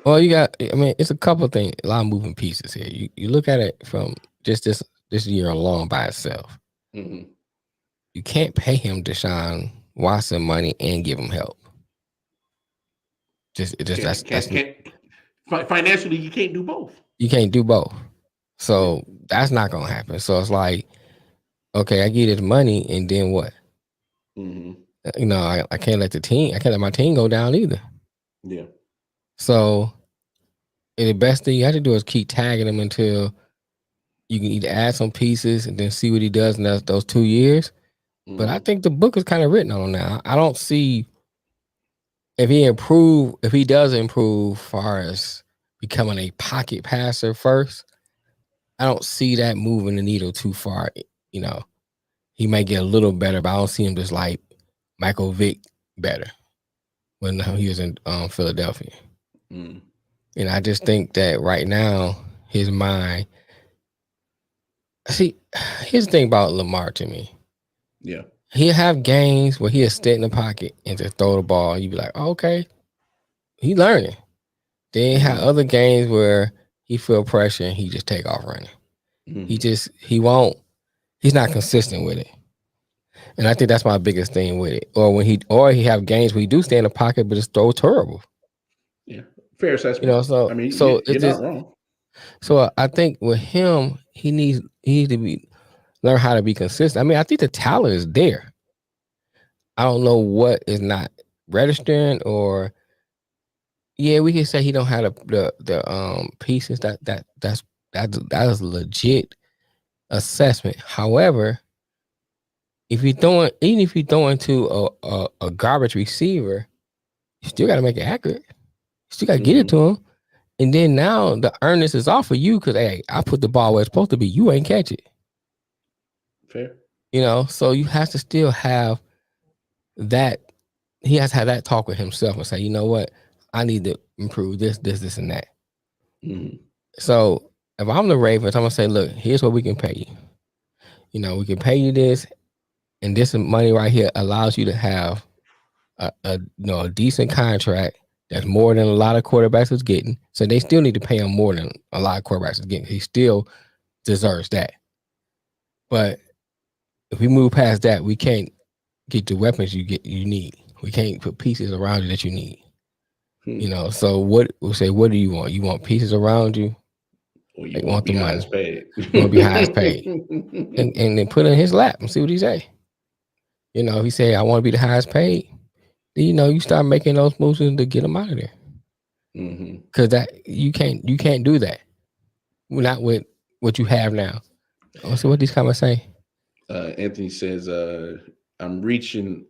Well, it's a couple of things, a lot of moving pieces here. You look at it from just this year alone by itself. Mm-hmm. You can't pay him Deshaun Watson money and give him help. Financially, you can't do both. You can't do both. So that's not gonna happen. So it's like, okay, I give this money, and then what? Mm-hmm. I can't let my team go down either. Yeah. So the best thing you have to do is keep tagging him until you can either add some pieces and then see what he does in those 2 years. Mm-hmm. But I think the book is kind of written on him now. I don't see if he does improve far as becoming a pocket passer first, I don't see that moving the needle too far. He might get a little better, but I don't see him just like Michael Vick better when he was in Philadelphia. Mm. And I just think that right now, his mind. See, here's the thing about Lamar to me. Yeah. He'll have games where he'll stay in the pocket and just throw the ball. And you'd be like, oh, okay, he learning. Then have other games where he feel pressure and he just take off running. Mm-hmm. He's not consistent with it. And I think that's my biggest thing with it. Or he have games where he do stay in the pocket, but just throw terrible. Yeah. Fair assessment. You're not wrong. So I think with him, he needs to learn how to be consistent. I mean, I think the talent is there. I don't know what is not registering, or we can say he don't have the pieces. That is a legit assessment. However, even if you throw into a garbage receiver, you still got to make it accurate. You still got to get it to him. And then now the earnest is off of you because, hey, I put the ball where it's supposed to be. You ain't catch it. Fair. So you have to still have that. He has to have that talk with himself and say, you know what? I need to improve this, and that. Mm-hmm. So if I'm the Ravens, I'm going to say, look, here's what we can pay you. We can pay you this, and this money right here allows you to have a decent contract that's more than a lot of quarterbacks is getting. So they still need to pay him more than a lot of quarterbacks is getting. He still deserves that. But if we move past that, we can't get the weapons you need. We can't put pieces around you that you need. So what do you want? You want pieces around you? Or you want the money? Paid. You want to be highest paid. and then put it in his lap and see what he say. If he say, I want to be the highest paid, then you start making those moves to get him out of there. Because that you can't do that. Not with what you have now. So what these comments say? Anthony says, I'm reaching,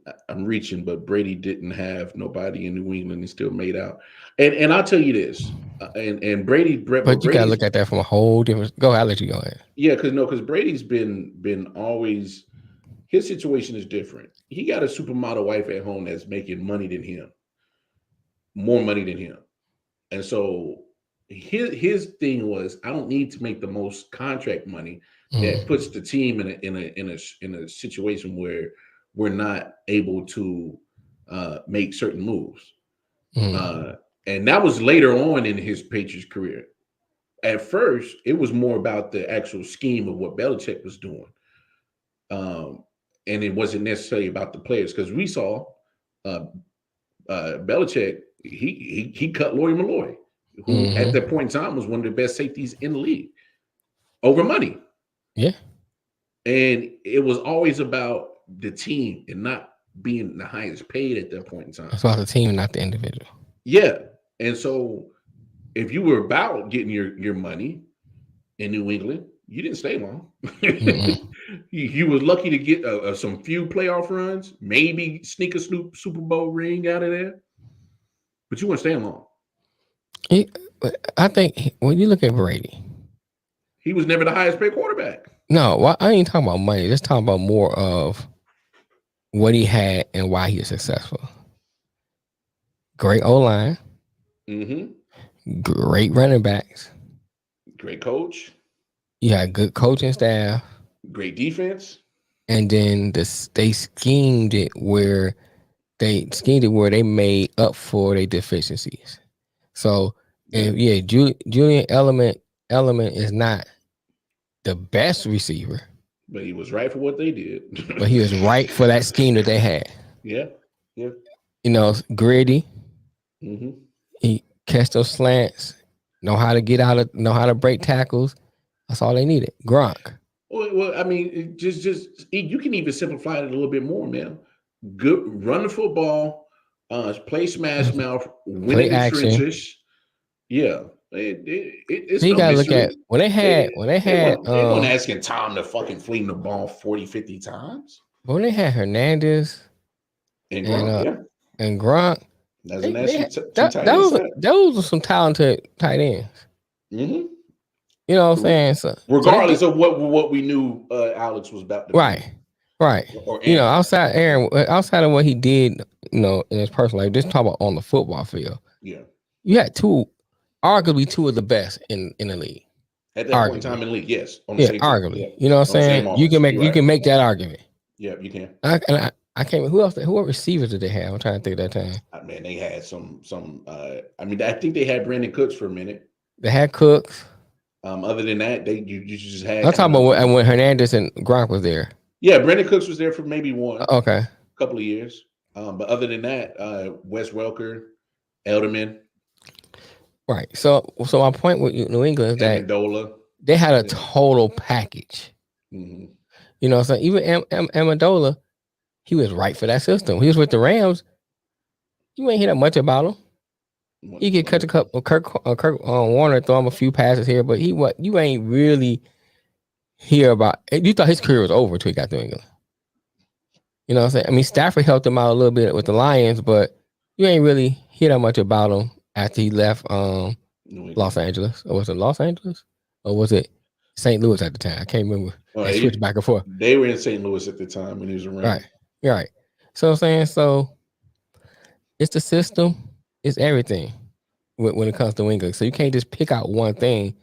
but Brady didn't have nobody in New England and still made out. And I'll tell you this, and Brady, but you gotta look at that from a whole different. Go, I'll let you go ahead. Yeah, because Brady's been always, his situation is different. He got a supermodel wife at home that's making money than him, more money than him, and so his thing was, I don't need to make the most contract money that puts the team in a situation where we're not able to make certain moves. And that was later on in his Patriots career. At first, it was more about the actual scheme of what Belichick was doing. And it wasn't necessarily about the players, because we saw Belichick, he cut Lawyer Malloy, who at that point in time was one of the best safeties in the league, over money. Yeah. And it was always about the team and not being the highest paid at that point in time. It's about the team and not the individual. Yeah. And so if you were about getting your money in New England, you didn't stay long. You was lucky to get some few playoff runs, maybe sneak a Super Bowl ring out of there, but you weren't staying long. I think when you look at Brady, he was never the highest paid quarterback. No, well, I ain't talking about money. Let's talk about more of what he had and why he was successful. Great O-line. Great running backs. Great coach. You had good coaching staff. Great defense. And then they schemed it where they made up for their deficiencies. So, Julian Element is not the best receiver, but he was right for what they did. But he was right for that scheme that they had. Yeah. Gritty. He catch those slants, know how to break tackles. That's all they needed. Gronk. Well, I mean, just you can even simplify it a little bit more, man. Good, run the football, play smash mouth, win in the trenches. Yeah. It's you gotta look at when they had they weren't asking Tom to fucking fling the ball 40-50 times. But when they had Hernandez and Gronk, those were some talented tight ends. You know what I'm saying? So, regardless of what we knew Alex was about to do. Right. Outside of what he did, in his personal life, just talk about on the football field. Yeah. You had arguably two of the best in the league. At that point in time in the league, yes. Arguably. Yeah. You know what I'm saying? You can make that argument. Yeah, you can. I can't. Who else? What receivers did they have? I'm trying to think of that time. Man, they had some. I think they had Brandon Cooks for a minute. They had Cooks. Other than that, you just had. I'm talking about when Hernandez and Gronk was there. Yeah, Brandon Cooks was there for maybe a couple of years. But other than that, Wes Welker, Edelman. Right. So my point with New England is that Amendola, they had a total package. So even Amendola, he was right for that system. He was with the Rams. You ain't hear that much about him. He could cut the cup. Kirk Warner throw him a few passes here, but you ain't really hear about. You thought his career was over until he got to England. You know what I'm saying? I mean, Stafford helped him out a little bit with the Lions, but you ain't really hear that much about him after he left Los Angeles, or was it Los Angeles, or was it St. Louis at the time? I can't remember. They switched back and forth. They were in St. Louis at the time when he was around. Right. So I'm saying, it's the system, it's everything when it comes to New England. So you can't just pick out one thing.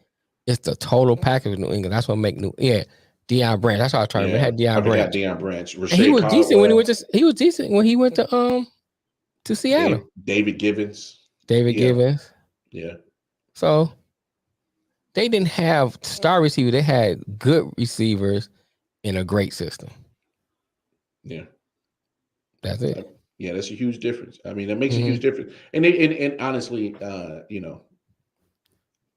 It's the total package of New England. That's what make Deion Branch. That's what I was trying to remember. Had Deion Branch. Deion Branch. And he was decent when he was decent when he went to Seattle. David Givens. Givens. Yeah. So they didn't have star receivers. They had good receivers in a great system. Yeah. That's it. Yeah, that's a huge difference. I mean, that makes a huge difference. And honestly,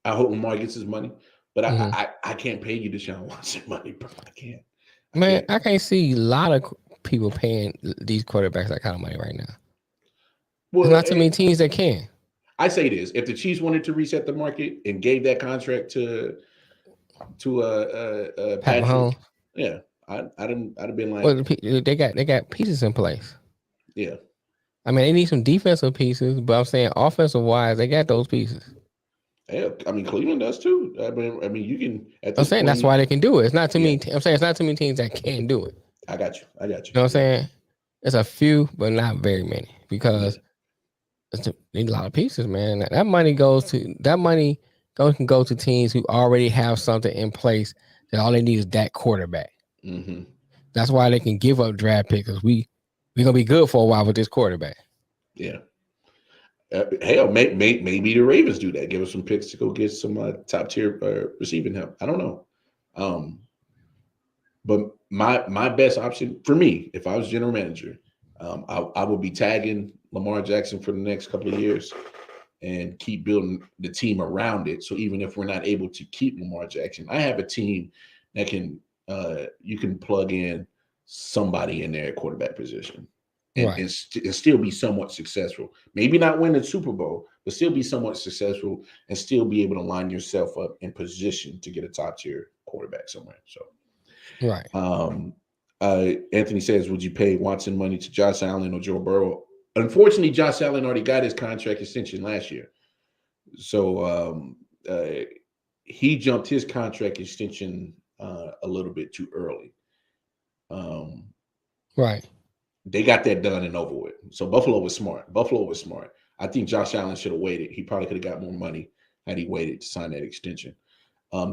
I hope Lamar gets his money, but I can't pay you Deshaun Watson money, bro. I can't. I can't see a lot of people paying these quarterbacks that kind of money right now. Well, there's not too many teams that can. I say this: if the Chiefs wanted to reset the market and gave that contract to Patrick Mahomes, I'd have been like, well, they got pieces in place. Yeah, I mean, they need some defensive pieces, but I'm saying offensive wise, they got those pieces. Yeah, I mean, Cleveland does too. I mean, you can. I'm saying that's why they can do it. It's not too many. I'm saying it's not too many teams that can do it. I got you. You know what I'm saying? It's a few, but not very many because they need a lot of pieces, man. That money can go to teams who already have something in place that all they need is that quarterback. Mm-hmm. That's why they can give up draft picks because we're gonna be good for a while with this quarterback. Yeah. Hell, maybe the Ravens do that. Give us some picks to go get some top tier receiving help. I don't know. But my best option for me, if I was general manager, I would be tagging Lamar Jackson for the next couple of years and keep building the team around it. So even if we're not able to keep Lamar Jackson, I have a team that can you can plug in somebody in their quarterback position. And still be somewhat successful. Maybe not win the Super Bowl, but still be somewhat successful and still be able to line yourself up in position to get a top tier quarterback somewhere. So, Anthony says, would you pay Watson money to Josh Allen or Joe Burrow? Unfortunately, Josh Allen already got his contract extension last year. So he jumped his contract extension a little bit too early. They got that done and over with. So Buffalo was smart. I think Josh Allen should have waited. He probably could have got more money had he waited to sign that extension.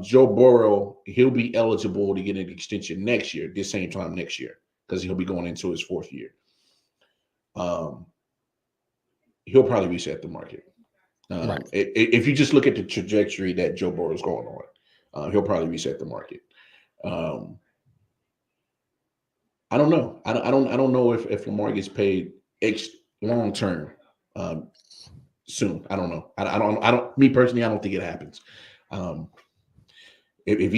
Joe Burrow, he'll be eligible to get an extension next year, this same time next year, because he'll be going into his fourth year. He'll probably reset the market. If you just look at the trajectory that Joe Burrow is going on, he'll probably reset the market. I don't know. I don't know if Lamar gets paid long term soon. I don't know. I don't. Me personally, I don't think it happens. If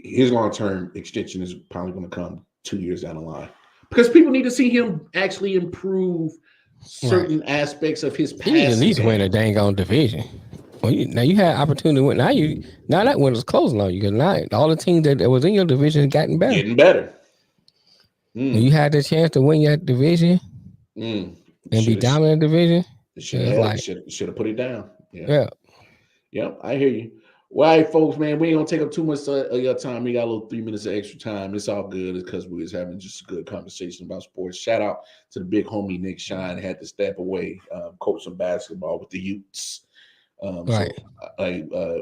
his long term extension is probably going to come 2 years down the line, because people need to see him actually improve certain aspects of his passing. He needs at least win a dang on division. Well, now you had opportunity to win. Now that win is closing on you because now all the teams that was in your division has gotten better. Getting better. When you had the chance to win your division and be dominant division, should have put it down. Yeah, I hear you. Well, all right, folks, man, we ain't gonna take up too much of your time. We got a little 3 minutes of extra time. It's all good. It's because we was having just a good conversation about sports. Shout out to the big homie Nick Shine, had to step away, coach some basketball with the Utes. So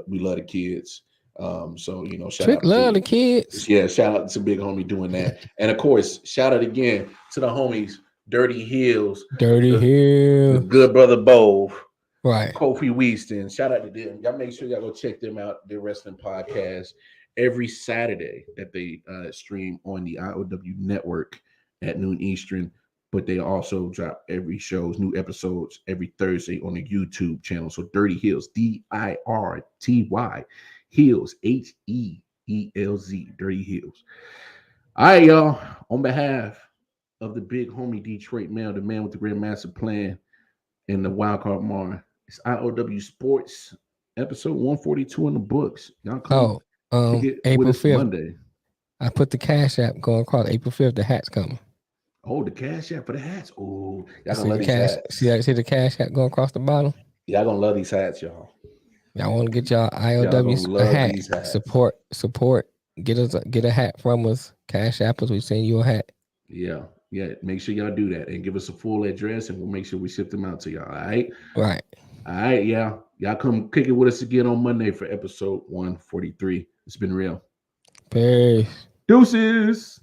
we love the kids. So shout out to the kids. Yeah, shout out to big homie doing that. And of course, shout out again to the homies, Dirty Hills, the good brother Bo, Kofi Weaston. Shout out to them. Y'all make sure y'all go check them out. Their wrestling podcast every Saturday that they stream on the I.O.W network at noon Eastern. But they also drop new episodes every Thursday on the YouTube channel. So Dirty Hills, DIRTY. Heels, HEELZ, Dirty Heels. All right, y'all. On behalf of the big homie Detroit Mail, the man with the great master plan, and the wildcard Mar, it's I.O.W Sports, episode 142 in the books. Y'all come April 5th. Monday. I put the Cash App going across April 5th. The hat's coming. Oh, the Cash App for the hats. Oh, y'all see gonna love these hats. See the Cash App going across the bottom? Y'all gonna love these hats, y'all. Y'all want to get y'all Y'all I.O.W. gonna a love hat. these hats. Support. Get a hat from us. Cash Apples, we send you a hat. Yeah. Make sure y'all do that and give us a full address, and we'll make sure we ship them out to y'all. All right. Right. All right. Yeah. Y'all come kick it with us again on Monday for episode 143. It's been real. Peace. Deuces.